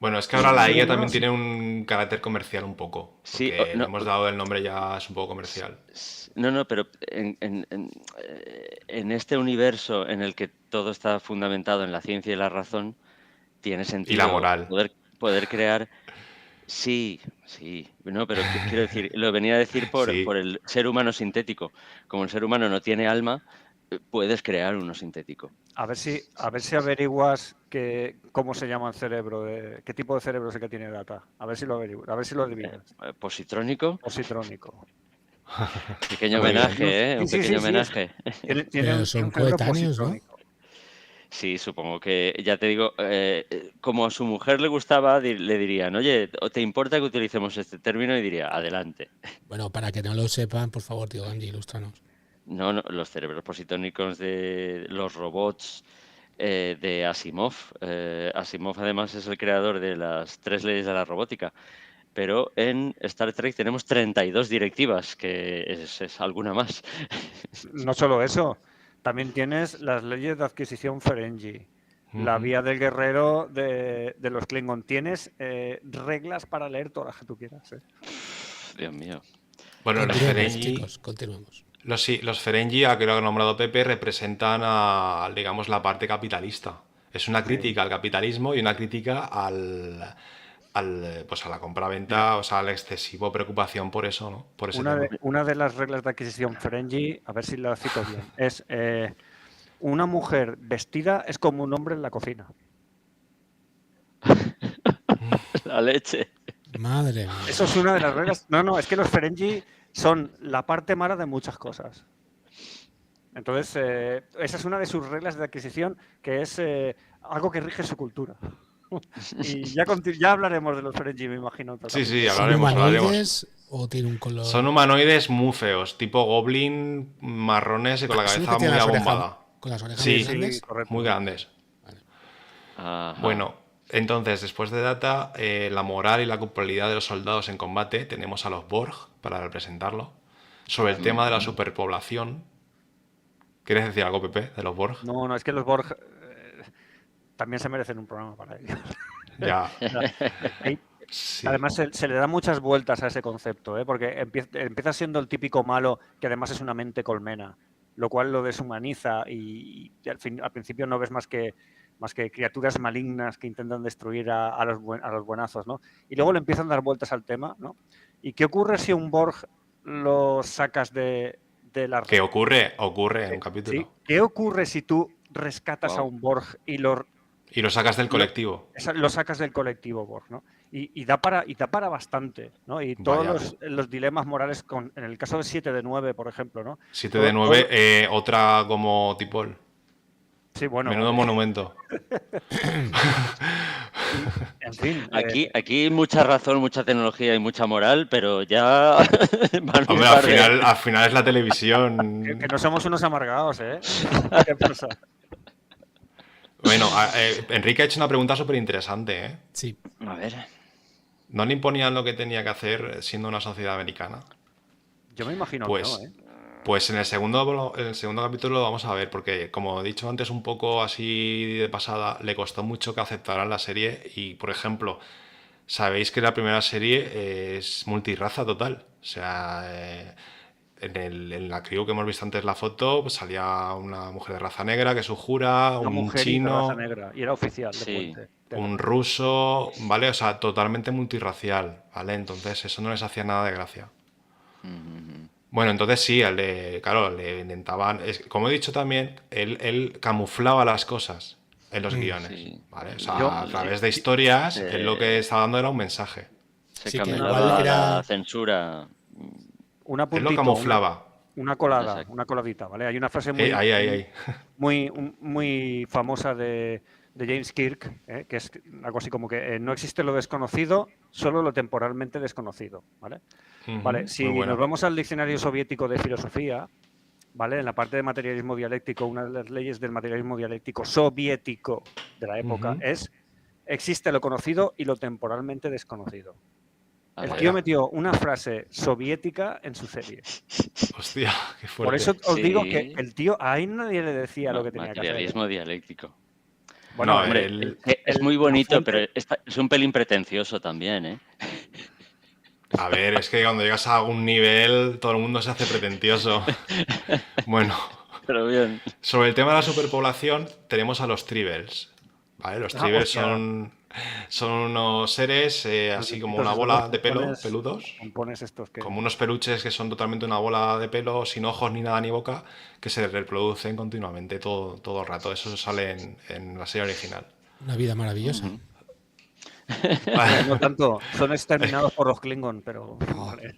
Bueno, es que ahora la IA también Sí. tiene un carácter comercial un poco. Sí, Porque no, le hemos dado el nombre ya, es un poco comercial. no, pero en este universo en el que todo está fundamentado en la ciencia y la razón, tiene Y la sentido moral. poder crear. Sí, no, pero quiero decir, lo venía a decir por Sí. el ser humano sintético. Como el ser humano no tiene alma, puedes crear uno sintético. A ver si averiguas cómo se llama el cerebro, qué tipo de cerebro es el que tiene Data. A ver si lo averiguas, a ver si lo adivinas. Positrónico, Positrónico. pequeño Muy bien. homenaje, un Sí, pequeño sí, homenaje. Tiene Pero un son cerebro coetáneos, ¿no? positrónico. Sí, supongo que, ya te digo, como a su mujer le gustaba, le dirían, oye, ¿te importa que utilicemos este término? Y diría, adelante. Bueno, para que no lo sepan, por favor, tío Ganji, ilústranos. No, los cerebros positrónicos de los robots de Asimov. Asimov además es el creador de las 3 leyes de la robótica. Pero en Star Trek tenemos 32 directivas, que es alguna más. No solo eso, también tienes las leyes de adquisición Ferengi, la vía del guerrero de los Klingon. Tienes reglas para leer todas las que tú quieras. Dios mío. Bueno, los Continuemos, Ferengi, chicos, continuemos. los Ferengi, a que lo ha nombrado Pepe, representan a, digamos, la parte capitalista. Es una crítica al capitalismo y una crítica pues a la compraventa, o sea, a la excesiva preocupación por eso, ¿no? Por ese tema. Una de las reglas de adquisición Ferengi, a ver si la cito bien, es una mujer vestida es como un hombre en la cocina. La leche. Madre mía. Eso es una de las reglas. No, es que los Ferengi son la parte mala de muchas cosas. Entonces, esa es una de sus reglas de adquisición, que es algo que rige su cultura. Y ya hablaremos de los Ferengi, me imagino. Sí, ¿Son hablaremos. humanoides o tienen un color? Son humanoides muy feos, tipo goblin, marrones y con la ¿Son los cabeza que muy tienen las abombada. con las orejas Sí, muy grandes? correcto. muy grandes. Ajá. Bueno, entonces, después de Data, la moral y la culpabilidad de los soldados en combate, tenemos a los Borg para representarlo. Sobre el tema de la superpoblación. ¿Quieres decir algo, Pepe, de los Borg? No, es que los Borg también se merecen un programa para ellos. Ya. Hay- Sí. Además, se le da muchas vueltas a ese concepto, porque empieza siendo el típico malo que además es una mente colmena, lo cual lo deshumaniza y al principio no ves más que criaturas malignas que intentan destruir a los buenazos, ¿no? Y luego le empiezan a dar vueltas al tema, ¿no? ¿Y qué ocurre si un Borg lo sacas de la red? ¿Qué ocurre? Ocurre en un capítulo. ¿Sí? ¿Qué ocurre si tú rescatas a un Borg y lo sacas del colectivo? Lo sacas del colectivo Borg, ¿no? Y da para bastante, ¿no? Y todos los dilemas morales, en el caso de 7 de 9, por ejemplo, ¿no? 7 de 9, otra como Tipol. Sí, bueno. Menudo monumento. En fin. Aquí mucha razón, mucha tecnología y mucha moral, pero ya... Hombre, al final es la televisión. Que no somos unos amargados, ¿eh? ¿Qué pasa? Bueno, Enrique ha hecho una pregunta súper interesante, ¿eh? Sí. A ver. ¿No le imponían lo que tenía que hacer siendo una sociedad americana? Yo me imagino Pues, que no, ¿eh? Pues en el segundo capítulo lo vamos a ver, porque como he dicho antes un poco así de pasada, le costó mucho que aceptaran la serie y, por ejemplo, sabéis que la primera serie es multirraza total. O sea, en la crew que hemos visto antes la foto, pues salía una mujer de raza negra, que es Uhura, Una un mujer chino, de raza negra, y era oficial de Sí. Puente. un ruso, ¿vale? O sea, totalmente multirracial, ¿vale? Entonces eso no les hacía nada de gracia. Bueno, entonces sí, claro, le intentaban... como he dicho también, él camuflaba las cosas en los guiones, Sí. ¿vale? O sea, a través de historias, él lo que estaba dando era un mensaje. Se Sí, que cambiaba igual era- la censura. Un Él apuntito, lo camuflaba. una colada, Exacto. una coladita, ¿vale? Hay una frase muy, Ahí. muy famosa de James Kirk, que es algo así como que no existe lo desconocido, solo lo temporalmente desconocido, ¿vale? Vale, si muy buena. nos vamos al diccionario soviético de filosofía, ¿vale? En la parte de materialismo dialéctico, una de las leyes del materialismo dialéctico soviético de la época es: existe lo conocido y lo temporalmente desconocido. El tío metió una frase soviética en su serie. Hostia, qué fuerte. Por eso os Sí. digo que el tío, ahí nadie le decía lo que tenía que hacer. Materialismo dialéctico. Bueno, No, Hombre, es muy la bonito, fuente- pero es un pelín pretencioso también, ¿eh? a ver, es que cuando llegas a un nivel, todo el mundo se hace pretencioso. Bueno, Pero bien. sobre el tema de la superpoblación, tenemos a los Tribbles. ¿Vale? Los Tribbles hostia, son unos seres los así como bichitos una esos, los bola de pelo, peludos, pompones estos que... como unos peluches que son totalmente una bola de pelo, sin ojos ni nada ni boca, que se reproducen continuamente todo el rato. Eso sale en la serie original. Una vida maravillosa. Ujú. No tanto, son exterminados por los Klingon, pero Oh. vale.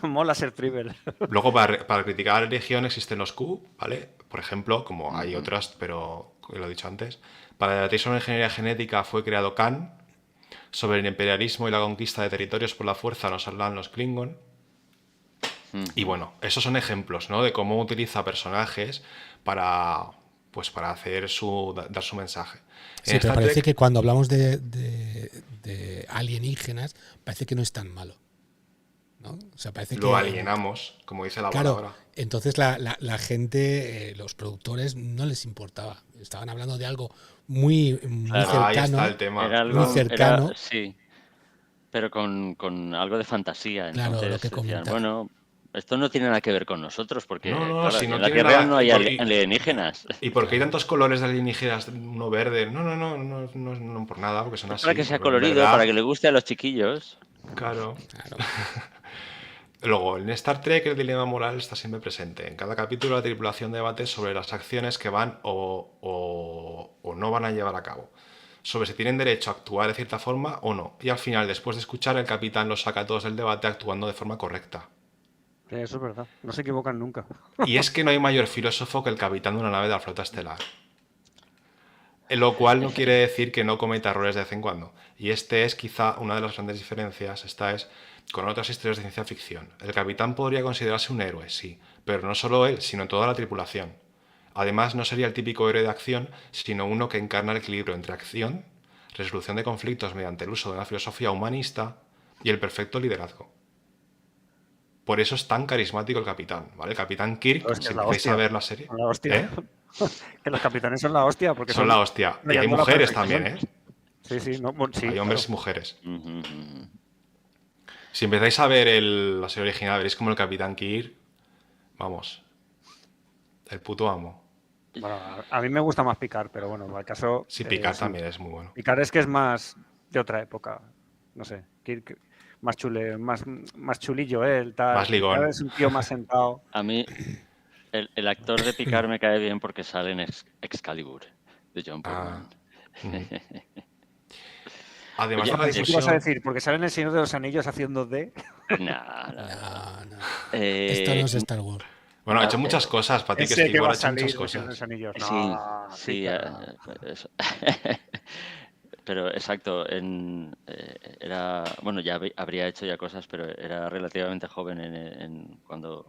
Mola ser Tribble. Luego, para criticar a la religión existen los Q, ¿vale? Por ejemplo, como hay Ujú. otras, pero lo he dicho antes. Para debatir sobre ingeniería genética fue creado Khan. Sobre el imperialismo y la conquista de territorios por la fuerza nos hablan los Klingon. Y bueno, esos son ejemplos, ¿no? De cómo utiliza personajes para, pues, para hacer dar su mensaje. Sí, En pero Star parece Trek, que cuando hablamos de alienígenas, parece que no es tan malo. ¿No? O sea, parece lo que. alienamos, como dice la Claro, palabra. entonces la gente, los productores, no les importaba. Estaban hablando de algo muy Claro. Ahí está cercano, el tema. Era muy algo, cercano. sí, pero con algo de fantasía. Claro, lo Entonces que decían, comenta. bueno, esto no tiene nada que ver con nosotros, No, porque, no, claro, si aquí no en la tiene Tierra nada. no hay alienígenas. ¿Y por qué hay Claro. tantos colores de alienígenas? Uno verde. No por nada, porque son Es así. para que sea Pero en colorido, verdad, para que le guste a los chiquillos. claro. Claro. Luego, en Star Trek el dilema moral está siempre presente. En cada capítulo la tripulación debate sobre las acciones que van o no van a llevar a cabo. Sobre si tienen derecho a actuar de cierta forma o no. Y al final, después de escuchar, el capitán los saca a todos del debate actuando de forma correcta. Sí, eso es verdad, no se equivocan nunca. Y es que no hay mayor filósofo que el capitán de una nave de la flota estelar. Lo cual no quiere decir que no cometa errores de vez en cuando. Y este es quizá una de las grandes diferencias, esta es con otras historias de ciencia ficción. El capitán podría considerarse un héroe, sí, pero no solo él, sino toda la tripulación. Además, no sería el típico héroe de acción, sino uno que encarna el equilibrio entre acción, resolución de conflictos mediante el uso de una filosofía humanista y el perfecto liderazgo. Por eso es tan carismático el capitán, ¿vale? El capitán Kirk, Pero es que si es la empezáis a hostia. ver la serie, Son la hostia. ¿eh? Que los capitanes son la hostia, porque Son la hostia. Y hay rayando la mujeres perfección. también, ¿eh? Sí, sí, no, bueno, sí, Hay hombres y claro. mujeres. Ujú, ujú. Si empezáis a ver la serie original, veréis como el Capitán Kirk, vamos, el puto amo. Bueno, a mí me gusta más Picard, pero bueno, al caso... Sí, Picard sí. también es muy bueno. Picard es que es más de otra época, no sé, Kirk más más chulillo él, tal. Más ligón. Picard es un tío más sentado. A mí, el actor de Picard me cae bien porque sale en Excalibur, de John Ah, Portman. Además Oye, de la Pensé que ibas a difusión, decir, porque sale en El Señor de los Anillos haciendo de... No. No, no. Esto no es Star Wars. bueno, ha hecho muchas cosas, Pati, que Ese que Steve va ha a hecho muchas salir en El Señor de los cosas. Anillos. Sí, No, sí, Picard. eso. Pero exacto, bueno, ya habría hecho ya cosas, pero era relativamente joven cuando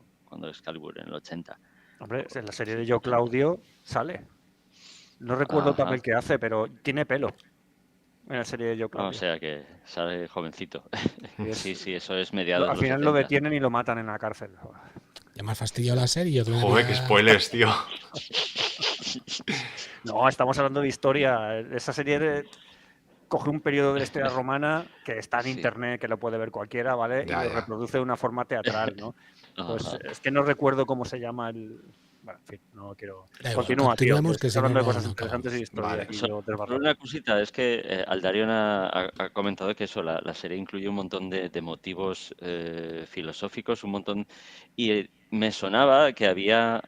Excalibur, en el 80. Hombre, en la serie de Yo Claudio sale. No recuerdo Ajá. también qué hace, pero tiene pelo en la serie de Yo O Claudio. sea que sale jovencito. Y es- Sí, eso es mediados Al de los final lo 70. detienen y lo matan en la cárcel. Ya me ha fastidiado la serie y otro día Joder, qué spoilers, tío. No, estamos hablando de historia. Esa serie coge un periodo de la historia romana que está en Sí. internet, que lo puede ver cualquiera, ¿vale? Ya, y lo ya. reproduce de una forma teatral, ¿no? Pues Ajá. es que no recuerdo cómo se llama el... Bueno, en fin, no quiero... Da igual, Continúa, tío, continuemos, que que si estoy no, hablando de no cosas acabamos. interesantes y de historia Vale. y yo Solo desbarranco. una cosita, es que Aldarion ha comentado que eso, la serie incluye un montón de motivos filosóficos, un montón, y me sonaba que había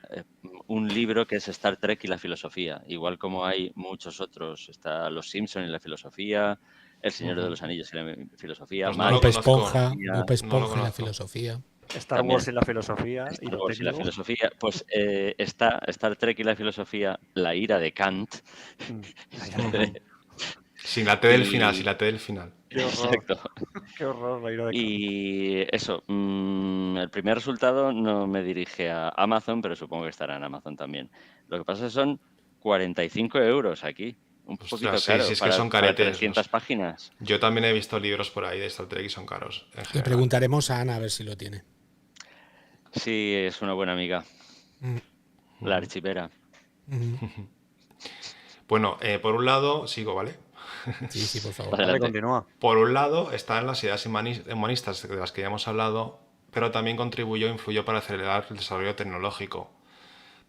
un libro que es Star Trek y la filosofía, igual como hay muchos otros, está Los Simpson y la filosofía, El Señor de los Anillos y la filosofía, Pues no lo Bob Matrix, conozco. Esponja, filosofía, Bob No lo Esponja y la conozco. filosofía. Star también. Wars y la filosofía. y Star lo Wars y la tengo. filosofía, pues está Star Trek y la filosofía, La ira de Kant. Sin la T del Y- final, sin la T del final. Qué horror, Exacto. qué horror la ira de Kant. Y eso, el primer resultado no me dirige a Amazon, pero supongo que estará en Amazon también. Lo que pasa es que son 45 euros aquí. Un Ostras, poquito sí, caro sí, es que para, son para caretes 300 los- páginas. Yo también he visto libros por ahí de Star Trek y son caros, en Le general. preguntaremos a Ana a ver si lo tiene. Sí, es una buena amiga, Mm, la archivera. mm. Bueno, por un lado, sigo, ¿vale? Sí, por favor. Vale, Adelante. continúa. Por un lado, están las ideas humanistas de las que ya hemos hablado, pero también contribuyó e influyó para acelerar el desarrollo tecnológico.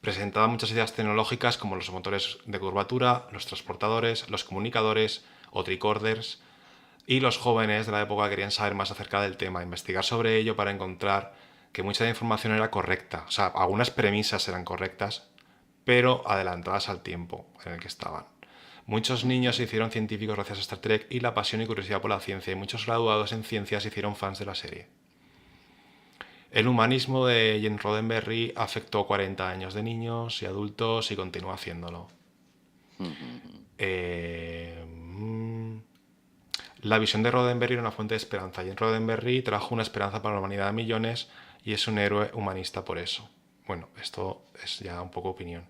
Presentaba muchas ideas tecnológicas como los motores de curvatura, los transportadores, los comunicadores o tricorders, y los jóvenes de la época querían saber más acerca del tema, investigar sobre ello para encontrar que mucha de la información era correcta. O sea, algunas premisas eran correctas, pero adelantadas al tiempo en el que estaban. Muchos niños se hicieron científicos gracias a Star Trek y la pasión y curiosidad por la ciencia, y muchos graduados en ciencias se hicieron fans de la serie. El humanismo de Gene Roddenberry afectó a 40 años de niños y adultos y continúa haciéndolo. La visión de Roddenberry era una fuente de esperanza. Gene Roddenberry trajo una esperanza para la humanidad a millones y es un héroe humanista por eso. Bueno, esto es ya un poco opinión.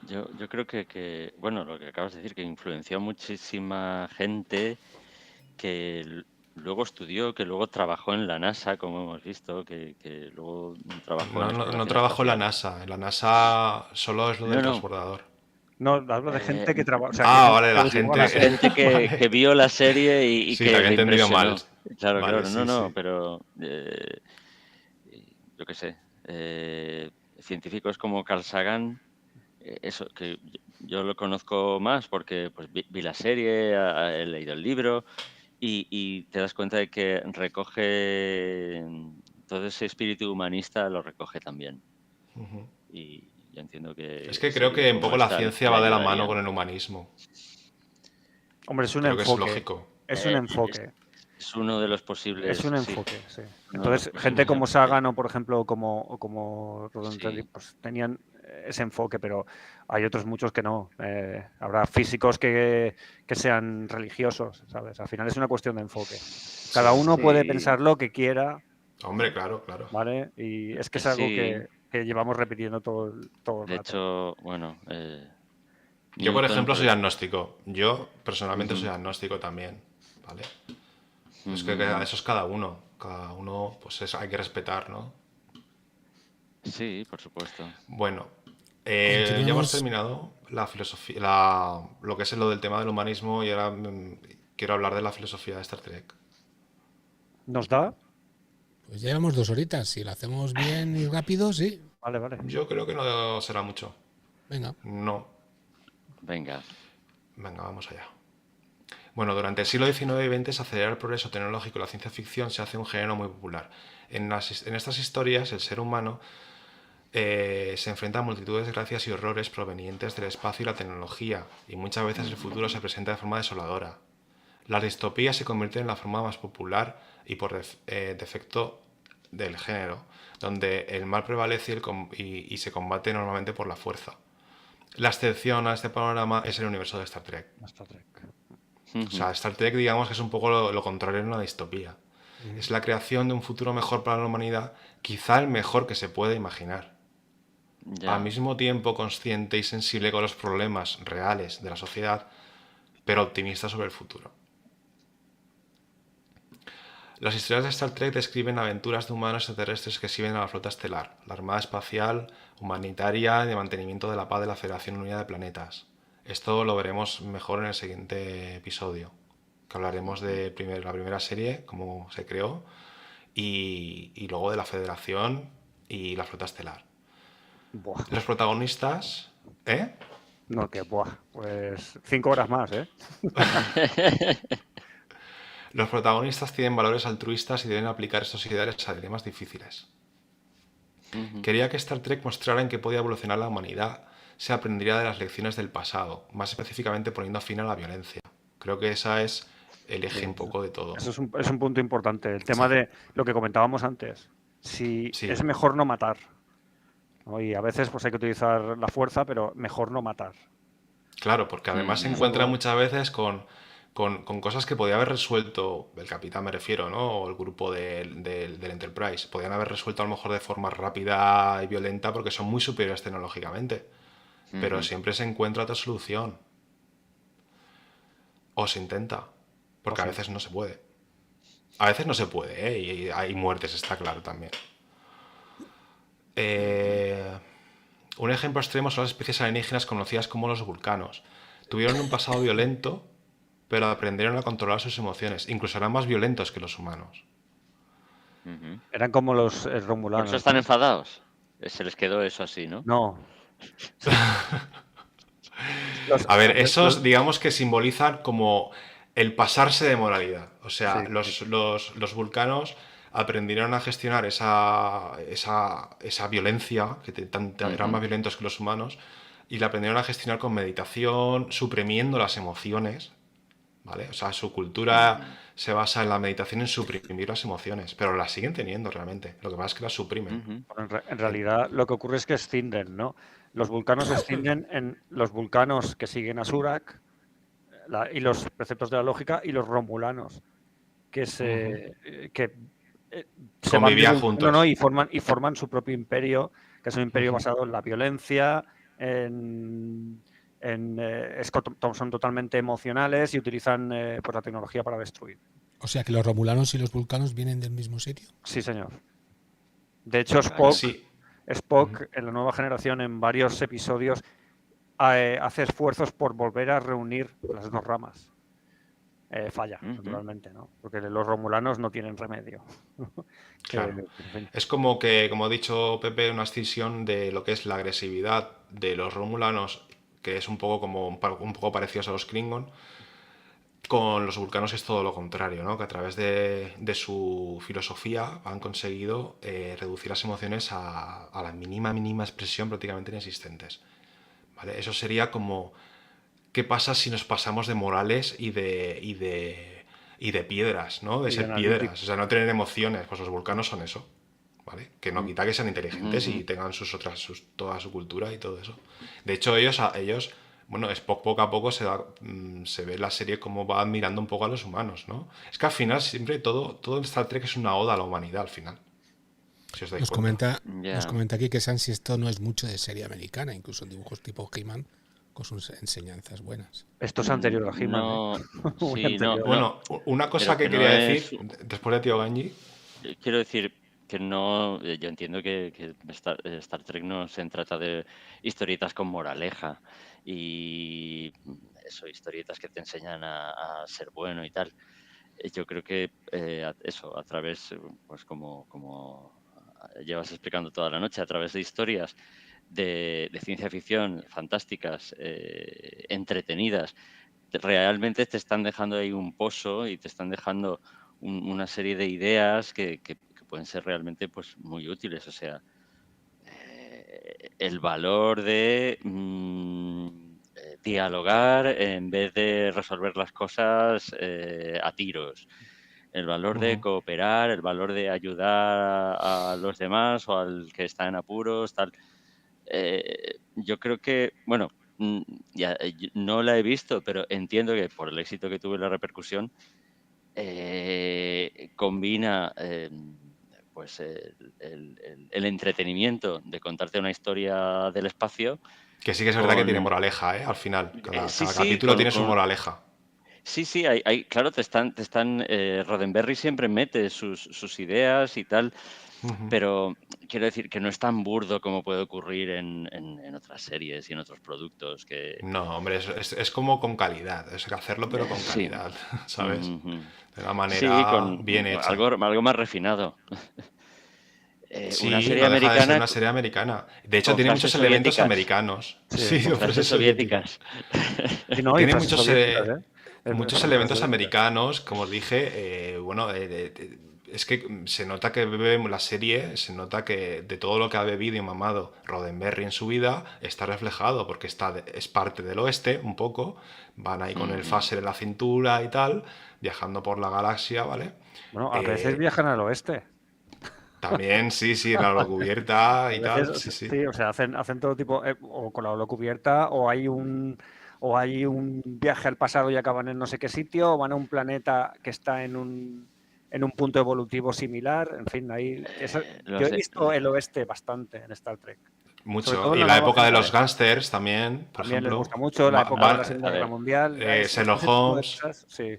Yo creo que, bueno, lo que acabas de decir, que influenció a muchísima gente que luego estudió, que luego trabajó en la NASA, como hemos visto, que luego trabajó en No exploración trabajo en la espacial. NASA. En la NASA solo es lo del No, no, transbordador. No, hablo de gente que trabaja. O sea, Ah, que vale, la buscaba gente. la serie. gente que vio la serie y Sí, que la había le entendido mal. impresionó. Claro, Vale, claro, sí, no, sí. pero yo qué sé, científicos como Carl Sagan, eso, que yo lo conozco más porque pues vi la serie, he leído el libro y te das cuenta de que recoge todo ese espíritu humanista, lo recoge también. Y yo entiendo que Es que creo que series un como poco la esta ciencia le va de la mano ayudarían. con el humanismo. Hombre, es un Creo que es enfoque. lógico. Es un Es, enfoque. es uno de los Es posibles, un sí, enfoque, sí. uno de los Entonces, gente posibles como enfoques. Sagan o, por ejemplo, como Roddenberry, Sí, pues tenían ese enfoque, pero hay otros muchos que no. Habrá físicos que sean religiosos, ¿sabes? Al final es una cuestión de enfoque. Cada uno puede sí, pensar lo que quiera, Hombre, claro, claro. ¿vale? Y es que es algo sí. que llevamos repitiendo todo el De rato. hecho, bueno, Yo, por Newton, ejemplo, soy agnóstico. Yo, personalmente, Ujú, soy agnóstico también. ¿Vale? Es que ujú. eso es cada uno. Cada uno, pues hay que respetar, ¿no? Sí, por supuesto. Bueno, ya hemos Continuamos. terminado la filosofía, lo que es lo del tema del humanismo y ahora quiero hablar de la filosofía de Star Trek. ¿Nos da? Pues ya llevamos 2 horitas. Si lo hacemos bien y rápido, sí. Vale, vale. Yo creo que no será mucho. Venga. No. Venga. Venga, vamos allá. Bueno, durante el siglo XIX y XX se acelera el progreso tecnológico y la ciencia ficción se hace un género muy popular. En estas historias, el ser humano se enfrenta a multitud de desgracias y horrores provenientes del espacio y la tecnología, y muchas veces el futuro se presenta de forma desoladora. Las distopías se convierten en la forma más popular y por defecto del género, donde el mal prevalece y se combate normalmente por la fuerza. La excepción a este panorama es el universo de Star Trek. Star Trek. O sea, Star Trek, digamos que es un poco lo contrario en una distopía. Es la creación de un futuro mejor para la humanidad, quizá el mejor que se puede imaginar. Ya. Al mismo tiempo consciente y sensible con los problemas reales de la sociedad, pero optimista sobre el futuro. Las historias de Star Trek describen aventuras de humanos extraterrestres que sirven a la flota estelar, la Armada Espacial, humanitaria y de mantenimiento de la paz de la Federación Unida de Planetas. Esto lo veremos mejor en el siguiente episodio, que hablaremos de la primera serie, cómo se creó, y luego de la Federación y la flota estelar. Buah. Los protagonistas... ¿Eh? No, que buah. Pues 5 horas más, ¿eh? Los protagonistas tienen valores altruistas y deben aplicar estos ideales a dilemas difíciles. Ujú. Quería que Star Trek mostrara en qué podía evolucionar la humanidad, se aprendería de las lecciones del pasado, más específicamente poniendo fin a la violencia. Creo que esa es el eje un poco de todo. Eso es un punto importante. El tema de lo que comentábamos antes. Si Sí, es mejor no matar, ¿no? Y a veces pues hay que utilizar la fuerza, pero mejor no matar. claro, porque además se Ujú. encuentra muchas veces con cosas que podía haber resuelto, el capitán me refiero, ¿no? O el grupo del Enterprise. Podían haber resuelto a lo mejor de forma rápida y violenta porque son muy superiores tecnológicamente. Pero Ujú. siempre se encuentra otra solución. O se intenta. Porque a veces no se puede. A veces no se puede, ¿eh? Y hay muertes, está claro también. Un ejemplo extremo son las especies alienígenas conocidas como los vulcanos. Tuvieron un pasado violento, pero aprendieron a controlar sus emociones. Incluso eran más violentos que los humanos. Ujú. Eran como los Por eso romulanos, están ¿no? enfadados. Se les quedó eso así, ¿no? No. Los, A ver, los- esos digamos que simbolizan como el pasarse de moralidad. O sí, sea, sí. los vulcanos aprendieron a gestionar esa violencia, que eran más Ujú. violentos que los humanos, y la aprendieron a gestionar con meditación, suprimiendo las emociones, ¿vale? O sea, su cultura Ujú. se basa en la meditación, en suprimir las emociones, pero las siguen teniendo realmente. Lo que pasa es que las suprimen. Ujú. Bueno, en En- realidad lo que ocurre es que escinden, ¿no? Los vulcanos escinden en los vulcanos que siguen a Surak y los preceptos de la lógica y los romulanos Ujú. que se van Convivían diluyendo, ¿no? juntos. Y forman su propio imperio, que es un imperio Ujú. basado en la violencia, son totalmente emocionales y utilizan pues, la tecnología para destruir. O sea que los romulanos y los vulcanos vienen del mismo sitio. Sí, señor. De hecho, Sí. Ujú. Spock en la nueva generación, en varios episodios, hace esfuerzos por volver a reunir las dos ramas. Falla, Ujú. naturalmente, ¿no? Porque los romulanos no tienen remedio. Claro. En fin. Es como que, como ha dicho Pepe, una escisión de lo que es la agresividad de los romulanos, que es un poco como un poco parecidos a los Klingon, con los vulcanos es todo lo contrario, ¿no? Que a través de su filosofía han conseguido reducir las emociones a la mínima expresión prácticamente inexistentes. ¿Vale? Eso sería como, ¿qué pasa si nos pasamos de morales y de piedras, ¿no? De Y de ser analítico. piedras, o sea, no tener emociones, pues los vulcanos son eso. ¿Vale? Que no Mm. quita que sean inteligentes y Ujú. tengan toda su cultura y todo eso. De hecho, ellos bueno, poco a poco se ve la serie como va admirando un poco a los humanos, ¿no? Es que al final siempre todo en Star Trek es una oda a la humanidad, al final, si os dais Nos cuenta. comenta, nos Ya. comenta aquí que Sansi esto no es mucho de serie americana, incluso en dibujos tipo He-Man, con sus enseñanzas buenas. Esto es anterior a He-Man, ¿eh? No, Muy sí, no, anterior. no, Bueno, una cosa pero que que no quería es. decir, después de Tío Ganji, Quiero decir que no. Yo entiendo que Star Trek no se trata de historietas con moraleja y eso, historietas que te enseñan a ser bueno y tal. Yo creo que eso, a través, pues como llevas explicando toda la noche, a través de historias de ciencia ficción fantásticas, entretenidas, realmente te están dejando ahí un pozo y te están dejando una serie de ideas que pueden ser realmente pues muy útiles. O sea, el valor de dialogar en vez de resolver las cosas a tiros. El valor de ujú, cooperar, el valor de ayudar a los demás o al que está en apuros, tal. Yo creo que, bueno, ya, no la he visto, pero entiendo que por el éxito que tuvo y la repercusión, combina pues el entretenimiento de contarte una historia del espacio que sí que es verdad que tiene con... moraleja, ¿eh? Al final, sí, cada sí, capítulo tiene su moraleja. sí, sí, claro, Roddenberry siempre mete sus ideas y tal, Ujú. pero quiero decir que no es tan burdo como puede ocurrir en otras series y en otros productos que... No, hombre, es como con calidad, es hacerlo pero con Sí. calidad, ¿sabes? Ujú. De una Sí, manera con bien hecha. algo más refinado. Una Sí, serie no deja de ser americana una serie americana. De hecho, con tiene frases muchos elementos soviéticas, americanos. Sí. Sí, con ofrece frases soviética. soviéticas. Sí, no, y Tiene frases soviéticas, ¿eh? muchos Frases elementos soviéticas. americanos, como os dije. Bueno, es que se nota que bebe la serie, se nota que de todo lo que ha bebido y mamado Roddenberry en su vida está reflejado, porque es parte del oeste, un poco. Van ahí con el Ujú. phaser en la cintura y tal, viajando por la galaxia, ¿vale? Bueno, a veces Eh, viajan al oeste. También, sí, sí, en la holocubierta A y veces, tal, sí, sí. sí, o sea, hacen todo tipo, o con la holo cubierta, o hay un viaje al pasado y acaban en no sé qué sitio, o van a un planeta que está en un punto evolutivo similar. En fin, yo Los he de, visto el oeste bastante en Star Trek. Sobre Mucho. todo en Y la la nueva época de los generación. gángsters también, por También les ejemplo. gusta mucho la época de la a Segunda Guerra ver, Mundial. Sherlock Ese tipo de Holmes. cosas, sí.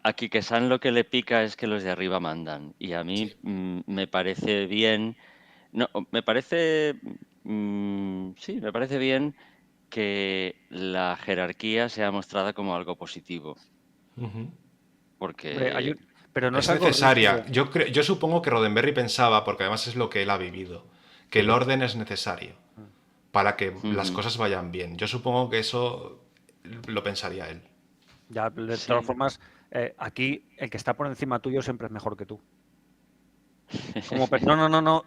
aquí que San lo que le pica es que los de arriba mandan. Y a Sí. mí me parece bien. No, me parece. Sí, me parece bien que la jerarquía sea mostrada como algo positivo, Ujú. Hombre, porque pero no es Es algo necesaria. rígido. Yo supongo que Roddenberry pensaba, porque además es lo que él ha vivido, que el orden es necesario para que las ujú, cosas vayan bien. Yo supongo que eso lo pensaría él. Ya, de todas sí. formas, aquí el que está por encima tuyo siempre es mejor que tú. No, no, no, no,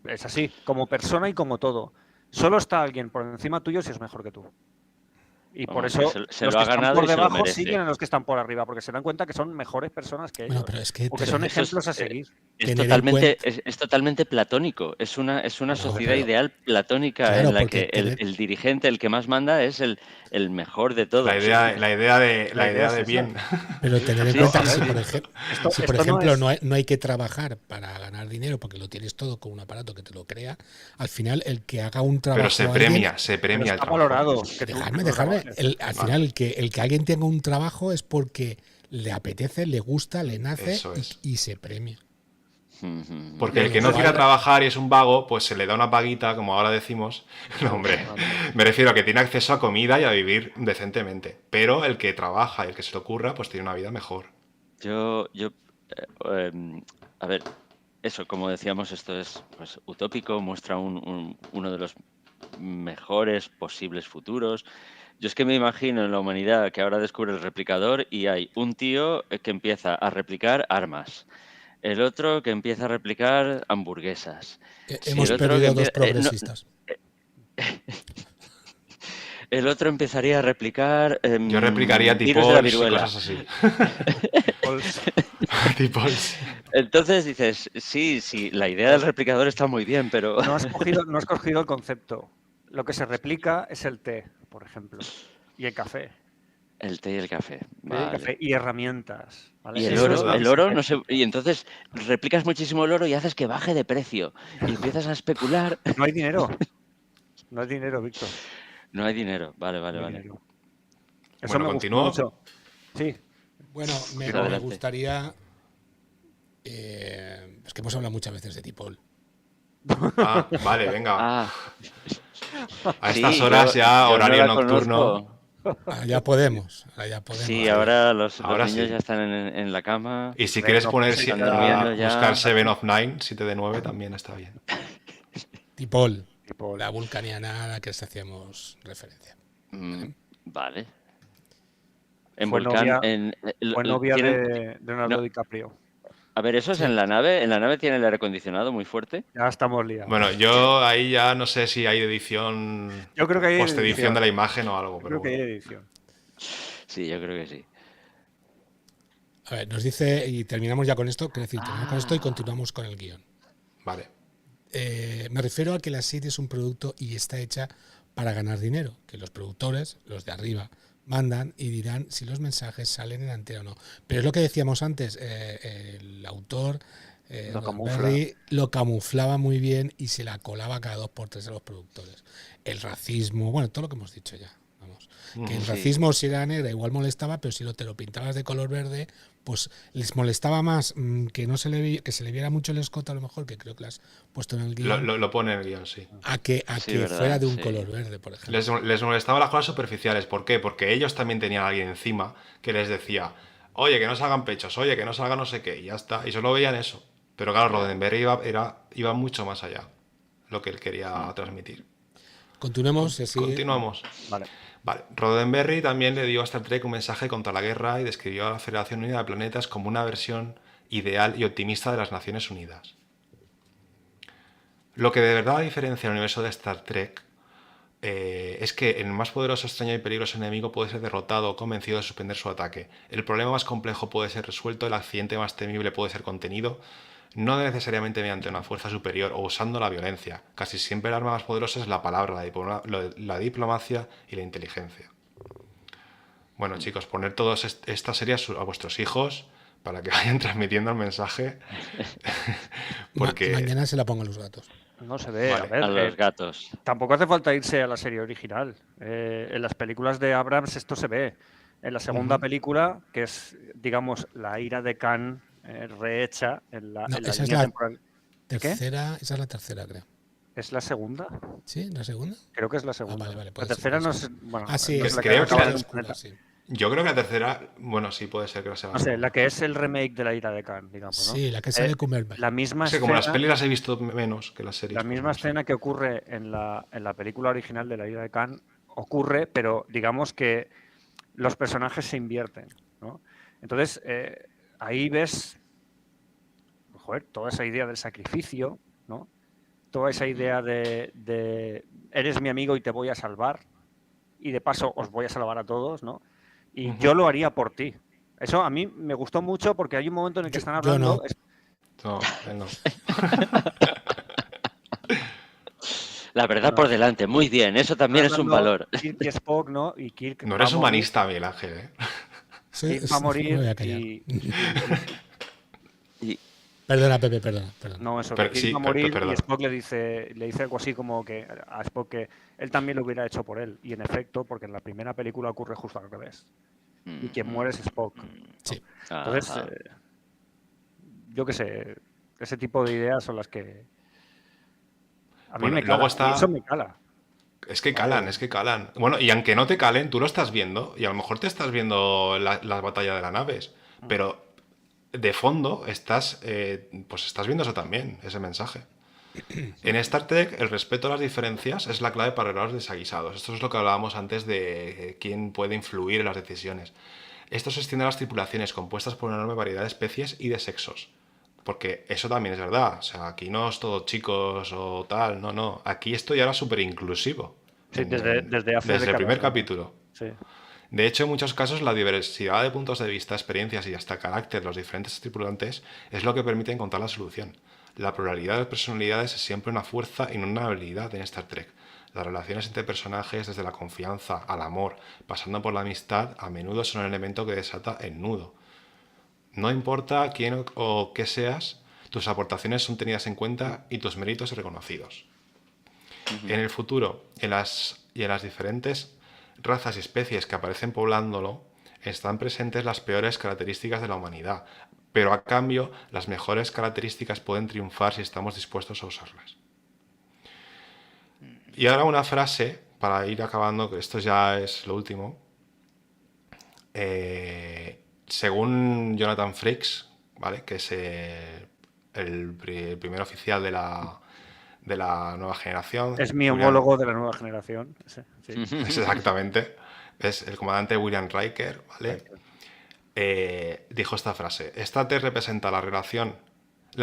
es así, como persona y como todo. Solo está alguien por encima tuyo si es mejor que tú. Y por Vamos, que eso se los lo que ha están ganado por y se lo debajo merece. siguen a los que están por arriba, porque se dan cuenta que son mejores personas que Bueno, ellos, pero es que o que son Eso ejemplos a seguir. tener en cuenta, es totalmente platónico. Es una no, sociedad pero ideal platónica claro, en la porque que tener, el dirigente, el que más manda, es el mejor de La todos. idea, la idea de, La la idea idea es de esa. bien. pero tener en Sí, No, cuenta a que sí, ver, sí. si por esto no ejemplo es. no hay que trabajar para ganar dinero porque lo tienes todo con un aparato que te lo crea, al final el que haga un Pero trabajo a alguien, se Pero premia el está trabajo. valorado que tú lo dejadme, trabajes. al Vale, final el que alguien tenga un trabajo es porque le apetece, le gusta, le nace eso es. y se premia. Porque Con el lo que no quiere cual, trabajar y es un vago, pues se le da una paguita, como ahora decimos. No, hombre, me refiero a que tiene acceso a comida y a vivir decentemente. Pero el que trabaja y el que se le ocurra, pues tiene una vida mejor. Yo, a ver, eso, como decíamos, esto es pues, utópico, muestra uno de los mejores posibles futuros. Yo es que me imagino en la humanidad que ahora descubre el replicador y hay un tío que empieza a replicar armas, el otro que empieza a replicar hamburguesas, hemos el otro que perdido dos empieza... progresistas. el otro empezaría a replicar Yo replicaría virus de la T-Pols y viruela. cosas así. Pues, T-Pols. Entonces dices, sí, sí, la idea del replicador está muy bien, pero... no has cogido el concepto. Lo que se replica es el té, por ejemplo, y el café. El té y el café, té y vale. café y herramientas. ¿Vale? Y Sí, es verdad. el oro, no sé, y entonces replicas muchísimo el oro y haces que baje de precio y empiezas a especular. No hay dinero. No hay dinero, Víctor. No hay dinero, vale, vale, No hay vale. dinero. Eso Bueno, me gustó continúo. mucho. Sí, Bueno, me Adelante. gustaría. Es que hemos hablado muchas veces de Tipol. Ah, vale, venga. Ah, A sí, estas horas ya, yo no horario la nocturno. conozco. Allá podemos. Sí, Vale. ahora los Ahora niños sí. ya están en la cama, Y si Hombre, quieres no, poner sí, están ya- durmiendo buscar ya. 7 of 9, 7 de 9 también está bien. Tipol, tipo, la vulcaniana a la que hacíamos referencia. Vale. En fue Volcán, novia, fue novia tienen, de Leonardo no, DiCaprio. a ver, eso es Sí. en la nave tiene el aire acondicionado muy fuerte. Ya estamos liados. Bueno, yo ahí ya no sé si hay edición, Yo creo que hay postedición edición. de la imagen o algo, Yo pero creo que hay bueno. edición. Sí, yo creo que sí. A ver, nos dice, y terminamos ya con esto, quiero decir, terminamos con esto y Ah. continuamos con el guión. Vale. Me refiero a que la serie es un producto y está hecha para ganar dinero, que los productores, los de arriba, mandan y dirán si los mensajes salen en antena o no. Pero es lo que decíamos antes, el autor Lo camufla. Roddenberry lo camuflaba muy bien y se la colaba cada 2 por 3 a los productores. El racismo, bueno, todo lo que hemos dicho ya. Vamos. Que el Sí. racismo si era negra igual molestaba, pero si te lo pintabas de color verde, pues les molestaba más que no se le que se le viera mucho el escote a lo mejor, que creo que lo has puesto en el guión, Lo pone en el guión, sí. a que Sí, que verdad, fuera de un sí. color verde, por ejemplo. Les molestaban las cosas superficiales. ¿Por qué? Porque ellos también tenían a alguien encima que les decía, oye, que no salgan pechos, oye, que no salga no sé qué, y ya está. Y solo veían eso. Pero claro, Roddenberry iba mucho más allá lo que él quería transmitir. Continuemos, así. Continuamos. Vale. Vale. Roddenberry también le dio a Star Trek un mensaje contra la guerra y describió a la Federación Unida de Planetas como una versión ideal y optimista de las Naciones Unidas. Lo que de verdad diferencia el universo de Star Trek es que el más poderoso, extraño y peligroso enemigo puede ser derrotado o convencido de suspender su ataque. El problema más complejo puede ser resuelto, el accidente más temible puede ser contenido, no necesariamente mediante una fuerza superior o usando la violencia. Casi siempre el arma más poderosa es la palabra, la diplomacia y la inteligencia. Bueno, chicos, poner todas estas series a vuestros hijos para que vayan transmitiendo el mensaje. Porque Mañana se la pongo a los gatos. No se ve. Vale. A ver, A los gatos. tampoco hace falta irse a la serie original. En las películas de Abrams esto se ve. En la segunda película, que es, digamos, la ira de Khan rehecha en la No, esa es línea la temporal. tercera, esa es la tercera, creo. ¿Es la segunda? ¿Sí? ¿La segunda? Creo que es la segunda. Vale, La tercera no es... Bueno, sí, no es es la creo que acaba la- de oscura, comentar. sí. Yo creo que la tercera, bueno, sí puede ser que la sea. No sé, la que es el remake de La ira de Khan, digamos, ¿no? Sí, la que sale Cumberbatch. La misma Es que como las escena, pelis las he visto menos que las series. la pues misma no sé. escena que ocurre en la película original de La ira de Khan ocurre, pero digamos que los personajes se invierten, ¿no? Entonces, ahí ves, joder, toda esa idea del sacrificio, ¿no? Toda esa idea de eres mi amigo y te voy a salvar, y de paso os voy a salvar a todos, ¿no? Y yo lo haría por ti. Eso a mí me gustó mucho porque hay un momento en el que están Yo hablando... no. No, él no. La verdad No. por delante, muy bien, eso también es un valor. Kirk y Spock, ¿no? Y Kirk No va eres a morir, humanista, Miguel Ángel, ¿eh? Kirk va a Me voy morir a callar. Y, Perdona, Pepe, perdona. No, eso, Pero que Kirk sí, va a morir perdona. y Spock le dice algo así como que a Spock que él también lo hubiera hecho por él. Y en efecto, porque en la primera película ocurre justo al revés. Y quien muere es Spock. Sí. Entonces, ajá. yo qué sé, ese tipo de ideas son las que a mí Bueno, me y luego cala. está- Y eso me cala. Es que calan, es que calan. Bueno, y aunque no te calen, tú lo estás viendo. Y a lo mejor te estás viendo la batalla de las naves. Pero de fondo pues estás viendo eso también, ese mensaje. En Star Trek, el respeto a las diferencias es la clave para arreglar los desaguisados. Esto es lo que hablábamos antes de quién puede influir en las decisiones. Esto se extiende a las tripulaciones compuestas por una enorme variedad de especies y de sexos. Porque eso también es verdad. O sea, aquí no es todo chicos o tal. No, no. Aquí esto ya era súper inclusivo. Sí, desde hace Desde el décadas, primer ¿no? capítulo. Sí. De hecho, en muchos casos, la diversidad de puntos de vista, experiencias y hasta carácter de los diferentes tripulantes es lo que permite encontrar la solución. La pluralidad de personalidades es siempre una fuerza y no una habilidad en Star Trek. Las relaciones entre personajes, desde la confianza al amor, pasando por la amistad, a menudo son un elemento que desata el nudo. No importa quién o qué seas, tus aportaciones son tenidas en cuenta y tus méritos reconocidos. En el futuro, en las diferentes razas y especies que aparecen poblándolo, están presentes las peores características de la humanidad, pero a cambio las mejores características pueden triunfar si estamos dispuestos a usarlas. Y ahora una frase, para ir acabando, que esto ya es lo último. Según Jonathan Frakes, ¿vale? Que es el primer oficial de la nueva generación. Es mi homólogo de la nueva generación. Sí. Exactamente. Es el comandante William Riker, ¿vale? Dijo esta frase: Star Trek representa la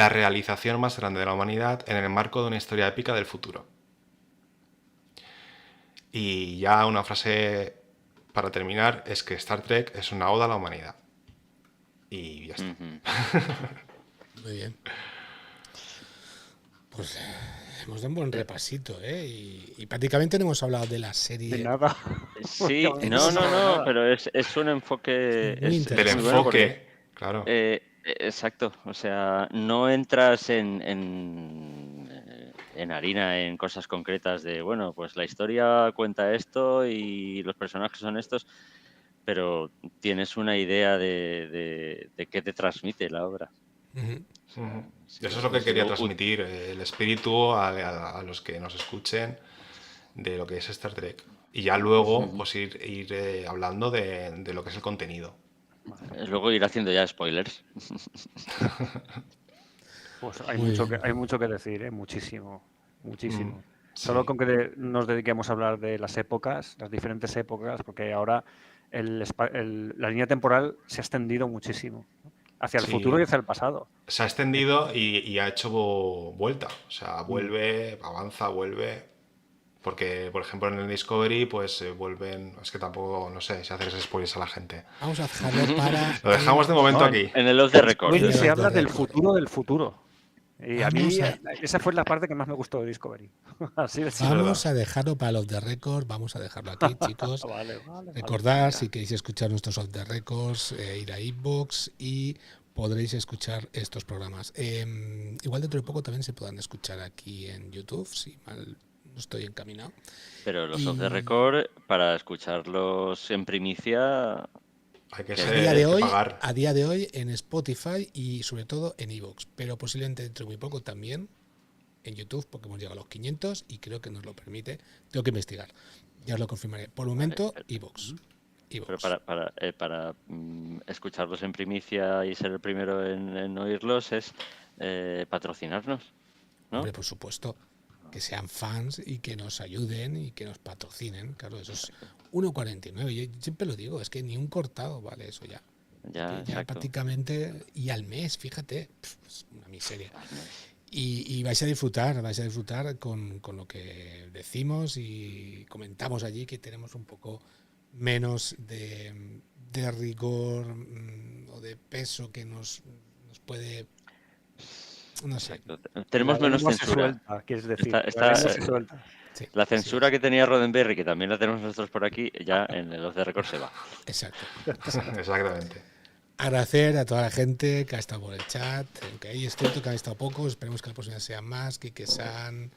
realización más grande de la humanidad en el marco de una historia épica del futuro. Y ya una frase para terminar es que Star Trek es una oda a la humanidad. Y ya está. Muy bien. Pues hemos dado un buen repasito, ¿eh? Y prácticamente no hemos hablado de la serie. De nada. Sí, no, pero es un enfoque... Muy es interesante. Del muy bueno porque, enfoque, claro. exacto, o sea, no entras en harina, en cosas concretas de, bueno, pues la historia cuenta esto y los personajes son estos, pero tienes una idea de qué te transmite la obra. Ujú. Eso es lo que quería transmitir, el espíritu a los que nos escuchen de lo que es Star Trek. Y ya luego pues ir hablando de lo que es el contenido. Luego ir haciendo ya spoilers. Pues hay Muy mucho bien. hay mucho que decir, ¿eh? Muchísimo. Sí. Solo con que nos dediquemos a hablar de las épocas, las diferentes épocas, porque ahora la línea temporal se ha extendido muchísimo, ¿no? Hacia el Sí. futuro y hacia el pasado. Se ha extendido y ha hecho vuelta. O sea, vuelve, avanza, vuelve. Porque, por ejemplo, en el Discovery, pues vuelven. Es que tampoco, no sé si hacer spoilers a la gente. Vamos a dejarlo para. Lo dejamos de momento No, aquí. En el off the record. Discovery Sí, se habla off the del record. futuro del futuro. Y a mí Vamos esa fue la parte que más me gustó de Discovery. Así de Vamos a dejarlo para los de Record. Vamos a dejarlo aquí, chicos. Vale. Recordad, si queréis escuchar nuestros off the records, ir a iVoox y podréis escuchar estos programas. Igual dentro de poco también se podrán escuchar aquí en YouTube, si mal no estoy encaminado. Pero los off the record, para escucharlos en primicia, Hay que, A día de hoy en Spotify y sobre todo en iVoox, pero posiblemente dentro de muy poco también en YouTube, porque hemos llegado a los 500 y creo que nos lo permite. Tengo que investigar. Ya os lo confirmaré. Por el momento, iVoox. Pero para escucharlos en primicia y ser el primero en oírlos es patrocinarnos, ¿no? Hombre, por supuesto. Que sean fans y que nos ayuden y que nos patrocinen. Claro, eso es 1,49. Yo siempre lo digo, es que ni un cortado vale eso ya. Ya, Ya prácticamente, y al mes, fíjate, es una miseria. Y vais a disfrutar con lo que decimos y comentamos allí, que tenemos un poco menos de rigor o de peso que nos puede, no sé. Tenemos menos censura. Suelta, quieres decir. Sí, La censura que tenía Roddenberry, que también la tenemos nosotros por aquí, ya en el Off the Record se va. Exacto. Exactamente. Agradecer a toda la gente que ha estado por el chat, aunque ahí es cierto que han estado pocos, esperemos que la próxima sean más, Kike San,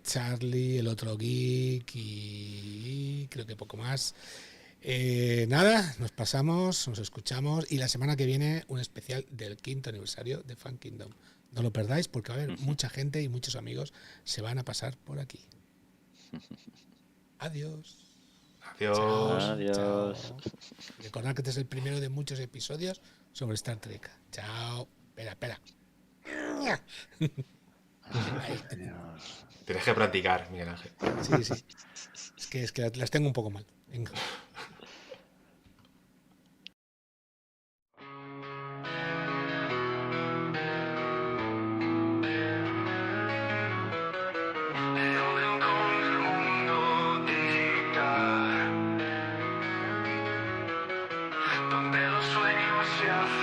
Charlie, el otro geek y creo que poco más. Nada, nos pasamos, nos escuchamos y la semana que viene un especial del 5º aniversario de Fan Kingdom. No lo perdáis porque va a haber mucha gente y muchos amigos se van a pasar por aquí. Adiós. Adiós. Adiós. Recordad que este es el primero de muchos episodios sobre Star Trek. Chao. Espera. Tienes que practicar, Miguel Ángel. Sí. Es que las tengo un poco mal. Venga. Donde los sueños se hacen